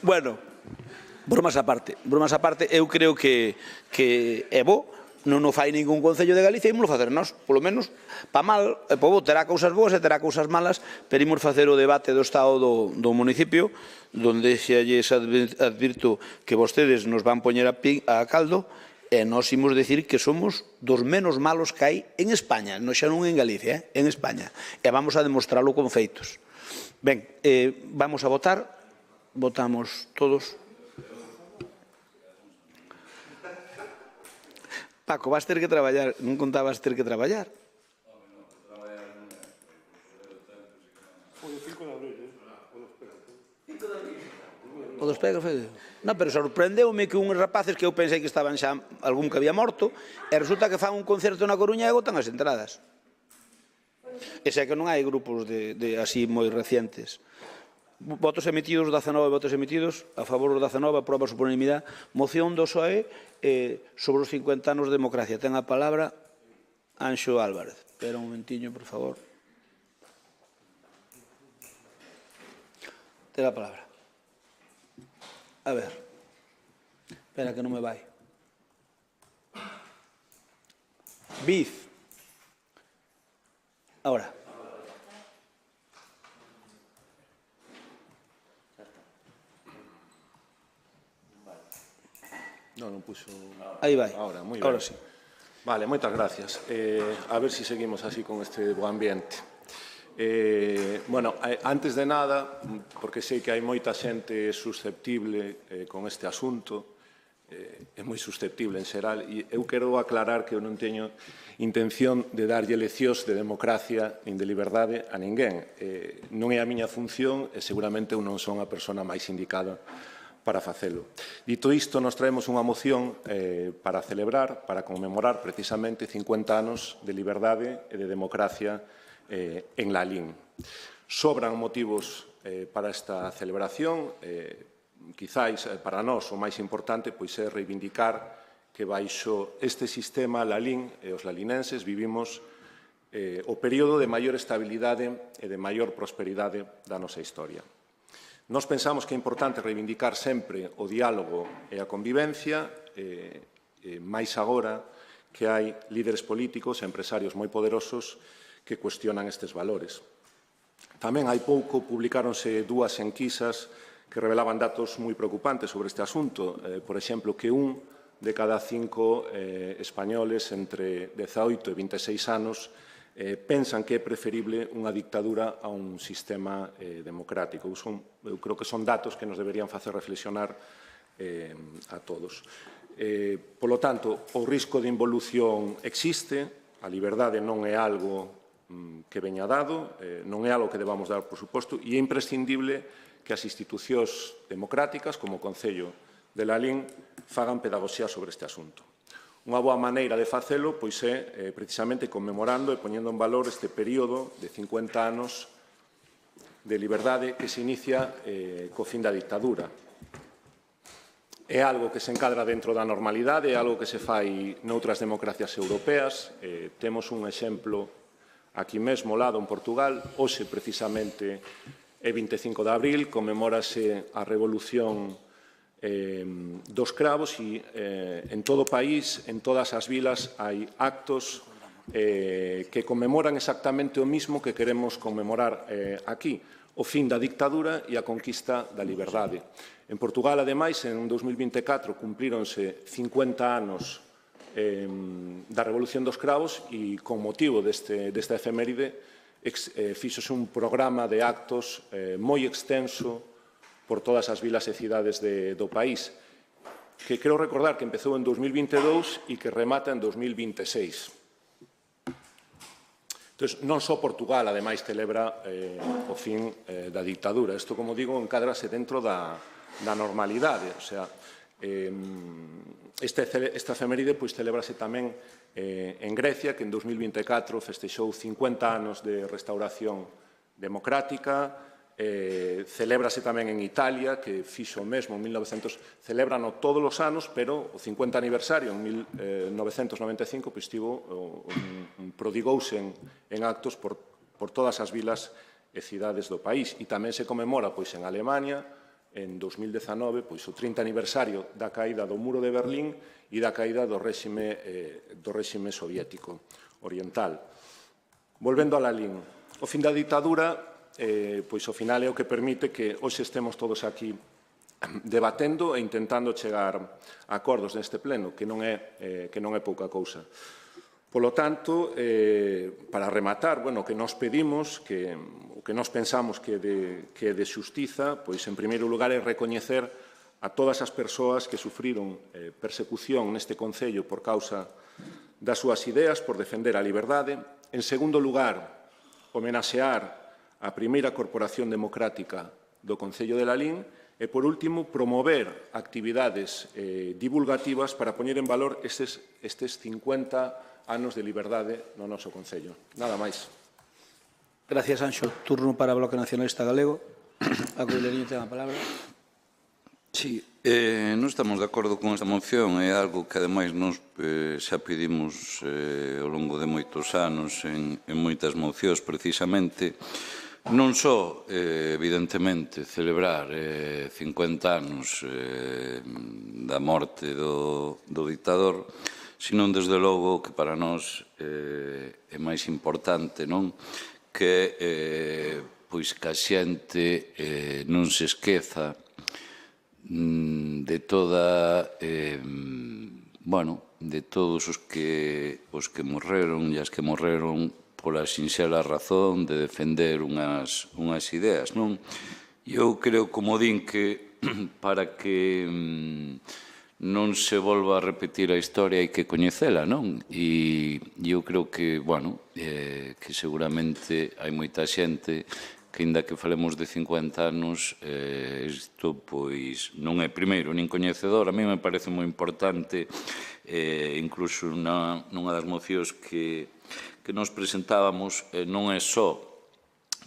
Bueno, bromas aparte, eu creo que é bo, non o fai ningún Concello de Galicia, ímos facer nós, polo menos, pa mal, e po bo, terá cousas boas e terá cousas malas, pero ímos facer o debate do estado do municipio, donde xa lles advirto que vostedes nos van poñer a caldo, e nós imos decir que somos dos menos malos que hai en España, non xa non en Galicia, en España, e vamos a demostrarlo con feitos. Ben, vamos a votar, votamos todos. Paco, vas ter que traballar, non contabas ter que traballar. O dos Pegas foi... Non, pero sorprendeume que uns rapaces que eu pensei que estaban xa algún que había morto, e resulta que fan un concerto na Coruña e agotan as entradas. E sei que non hai grupos de así moi recientes. Votos emitidos, 19 votos emitidos, a favor dos 19, aproba por unanimidade. Moción do PSOE sobre os 50 anos de democracia. Ten a palabra Anxo Álvarez. Espera un momentiño, por favor. Ten a palabra. A ver. Espera que non me vai. Biz. Ahora. Non puxo... Aí vai. Ahora, moi ben. Ahora sí. Vale, moitas gracias. A ver se seguimos así con este bo ambiente. Bueno, antes de nada, porque sei que hai moita xente susceptible con este asunto, é moi susceptible en xeral, e eu quero aclarar que eu non teño intención de darlle leccións de democracia nin de liberdade a ninguén. Non é a miña función e seguramente eu non son a persona máis indicada para facelo. Dito isto, nos traemos unha moción para celebrar, para conmemorar precisamente 50 anos de liberdade e de democracia en Lalín. Sobran motivos para esta celebración, quizáis para nós o máis importante pois é reivindicar que baixo este sistema Lalín e os lalinenses vivimos o período de maior estabilidade e de maior prosperidade da nosa historia. Nós pensamos que é importante reivindicar sempre o diálogo e a convivencia, máis agora que hai líderes políticos e empresarios moi poderosos que cuestionan estes valores. Tamén hai pouco publicáronse dúas enquisas que revelaban datos moi preocupantes sobre este asunto. Por exemplo, que un de cada 5 españoles entre 18 e 26 anos pensan que é preferible unha dictadura a un sistema democrático. Eu creo que son datos que nos deberían facer reflexionar a todos. Polo tanto, o risco de involución existe, a liberdade non é algo que veña dado, non é algo que debamos dar, por suposto, e é imprescindible que as institucións democráticas, como o Concello de Lalín, fagan pedagogía sobre este asunto. Unha boa maneira de facelo pois é precisamente conmemorando e poñendo en valor este período de 50 anos de liberdade que se inicia co fin da dictadura. É algo que se encadra dentro da normalidade, é algo que se fai noutras democracias europeas. Temos un exemplo aquí mesmo, ao lado, en Portugal. Hoxe, precisamente, é 25 de abril, conmemórase a Revolución dos cravos e en todo o país, en todas as vilas, hai actos que conmemoran exactamente o mismo que queremos conmemorar aquí, o fin da dictadura e a conquista da liberdade. En Portugal, ademais, en 2024 cumplíronse 50 anos da Revolución dos Cravos e, con motivo desta efeméride, fíxose un programa de actos moi extenso por todas as vilas e cidades do país, que quero recordar que empezou en 2022 e que remata en 2026. Entón, non só Portugal, ademais, celebra o fin da dictadura. Isto, como digo, encádrase dentro da normalidade. O sea, esta efeméride celébrase tamén en Grecia, que en 2024 festexou 50 anos de restauración democrática. Celébrase tamén en Italia, que fixo mesmo en 1900, celébrano todos os anos, pero o 50 aniversario en 1995 prodigouse en actos por todas as vilas e cidades do país. E tamén se conmemora en Alemania, en 2019 pois, o 30 aniversario da caída do Muro de Berlín e da caída do réxime soviético oriental. Volvendo a Lalín, o fin da ditadura, pois ao final é o que permite que hoxe estemos todos aquí debatendo e intentando chegar a acordos neste pleno, que non é pouca cousa. Polo tanto, para rematar, o que nós pedimos, o que nós pensamos que é de xustiza, pois, en primeiro lugar, é recoñecer a todas as persoas que sufriron persecución neste Concello por causa das súas ideas, por defender a liberdade. En segundo lugar, homenaxear a primeira corporación democrática do Concello de Lalín e, por último, promover actividades divulgativas para poñer en valor estes 50 anos de liberdade no noso Concello. Nada máis. Gracias, Anxo. Turno para o Bloque Nacionalista Galego. A Coeleriño ten a palabra. Sí, non estamos de acordo con esta moción, é algo que ademais nos xa pedimos ao longo de moitos anos en moitas mocións precisamente, non só, evidentemente, celebrar 50 anos da morte do dictador, sino desde logo que para nós é máis importante, non? Que pois que a xente non se esqueza de toda de todos os que morreron e as que morreron pola sinxela razón de defender unhas ideas, non? Eu creo, como din, que para que non se volva a repetir a historia hai que coñecela, non? E eu creo que, que seguramente hai moita xente que, inda que falemos de 50 anos, isto, pois, non é primeiro nin coñecedor. A mí me parece moi importante, incluso nunha das mocións que nos presentábamos, non é só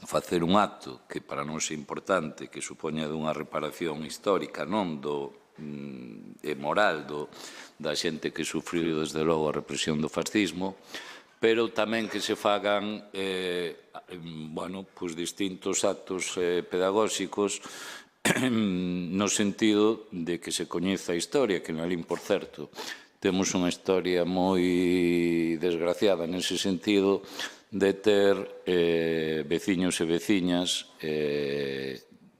facer un acto que para nós é importante, que supoña dunha reparación histórica, non e moral da xente que sufriu desde logo a represión do fascismo, pero tamén que se fagan distintos actos pedagóxicos no sentido de que se coñeza a historia, que en Lalín, por certo, temos unha historia moi desgraciada nese sentido de ter veciños e veciñas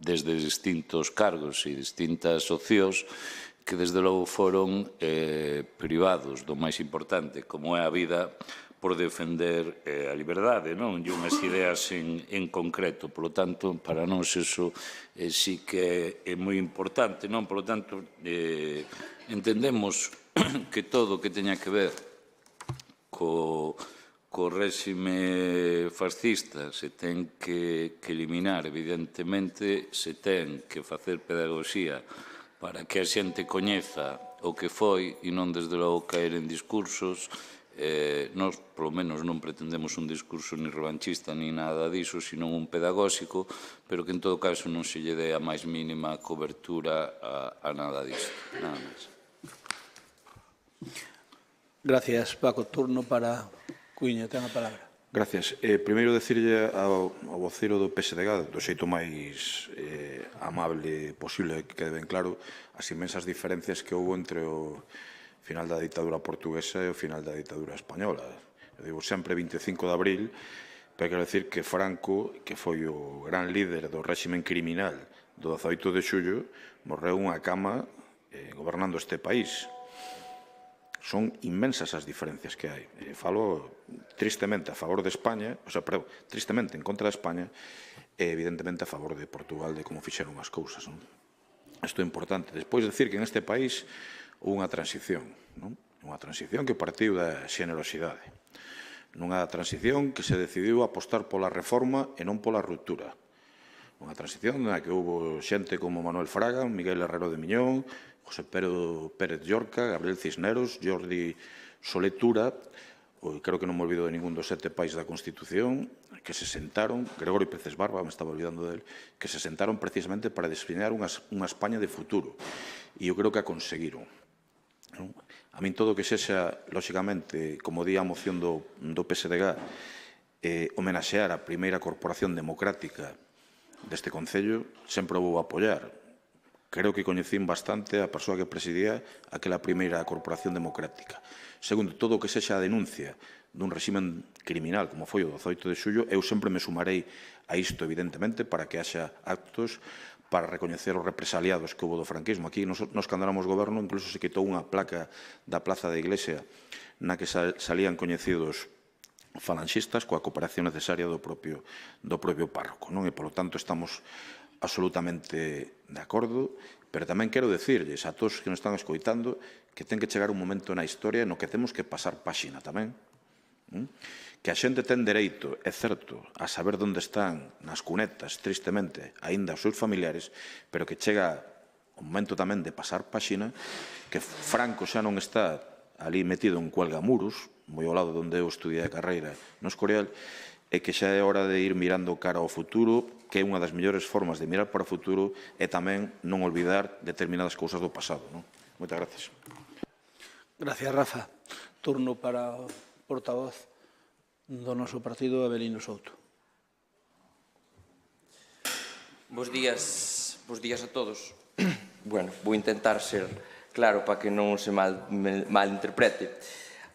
desde distintos cargos e distintas opcións que desde logo foron privados do máis importante, como é a vida, por defender a liberdade, non? E unhas ideas en concreto. Por lo tanto, para nós eso sí que é moi importante, non? Por lo tanto, entendemos que todo o que teña que ver co réxime fascista se ten que eliminar, evidentemente, se ten que facer pedagogía para que a xente coñeza o que foi e non desde logo caer en discursos. Nós, polo menos, non pretendemos un discurso ni revanchista ni nada diso, sino un pedagóxico, pero que en todo caso non se lle dé a máis mínima cobertura a nada disto. Nada máis. Gracias, Paco. Turno para Cuíña, ten a palabra. Gracias. Primeiro, decirlle ao voceiro do PSDG, do xeito máis amable posible, que quede ben claro, as inmensas diferencias que houve entre o final da ditadura portuguesa e o final da ditadura española. Eu digo sempre 25 de abril, pero quero decir que Franco, que foi o gran líder do réximen criminal do 18 de xullo, morreu unha cama gobernando este país. Son inmensas as diferencias que hai. Falo tristemente a favor de España, tristemente en contra de España, e evidentemente a favor de Portugal, de como fixeron as cousas. Isto é importante. Despois de decir que en este país unha transición, unha transición que partiu da xenerosidade, nunha transición que se decidiu apostar pola reforma e non pola ruptura, unha transición na que houve xente como Manuel Fraga, Miguel Herrero de Miñón, José Pérez Llorca, Gabriel Cisneros, Jordi Soletura, creo que non me olvido de ningún dos 7 pais da Constitución, que se sentaron, Gregorio Peces Barba, me estaba olvidando del, que se sentaron precisamente para defiñar unha España de futuro. E eu creo que a conseguiron. A min todo o que sexa, lóxicamente, como di a moción do PSDG, homenaxear a primeira corporación democrática deste Concello, sempre o vou apoiar, creo que coñecín bastante a persoa que presidía aquela primeira corporación democrática. Segundo, todo o que sexa a denuncia dun réximen criminal como foi o 18 de xullo, eu sempre me sumarei a isto, evidentemente, para que haxa actos para recoñecer os represaliados que houve do franquismo. Aquí, nos cando éramos goberno, incluso se quitou unha placa da Plaza da Iglesia na que salían coñecidos falanxistas coa cooperación necesaria do propio párroco, non? E, polo tanto, estamos absolutamente de acordo, pero tamén quero decirlles a todos que nos están escoitando que ten que chegar un momento na historia no que temos que pasar páxina tamén, que a xente ten dereito, é certo, a saber onde están nas cunetas, tristemente, aínda os seus familiares, pero que chega o momento tamén de pasar páxina, que Franco xa non está ali metido en Cuelgamuros, moi ao lado onde eu estudiei a carreira no Escorial, e que xa é hora de ir mirando cara ao futuro, que é unha das mellores formas de mirar para o futuro e tamén non olvidar determinadas cousas do pasado. Moitas gracias. Gracias, Rafa. Turno para o portavoz do noso partido, Avelino Souto. Bos días a todos. Bueno, vou intentar ser claro para que non se malinterprete.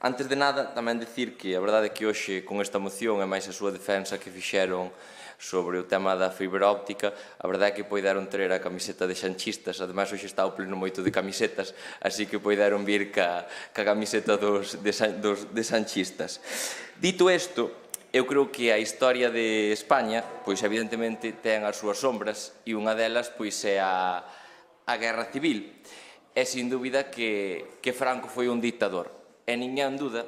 Antes de nada, tamén dicir que a verdade é que hoxe, con esta moción e máis a súa defensa que fixeron sobre o tema da fibra óptica, a verdade é que poideron ter a camiseta de xanchistas, ademais hoxe está o pleno moito de camisetas, así que poideron vir ca camiseta de xanchistas. Dito isto, eu creo que a historia de España, pois evidentemente ten as súas sombras, e unha delas pois é a Guerra Civil. É sin dúbida que Franco foi un dictador, e ninguén duda,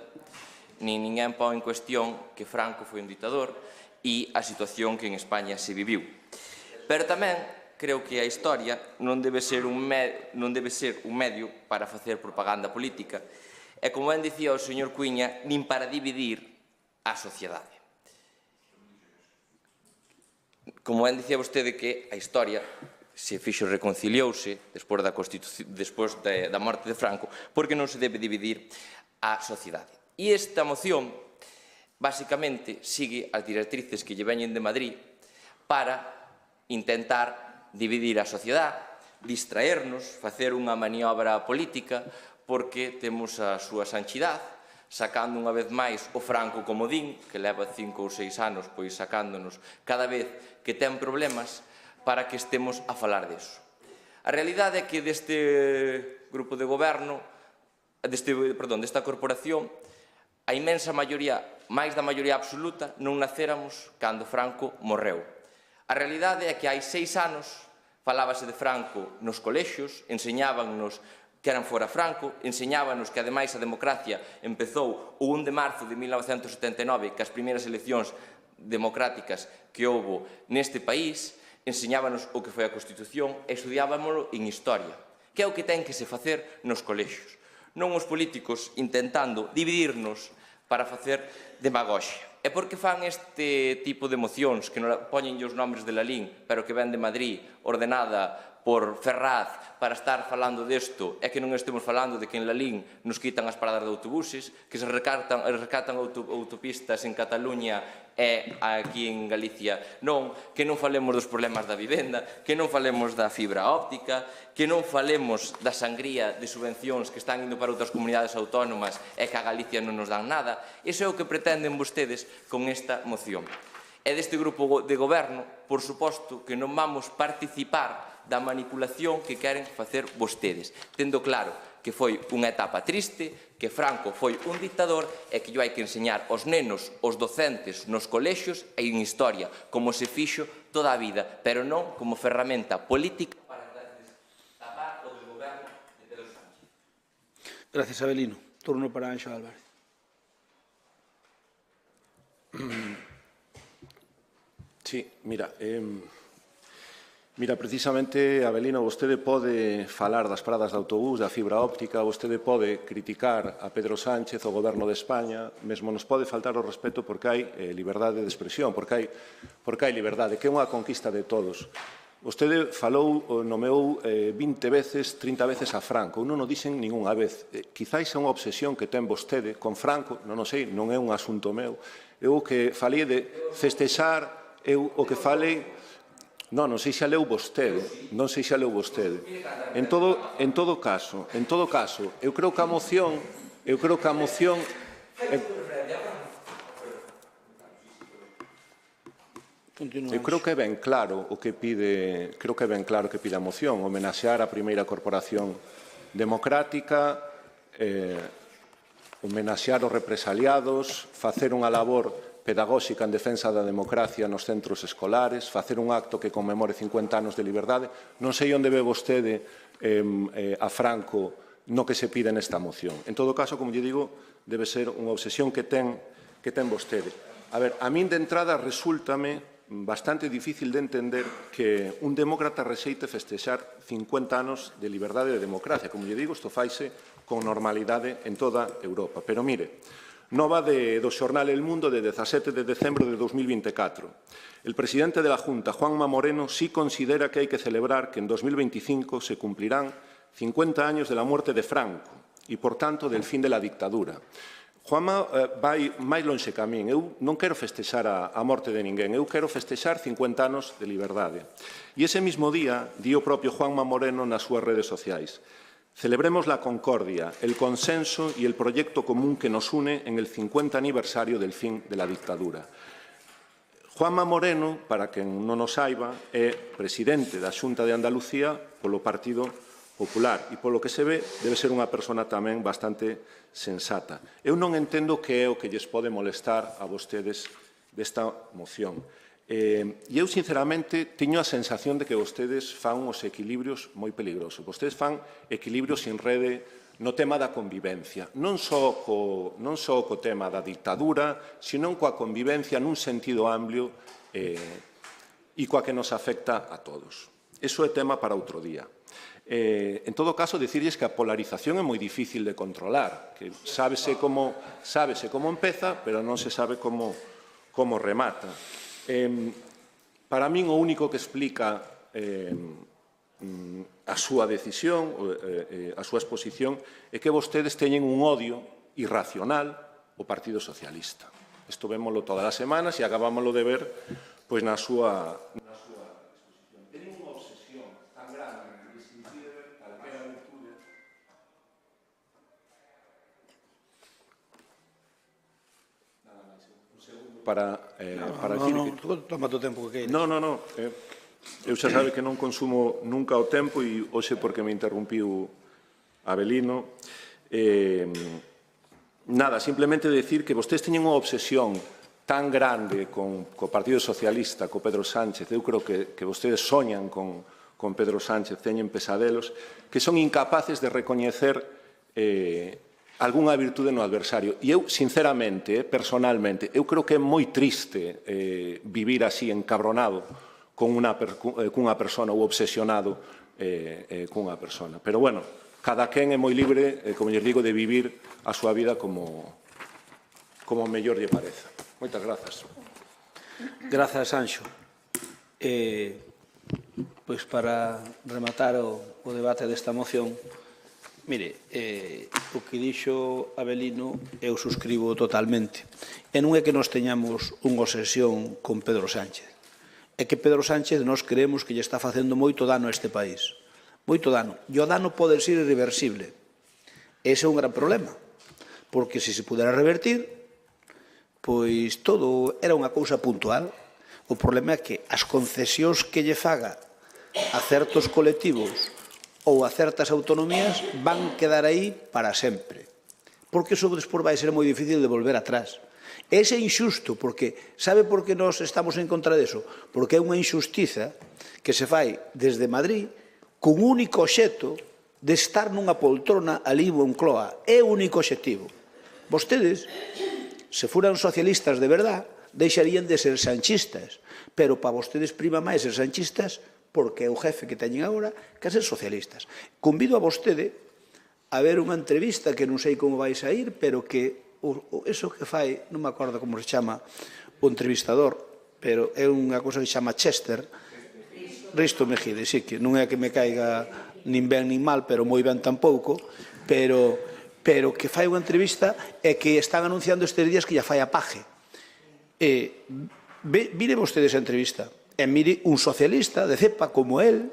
nin ninguén pon en cuestión que Franco foi un dictador e a situación que en España se viviu. Pero tamén creo que a historia non debe ser un medio para facer propaganda política, e como ben dicía o señor Cuíña, nin para dividir a sociedade. Como ben dicía vostede que a historia se fixo reconciliouse despois da morte de Franco, porque non se debe dividir a sociedade. E esta moción, basicamente, sigue as directrices que lle veñen de Madrid para intentar dividir a sociedade, distraernos, facer unha maniobra política, porque temos a súa sanchidade, sacando unha vez máis o Franco comodín, que leva 5 ou 6 anos pois sacándonos cada vez que ten problemas, para que estemos a falar deso. A realidade é que deste grupo de goberno, desta corporación, a inmensa maioría, máis da maioría absoluta, non nacéramos cando Franco morreu. A realidade é que hai 6 anos falábase de Franco nos colexios, enseñábanos que eran fora Franco, enseñábanos que, ademais, a democracia empezou o 1 de marzo de 1979, que as primeiras eleccións democráticas que houbo neste país, enseñábanos o que foi a Constitución e estudiábamoslo en Historia, que é o que ten que se facer nos colexios. Non os políticos intentando dividirnos para facer demagoxia. E por que fan este tipo de mocións que non poñen os nombres de Lalín, pero que ven de Madrid, ordenada por Ferraz, para estar falando desto, é que non estemos falando de que en Lalín nos quitan as paradas de autobuses, que se recatan autopistas en Cataluña e aquí en Galicia non, que non falemos dos problemas da vivenda, que non falemos da fibra óptica, que non falemos da sangría de subvencións que están indo para outras comunidades autónomas e que a Galicia non nos dan nada. Iso é o que pretenden vostedes con esta moción. E deste grupo de goberno, por suposto, que non vamos participar da manipulación que queren facer vostedes, tendo claro que foi unha etapa triste, que Franco foi un dictador e que yo hai que enseñar aos nenos, aos docentes nos colexios e en historia, como se fixo toda a vida, pero non como ferramenta política para tapar o desgoberno de Pedro Sánchez. Gracias, Avelino. Turno para Anxo Álvarez. Sí, mira, precisamente, Avelino, vostede pode falar das paradas de autobús, da fibra óptica, vostede pode criticar a Pedro Sánchez, o goberno de España, mesmo nos pode faltar o respeto porque hai liberdade de expresión, porque hai liberdade, que é unha conquista de todos. Vostede falou, nomeou 20 veces, 30 veces a Franco, non o dixen ningunha vez. Quizáis é unha obsesión que ten vostede con Franco, non o sei, non é un asunto meu. Eu o que falei de festexar, eu o que falei Non sei se a leu vostede. Non sei se a leu vostede. En todo caso, eu creo que a moción... Eu creo que é ben claro o que pide, a moción, homenaxear a primeira corporación democrática, homenaxear os represaliados, facer unha labor pedagóxica en defensa da democracia nos centros escolares, facer un acto que conmemore 50 anos de liberdade. Non sei onde ve vostede a Franco no que se pide nesta moción. En todo caso, como lle digo, debe ser unha obsesión que ten vostede. A ver, a min de entrada resúltame bastante difícil de entender que un demócrata rexeite festexar 50 anos de liberdade e de democracia. Como lle digo, isto faise con normalidade en toda Europa. Pero mire, nova do xornal El Mundo de 17 de decembro de 2024. El presidente de la Junta, Juanma Moreno, sí considera que hai que celebrar que en 2025 se cumplirán 50 años de la muerte de Franco e, por tanto, del fin de la dictadura. Juanma vai máis lonxe que a min. Eu non quero festexar a morte de ninguén, eu quero festexar 50 anos de liberdade. E ese mismo día, di o propio Juanma Moreno nas súas redes sociais: celebremos la concordia, el consenso y el proyecto común que nos une en el 50 aniversario del fin de la dictadura. Juanma Moreno, para quen non o saiba, é presidente da Xunta de Andalucía polo Partido Popular e, polo que se ve, debe ser unha persona tamén bastante sensata. Eu non entendo que é o que lles pode molestar a vostedes desta moción. E eu, sinceramente, teño a sensación de que vostedes fan uns equilibrios moi peligrosos. Vostedes fan equilibrios sin rede no tema da convivencia. Non só co tema da dictadura, sino coa convivencia nun sentido amplio e coa que nos afecta a todos. Iso é tema para outro día. En todo caso, dicirlles que a polarización é moi difícil de controlar, que sábese como empeza, pero non se sabe como remata. Para min, o único que explica a súa decisión, a súa exposición, é que vostedes teñen un odio irracional ao Partido Socialista. Isto vémoslo todas as semanas e acabámoslo de ver pois na súa exposición. Teñen unha obsesión tan grande en distinguir calquera virtude. Nada máis, un segundo para dicir que... Toma o tempo que queiras. Non. Eu xa sabe que non consumo nunca o tempo e hoxe porque me interrumpiu Avelino. Nada, simplemente decir que vostedes teñen unha obsesión tan grande co Partido Socialista, co Pedro Sánchez, eu creo que vostedes soñan con Pedro Sánchez, teñen pesadelos, que son incapaces de recoñecer algunha virtude no adversario. E eu, sinceramente, personalmente, eu creo que é moi triste vivir así encabronado cunha persona ou obsesionado cunha persona. Pero, bueno, cada quen é moi libre, como lles digo, de vivir a súa vida como mellor lle pareza. Moitas grazas. Grazas, Anxo. Pois para rematar o debate desta moción, mire, o que dixo Avelino eu suscribo totalmente. E non é que nos teñamos unha obsesión con Pedro Sánchez. É que Pedro Sánchez nos creemos que lle está facendo moito dano a este país. Moito dano. E o dano pode ser irreversible. Ese é un gran problema. Porque se pudera revertir, pois todo era unha cousa puntual. O problema é que as concesións que lle faga a certos colectivos ou a certas autonomías van quedar aí para sempre. Porque iso despois vai ser moi difícil de volver atrás. Ese é injusto, porque sabe por que nós estamos en contra deso? Porque é unha injustiza que se fai desde Madrid con único obxecto de estar nunha poltrona ali en Moncloa. É o único obxectivo. Vostedes, se furan socialistas de verdad, deixarían de ser sanchistas, pero para vostedes prima máis ser sanchistas porque é o jefe que teñen agora que ser socialistas. Convido a vostede a ver unha entrevista que non sei como vai sair, pero que eso que fai, non me acordo como se chama o entrevistador, pero é unha cousa que se chama Chester, Risto Mejide, sí, que non é que me caiga nin ben nin mal, pero moi ben tampouco, pero que fai unha entrevista e que están anunciando estes días que ya fai a paje. Mire vostedes a entrevista E mire, un socialista de cepa como él,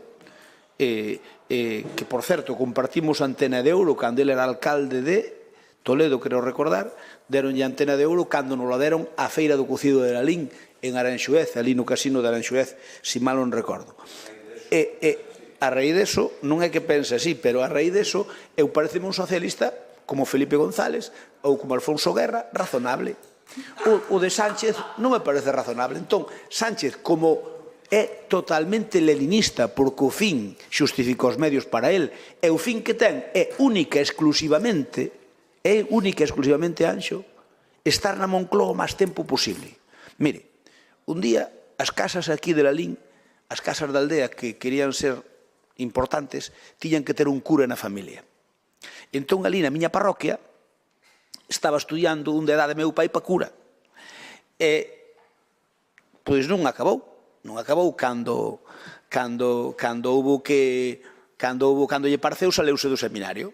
que, por certo, compartimos Antena de Ouro cando ele era alcalde de Toledo, creo recordar, deronlle Antena de Ouro cando nos la deron á Feira do Cocido de Lalín en Aranxuez, ali no casino de Aranxuez, si mal non recordo. A raíz deso, non é que pense así, pero a raíz deso, eu pareceme un socialista como Felipe González ou como Alfonso Guerra, razonable. O de Sánchez non me parece razonable. Entón, Sánchez, como é totalmente leninista, porque o fin xustifica os medios para él, e o fin que ten é única e exclusivamente, Anxo, estar na Moncloa o máis tempo posible. Mire, un día, as casas aquí de Lalín, as casas da aldea que querían ser importantes, tiñan que ter un cura na familia. Entón, ali na miña parroquia, estaba estudiando un de edade meu pai para cura. E, pois non acabou. Non acabou cando lle pareceu saleuse do seminario.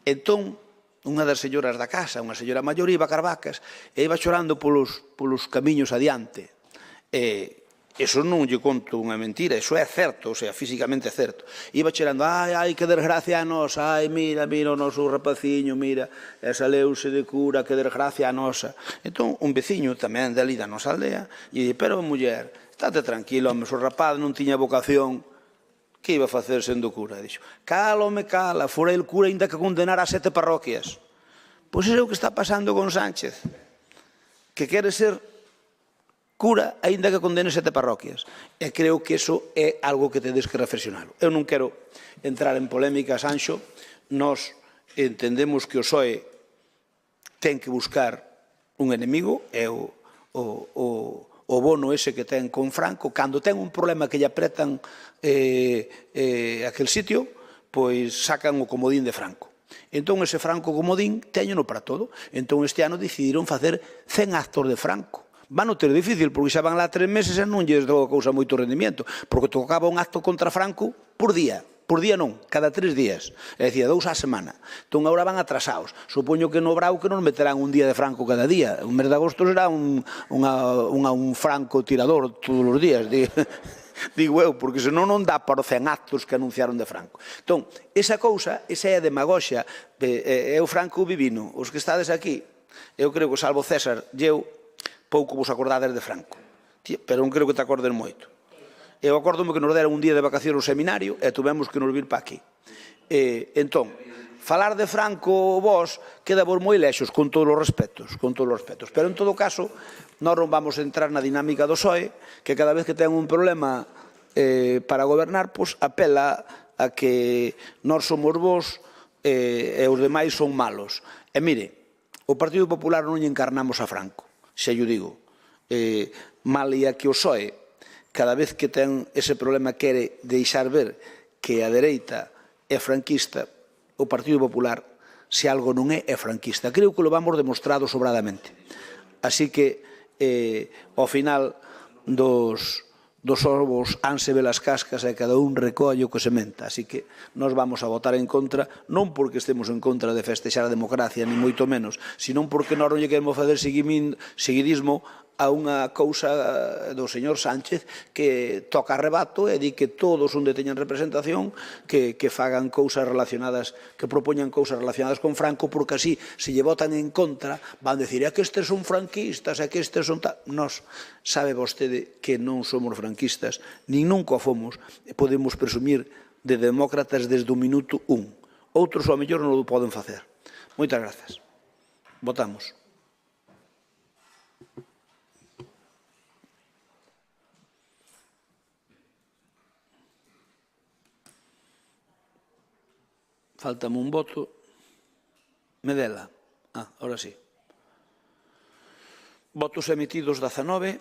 Entón, unha das señoras da casa, unha señora maior, iba a Carvacas e iba chorando polos camiños adiante. Eso non lle conto unha mentira, eso é certo, o sea, físicamente é certo. Iba chorando, ai, que desgracia a nosa, ai, mira o noso rapaciño, mira, saleuse de cura, que desgracia a nosa. Entón, un veciño tamén dali da nosa aldea, lle di, pero, muller, estate tranquilo, home, o rapaz non tiña vocación, que iba a facer sendo cura? Dixo, cala, home, cala, fora el cura ainda que condenar a 7 parroquias. Pois é o que está pasando con Sánchez, que quere ser cura aínda que condene 7 parroquias. E creo que iso é algo que tedes que reflexionar. Eu non quero entrar en polémicas, Anxo, nós entendemos que o PSOE ten que buscar un enemigo, é o bono ese que ten con Franco, cando ten un problema que lle apretan aquel sitio, pois sacan o comodín de Franco. Entón, ese Franco comodín teñeno para todo. Entón, este ano decidiron facer 100 actos de Franco. Van a ter difícil, porque xa van lá 3 meses e non lles dou a cousa moito rendimiento, porque tocaba un acto contra Franco por día non, cada 3 días, é dicir, 2 á semana. Entón, agora van atrasados. Supoño que no Brau que non meterán un día de Franco cada día. O mes de agosto será un Franco tirador todos os días, digo eu, porque senón non dá para os 100 actos que anunciaron de Franco. Entón, esa cousa, esa é a demagoxia, é o Franco vivino. Os que estades aquí, eu creo que salvo César, eu pouco vos acordades de Franco, pero non creo que te acordes moito. Eu acórdome que nos deran un día de vacación no seminario e tuvemos que nos vir para aquí. Entón, falar de Franco vos queda vos moi lexos, con todos os respetos, pero en todo caso, nós non vamos a entrar na dinámica do PSOE, que cada vez que ten un problema para gobernar, pois apela a que nós somos vos e os demais son malos. E mire, o Partido Popular non lle encarnamos a Franco, xa yo digo, mal ia que o PSOE, cada vez que ten ese problema quere deixar ver que a dereita é franquista, o Partido Popular, se algo non é franquista. Creo que lo vamos demostrado sobradamente. Así que, ao final dos ovos hanse ver as cascas e cada un recolle o que sementa. Así que nós vamos a votar en contra, non porque estemos en contra de festexar a democracia, ni moito menos, senón porque nós non lle queremos fazer seguidismo a unha cousa do señor Sánchez que toca arrebato e di que todos onde teñan representación que fagan cousas relacionadas, que propoñan cousas relacionadas con Franco, porque así, se lle votan en contra, van decir, é que estes son franquistas, é que estes son tal. Nós, sabe vostede que non somos franquistas, nin nunca fomos, podemos presumir de demócratas desde o minuto 1. Outros, ao mellor, non o poden facer. Moitas grazas. Votamos. Faltame un voto. Medela. Ahora sí. Votos emitidos 19,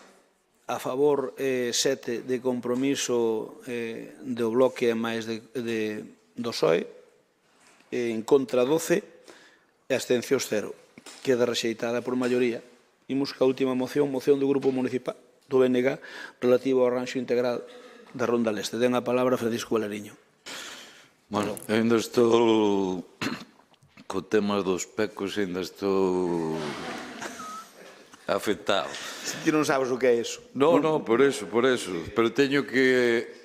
a favor 7 de compromiso do bloque máis do PSOE, en contra 12 e abstencións 0. Queda rexeitada por maioría. Imos ca última moción do Grupo Municipal do BNG relativo ao arranxo integral da Ronda Leste. Den a palabra a Francisco Valeriño. Bueno, ainda estou co tema dos pecos, ainda estou afectado. Ti non sabes o que é iso. No, por eso. Pero teño que...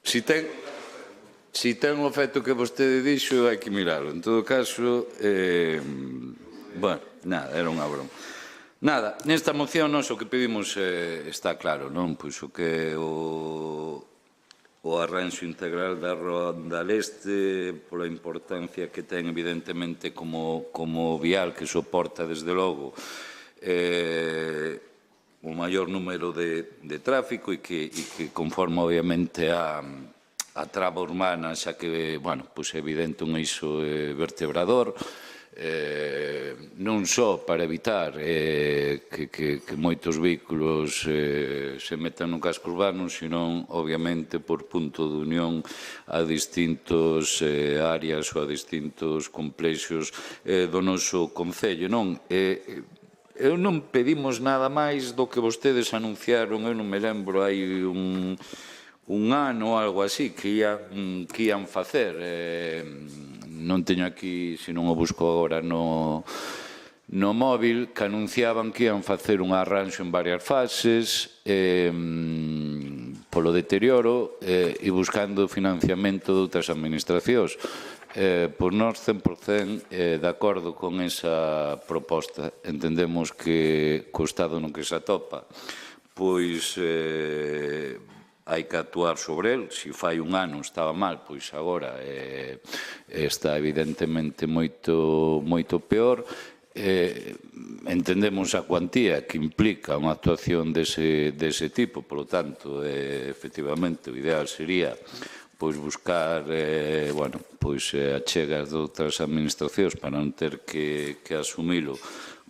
Si ten o efecto que vostede dixo, hai que miralo. En todo caso, bueno, nada, era unha broma. Nada, nesta moción nós o que pedimos está claro, non? Pois o que o arranxo integral da Ronda Leste, pola importancia que ten evidentemente como vial que soporta desde logo o maior número de tráfico e que conforma obviamente a traba urbana, xa que, bueno, pois é evidente un eixo vertebrador, non só para evitar que moitos vehículos se metan no casco urbano, sino obviamente por punto de unión a distintos áreas ou a distintos complexos do noso concello, non? Eu non pedimos nada máis do que vostedes anunciaron, eu non me lembro, hai un ano ou algo así, que ian facer. Non teño aquí, se non o busco agora no móvil, que anunciaban que ian facer un arranxo en varias fases polo deterioro e buscando financiamento de outras administracións. Pois nós 100% de acordo con esa proposta. Entendemos que co estado no que se atopa, pois hai que actuar sobre el. Se fai un ano estaba mal, pois agora está evidentemente moito peor. Entendemos a cuantía que implica unha actuación dese tipo, polo tanto, efectivamente, o ideal sería pois buscar achegas de outras administracións para non ter que asumilo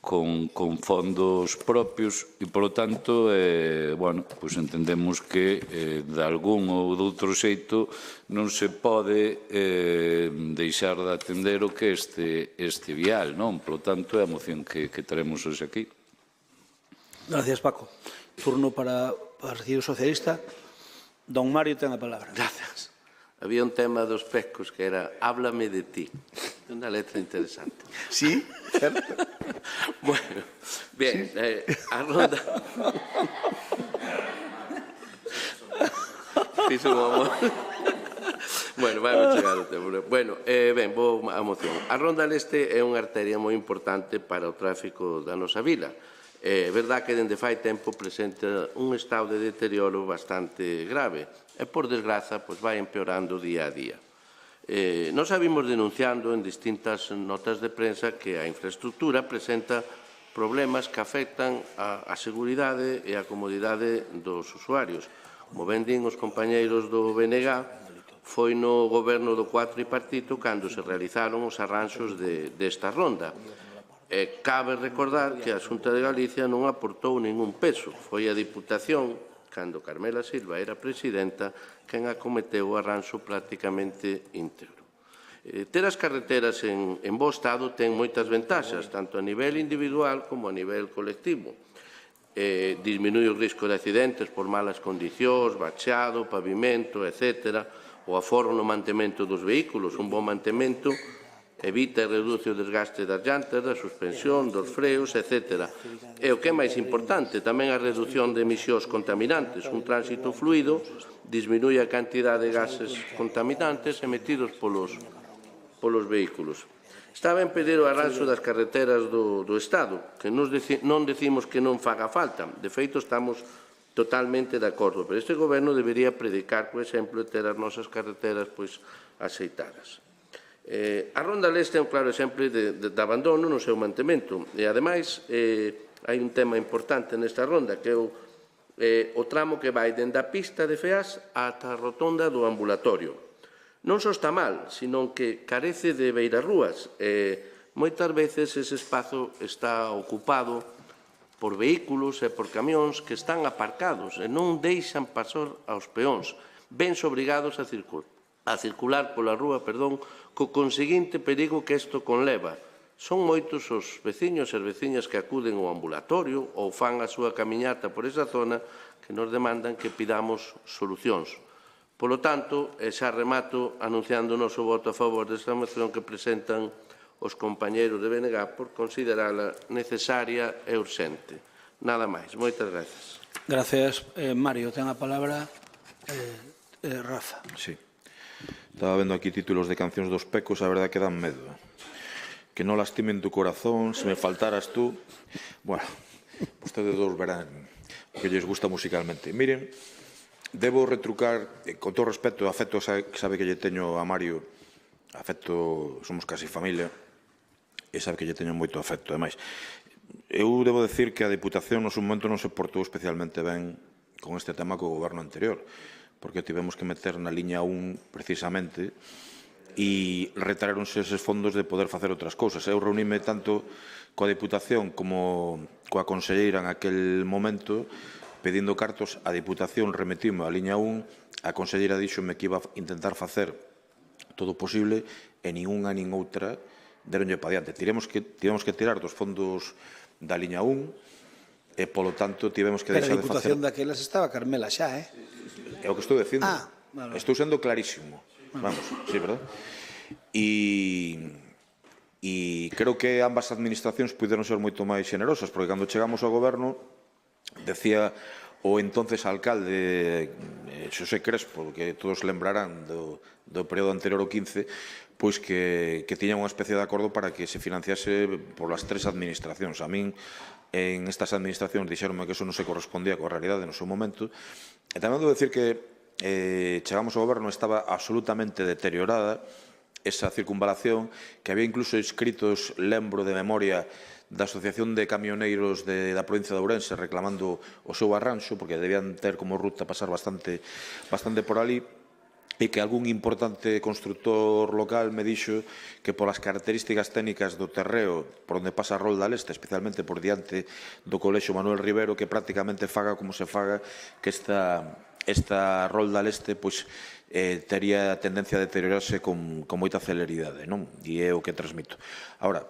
con fondos propios e, polo tanto, entendemos que de algún ou de outro xeito non se pode deixar de atender o que este vial, non? Polo tanto, é a moción que teremos hoxe aquí. Gracias, Paco. Turno para o Partido Socialista. Don Mario ten a palabra. Gracias. Había un tema dos pescos que era háblame de ti. Unha letra interesante. Sí, certo. Bueno, bien, a ronda... Fixo un amor. Bueno, vai chegar o tempo. Bueno, ben, vou á moción. A Ronda Leste é unha arteria moi importante para o tráfico da nosa vila. É verdad que dende fai tempo presenta un estado de deterioro bastante grave e, por desgraza, vai empeorando día a día. Nos vimos denunciando en distintas notas de prensa que a infraestructura presenta problemas que afectan a seguridade e a comodidade dos usuarios. Como ben din os compañeiros do BNG, foi no goberno do cuatripartito cando se realizaron os arranxos desta ronda. Cabe recordar que a Xunta de Galicia non aportou ningún peso. Foi a Diputación, cando Carmela Silva era presidenta, quen acometeu o arranxo prácticamente íntegro. Ter as carreteras en bo estado ten moitas ventaxas, tanto a nivel individual como a nivel colectivo. Disminui o risco de accidentes por malas condicións, bacheado, pavimento, etc. O aforo no mantemento dos vehículos, un bon mantemento evita e reduce o desgaste das llantas, da suspensión, dos freos, etc. E o que é máis importante, tamén a reducción de emisións contaminantes. Un tránsito fluido disminui a cantidad de gases contaminantes emitidos polos vehículos. Está ben pedir o arranxo das carreteras do Estado, que non decimos que non faga falta. De feito, estamos totalmente de acordo, pero este goberno debería predicar co exemplo de ter as nosas carreteras aceitadas. A Ronda Leste é un claro exemplo de abandono no seu mantemento e, ademais, hai un tema importante nesta ronda, que é o tramo que vai dende a pista de Feas ata a rotonda do ambulatorio. Non só está mal, sino que carece de beirarrúas. Moitas veces ese espazo está ocupado por vehículos e por camións que están aparcados e non deixan pasar aos peóns, vense obrigados a circular pola rúa, co conseguinte perigo que isto conleva. Son moitos os veciños e as veciñas que acuden ao ambulatorio ou fan a súa camiñata por esa zona que nos demandan que pidamos solucións. Polo tanto, xa remato anunciando o noso voto a favor desta moción que presentan os compañeiros de BNG por considerala necesaria e urxente. Nada máis. Moitas grazas. Gracias. Mario, ten a palabra Rafa. Sí. Estaba vendo aquí títulos de cancións dos Pecos, a verdade que dan medo. Que non lastimen tu corazón, se me faltaras tú. Bueno, vostedes dous verán o que lles gusta musicalmente. Miren, debo retrucar, con todo respeto, afecto que sabe que lle teño a Mario, afecto, somos casi familia, e sabe que lle teño moito afecto. Ademais, eu debo decir que a Deputación no seu momento non se portou especialmente ben con este tema co goberno anterior, porque tivemos que meter na liña 1 precisamente e retaráronse eses fondos de poder facer outras cousas. Eu reuníme tanto coa Deputación como coa conselleira en aquel momento pedindo cartos. A Deputación remetime a liña 1, a conselleira díxome que iba a intentar facer todo o posible e nin unha nin outra deronlle pa diante. Tivemos que tirar dos fondos da liña 1 e, polo tanto, tivemos que deixar de facer... Pero a Diputación daquelas estaba Carmela xa, É o que estou dicindo. Vale. Estou sendo clarísimo. Vamos, sí, verdad? E creo que ambas administracións puderon ser moito máis xenerosas, porque cando chegamos ao goberno, decía o entonces alcalde Xosé Crespo, que todos lembrarán do período anterior ao 15, pois que tiña unha especie de acordo para que se financiase por as tres administracións. A min, en estas administracións, dixeronme que eso non se correspondía coa realidade no seu momento. E tamén devo decir que chegamos ao goberno, estaba absolutamente deteriorada esa circunvalación, que había incluso escritos, lembro de memoria, da Asociación de Camioneiros da provincia de Ourense reclamando o seu arranxo, porque debían ter como ruta pasar bastante por ali, e que algún importante constructor local me dixo que polas características técnicas do terreo por onde pasa a Rolda Leste, especialmente por diante do Colexio Manuel Rivero, que prácticamente faga como se faga, que esta Rolda Leste pois tería tendencia a deteriorarse con moita celeridade, non? E é o que transmito. Ahora,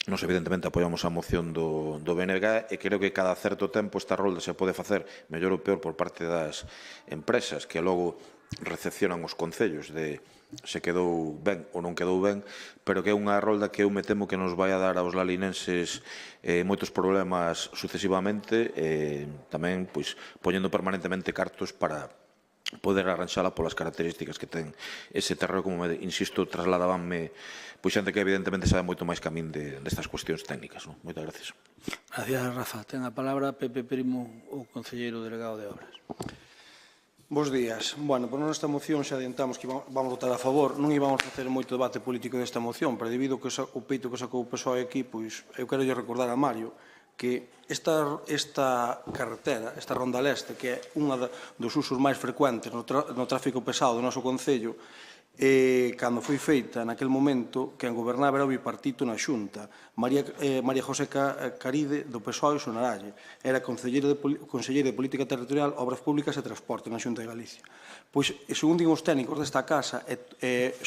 nos evidentemente apoiamos a moción do BNG e creo que cada certo tempo esta rolda se pode facer mellor ou peor por parte das empresas que logo recepcionan os concellos de se quedou ben ou non quedou ben, pero que é unha rolda que eu me temo que nos vai a dar aos lalinenses moitos problemas sucesivamente, tamén pois poñendo permanentemente cartos para poder arranxala polas características que ten ese terreo, como insisto, trasladabanme pois xente que evidentemente sabe moito máis que a min destas cuestións técnicas. Moitas gracias. Gracias, Rafa. Ten a palabra Pepe Primo, o concelleiro delegado de Obras. Bos días. Bueno, por nesta moción xa adiantamos que vamos votar a favor. Non íbamos a facer moito debate político desta moción, pero debido ao peito que sacou o PSOE aquí, pois eu quero recordar a Mario que esta carretera, esta Ronda Leste, que é unha dos usos máis frecuentes no tráfico pesado do noso concello, cando foi feita naquel momento, quen gobernaba era o bipartito na Xunta, María José Caride do PSOE Sonaralle, era conselleira de Política Territorial, Obras Públicas e Transporte na Xunta de Galicia. Pois, según din os técnicos desta casa,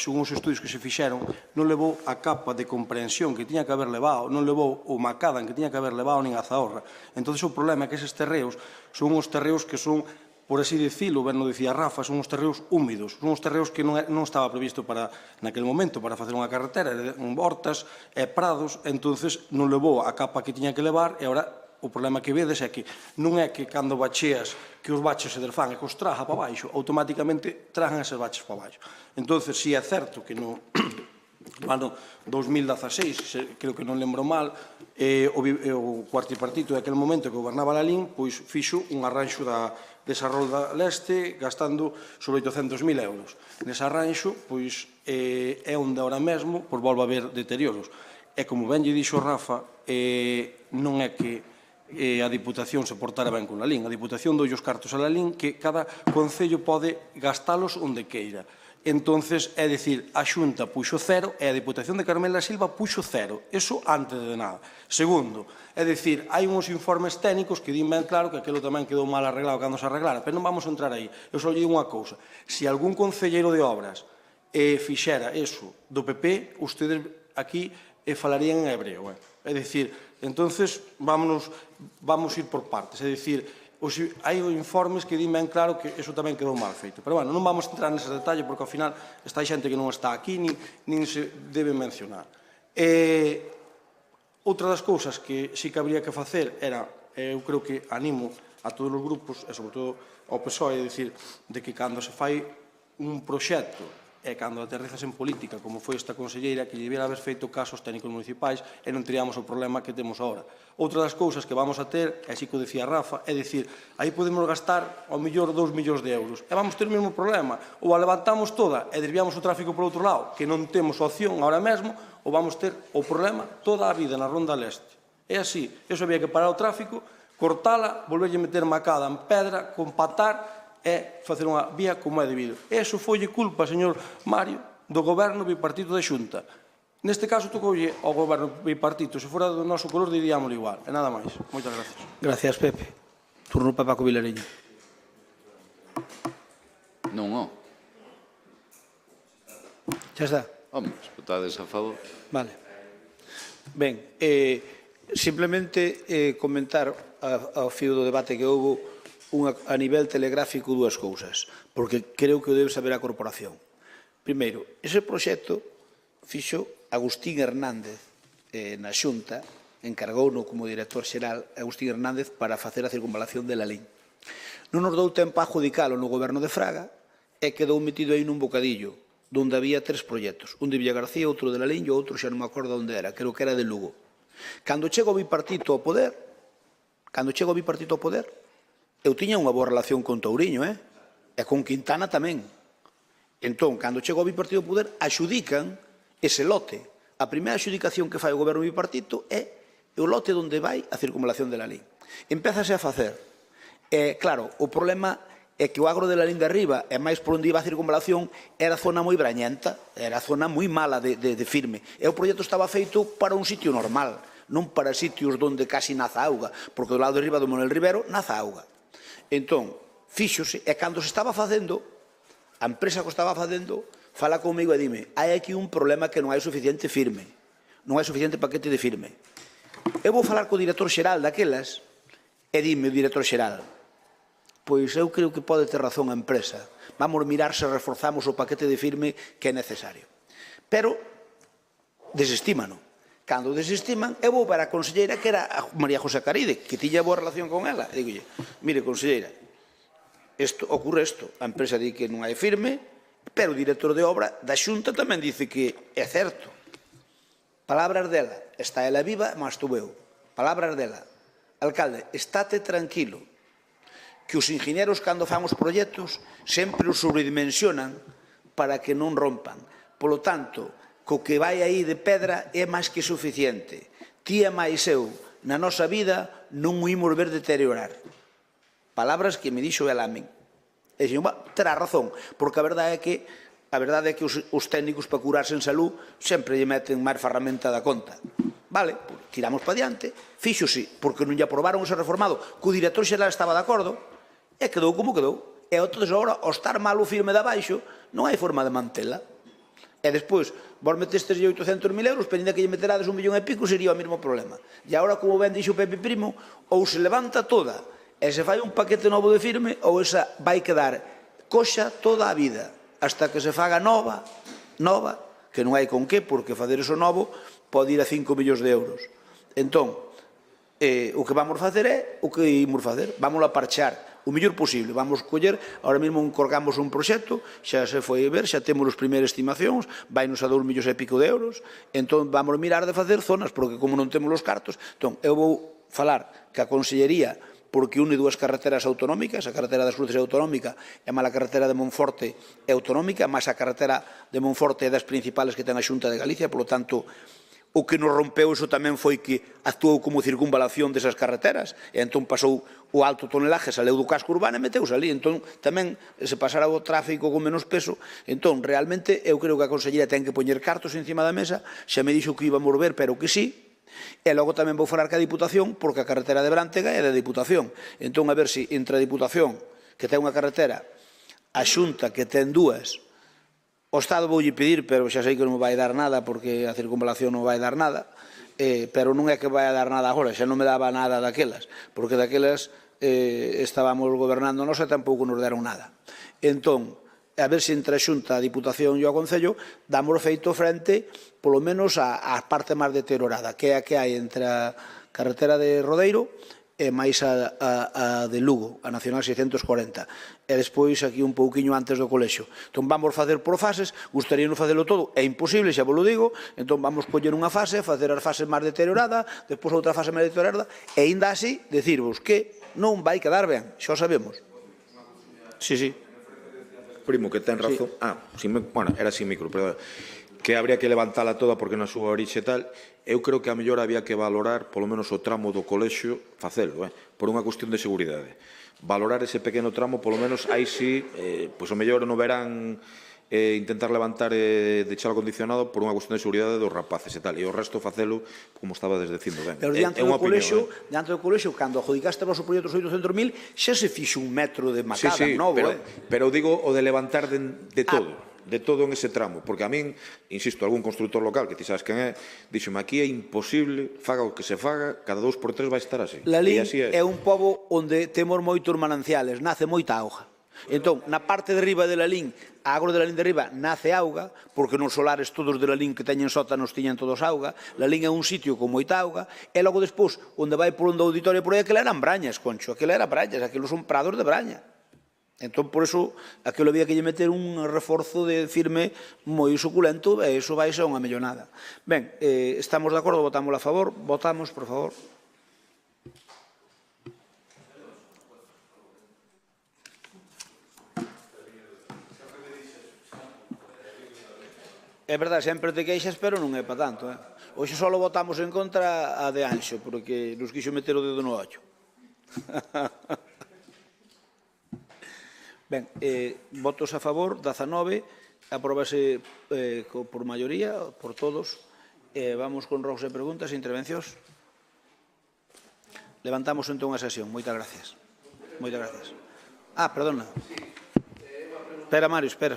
según os estudios que se fixeron, non levou a capa de comprensión que tiña que haber levado, non levou o macadam que tiña que haber levado nin a zahorra. Entón, o problema é que eses terreos son os terreos que son, por así dicilo, ben non dicía Rafa, son os terreos húmidos, son os terreos que non estaba previsto naquele momento para facer unha carretera, hortas e prados, entonces non levou a capa que tiña que levar, e agora o problema que vedes é que non é que cando bacheas que os baches se desfan e que os traja para baixo, automáticamente trajan eses baches para baixo. Entonces, si é certo que no ano 2016, creo que non lembro mal, o cuartipartito daquele momento que gobernaba Lalín, pois fixo un arranxo desa Rolda Leste gastando sobre 800.000 euros. Nese arranxo, pois, é onde ahora mesmo volve a haber deterioros. E como ben lle dixo Rafa, non é que a Diputación se portara ben con Lalín. A Diputación dou os cartos a Lalín que cada concello pode gastalos onde queira. Entonces, é dicir, a Xunta puxo 0 e a Diputación de Carmela Silva puxo 0. Eso antes de nada. Segundo, é dicir, hai uns informes técnicos que din ben claro que aquilo tamén quedou mal arreglado cando se arreglara, pero non vamos a entrar aí. Eu só lle digo unha cousa. Se algún concelleiro de obras fixera eso do PP, ustedes aquí falarían en hebreo. É dicir, entonces vamos ir por partes. É dicir, hai informes que din ben claro que eso tamén quedou mal feito. Pero, bueno, non vamos a entrar nese detalle porque, ao final, está xente que non está aquí nin se debe mencionar. Outra das cousas que sí que habría que facer era, eu creo que animo a todos os grupos, e sobre todo ao PSOE, dicir, de que cando se fai un proxecto e cando aterrizas en política, como foi esta conselleira, que lle viera haber feito caso aos técnicos municipais e non teríamos o problema que temos agora. Outra das cousas que vamos a ter, e así que o decía Rafa, é dicir, aí podemos gastar ao mellor 2 millóns de euros e vamos ter o mesmo problema, ou a levantamos toda e desviamos o tráfico por outro lado, que non temos opción ahora mesmo, ou vamos ter o problema toda a vida na Ronda Leste. É así, eso había que parar o tráfico, cortala, volverlle meter macada en pedra, compatar e facer unha vía como é debido. Eso foi culpa, señor Mario, do goberno bipartito da Xunta. Neste caso, tocoulle ao goberno bipartito. Se fora do noso color, diríamos igual. E nada máis. Moitas gracias. Gracias, Pepe. Turno para Paco Vilariño. Non, ó. Xa está. Home, votades a favor. Vale. Ben, simplemente comentar ao fío do debate que houve a nivel telegráfico dúas cousas, porque creo que o debe saber a corporación. Primeiro, ese proxecto fixo Agustín Hernández na Xunta, encargouno como director xeral Agustín Hernández para facer a circunvalación de Lalín. Non nos dou tempo a adjudicalo no goberno de Fraga e quedou metido aí nun bocadillo, donde había 3 proxectos, un de Villagarcía, outro de Lalín e outro xa non me acordo onde era, creo que era de Lugo. Cando chego o bipartito ao poder, eu tiña unha boa relación con Touriño, e con Quintana tamén. Entón, cando chego ao bipartito ao poder, axudican ese lote. A primeira axudicación que fai o goberno bipartito é o lote onde vai a circunvalación de Lalín. Empézase a facer. Claro, o problema é que o agro de Lalín de arriba, e máis por onde iba a circunvalación, era zona moi brañenta, era zona moi mala de firme. E o proxecto estaba feito para un sitio normal, non para sitios onde casi naza auga, porque do lado de arriba do Manuel Rivero naza auga. Entón, fíxose, e cando se estaba facendo, a empresa que estaba facendo, fala comigo e dime, hai aquí un problema que non hai suficiente firme, non hai suficiente paquete de firme. Eu vou falar co director xeral daquelas, e dime o director xeral, pois eu creo que pode ter razón a empresa, vamos mirar se reforzamos o paquete de firme que é necesario. Pero, desestímano. Cando desestiman, eu vou para a conselleira que era a María José Caride, que tiña boa relación con ela. E digolle, mire, conselleira, ocurre isto. A empresa di que non hai firme, pero o director de obra da Xunta tamén dice que é certo. Palabras dela, está ela viva, mas tú eu. Palabras dela. Alcalde, estate tranquilo, que os ingenieros cando fan os proxectos sempre os sobredimensionan para que non rompan. Polo tanto, co que vai aí de pedra é máis que suficiente. Ti e máis eu, na nosa vida, non o imos ver deteriorar. Palabras que me dixo ela a min. E dixen, terá razón, porque a verdade é que os técnicos para curarse en salud sempre lle meten máis ferramenta da conta. Vale, tiramos para diante, fíxose, porque non lle aprobaron ese reformado, que o director xeral estaba de acordo, e quedou como quedou. E outros agora, ao estar mal o firme de abaixo, non hai forma de mantela. E despois, vos metestes 800.000 euros, pedinda que lle meterades 1 millón e pico, sería o mesmo problema. E agora, como ben dixo Pepe Primo, ou se levanta toda e se fai un paquete novo de firme, ou esa vai quedar coxa toda a vida, hasta que se faga nova, que non hai con que, porque fazer eso novo pode ir a 5 millóns de euros. Entón, o que vamos facer é o que imos facer, vamos a parchar o mellor posible. Vamos coller, ahora mesmo encorgamos un proxecto, xa se foi ver, xa temos as primeiras estimacións, vainos a 2 millóns e pico de euros, entón vamos mirar de facer zonas, porque como non temos os cartos, entón eu vou falar que a Consellería, porque une 2 carreteras autonómicas, a carretera das Cruces é autonómica, e máis a carretera de Monforte é autonómica, máis a carretera de Monforte é das principales que ten a Xunta de Galicia, polo tanto, o que nos rompeu iso tamén foi que actuou como circunvalación desas carreteras e entón pasou o alto tonelaje, saleu do casco urbano e meteuse ali, entón tamén se pasara o tráfico con menos peso. Entón, realmente, eu creo que a Consellería ten que poñer cartos encima da mesa, xa me dixo que íbamos ver, pero que sí, e logo tamén vou falar ca Diputación, porque a carretera de Brantega é da Diputación. Entón, a ver se entre a Diputación, que ten unha carretera, a Xunta, que ten 2, o Estado voulle pedir, pero xa sei que non vai dar nada, porque a circunvalación non vai dar nada, pero non é que vai a dar nada agora, xa non me daba nada daquelas, porque daquelas estábamos gobernando nós e tampouco nos deron nada. Entón, a ver se entre a Xunta, a Diputación e o Concello damos feito frente, polo menos, á parte máis deteriorada, que é a que hai entre a carretera de Rodeiro e máis a de Lugo, a Nacional 640. E despois aquí un pouquiño antes do colexio. Entón vamos facer por fases, gustaríanos facelo todo, é imposible, xa vos lo digo, entón vamos coller unha fase, facer as fases máis deteriorada, despois outra fase máis deteriorada, e ainda así, decirvos que non vai quedar ben, xa o sabemos. Sí. Primo, que ten razón. Bueno, era sin micro, perdón. Que habría que levantala toda porque na súa orixe tal. Eu creo que a mellor había que valorar, polo menos o tramo do colexio, facelo, por unha cuestión de seguridade. Valorar ese pequeno tramo, polo menos, aí sí, pois o mellor no verán intentar levantar de chalo acondicionado por unha cuestión de seguridade dos rapaces e tal. E o resto facelo, como estaba dicindo, ben. Pero diante do colexio, cando adjudicaste o vosso proxecto 800.000, xa se fixo un metro de macada novo, pero digo o de levantar de todo en ese tramo, porque a min, insisto, algún constructor local, que ti sabes quen é, díxome, aquí é imposible, faga o que se faga, cada 2x3 vai estar así. Lalín é un pobo onde temos moitos mananciales, nace moita auga. Entón, na parte de riba de Lalín, a agro de Lalín de riba nace auga, porque nos solares todos de Lalín que teñen sótanos tiñan todos auga. Lalín é un sitio con moita auga, e logo despois, onde vai por onde auditorio por aí, aquilo eran brañas, Concho, aquilo era brañas, aquilo son prados de braña. Entón, por eso, aquilo había que lle meter un reforzo de firme moi suculento, e iso vai ser unha millonada. Ben, estamos de acordo, votamos a favor, votamos, por favor. É verdade, sempre te queixas, pero non é para tanto. Hoxe só votamos en contra a de Anxo, porque nos quixo meter o dedo no ollo. Ben, votos a favor, 19, aprobase por maioría, por todos. Vamos con rogs e preguntas e intervencións. Levantamos entón a sesión. Moitas gracias. Moitas gracias. Perdona. Espera, Mario, espera.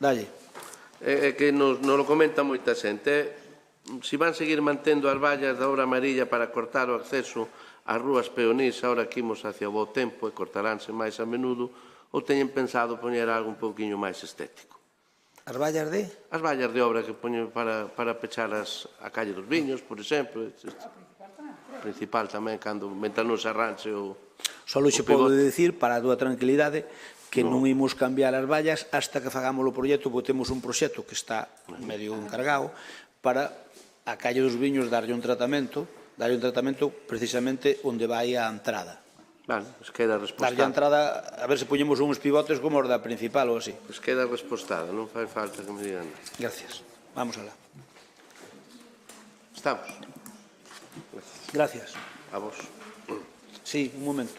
Dalle. É que nos lo comenta moita xente. Si van seguir mantendo as vallas da obra amarilla para cortar o acceso ás rúas peonís ahora que imos hacia o bo tempo e cortaránse máis a menudo, ou teñen pensado poñer algo un pouquiño máis estético? As vallas de? As vallas de obra que poñen para pechar a calle dos Viños, por exemplo. Principal tamén, mentre non se arranxe o... Só xe podo dicir, para a túa tranquilidade, que non imos cambiar as vallas hasta que fagamos o proxecto, porque temos un proxecto que está medio encargado para a calle dos Viños darlle un tratamento precisamente onde vai a entrada. Vale, pues queda respostada. Darlle a entrada, a ver se poñemos uns pivotes como os da principal ou así. Pues queda respostada, non fai falta que me digan. Gracias. Vamos alá. Estamos. Gracias. A vos. Sí, un momento.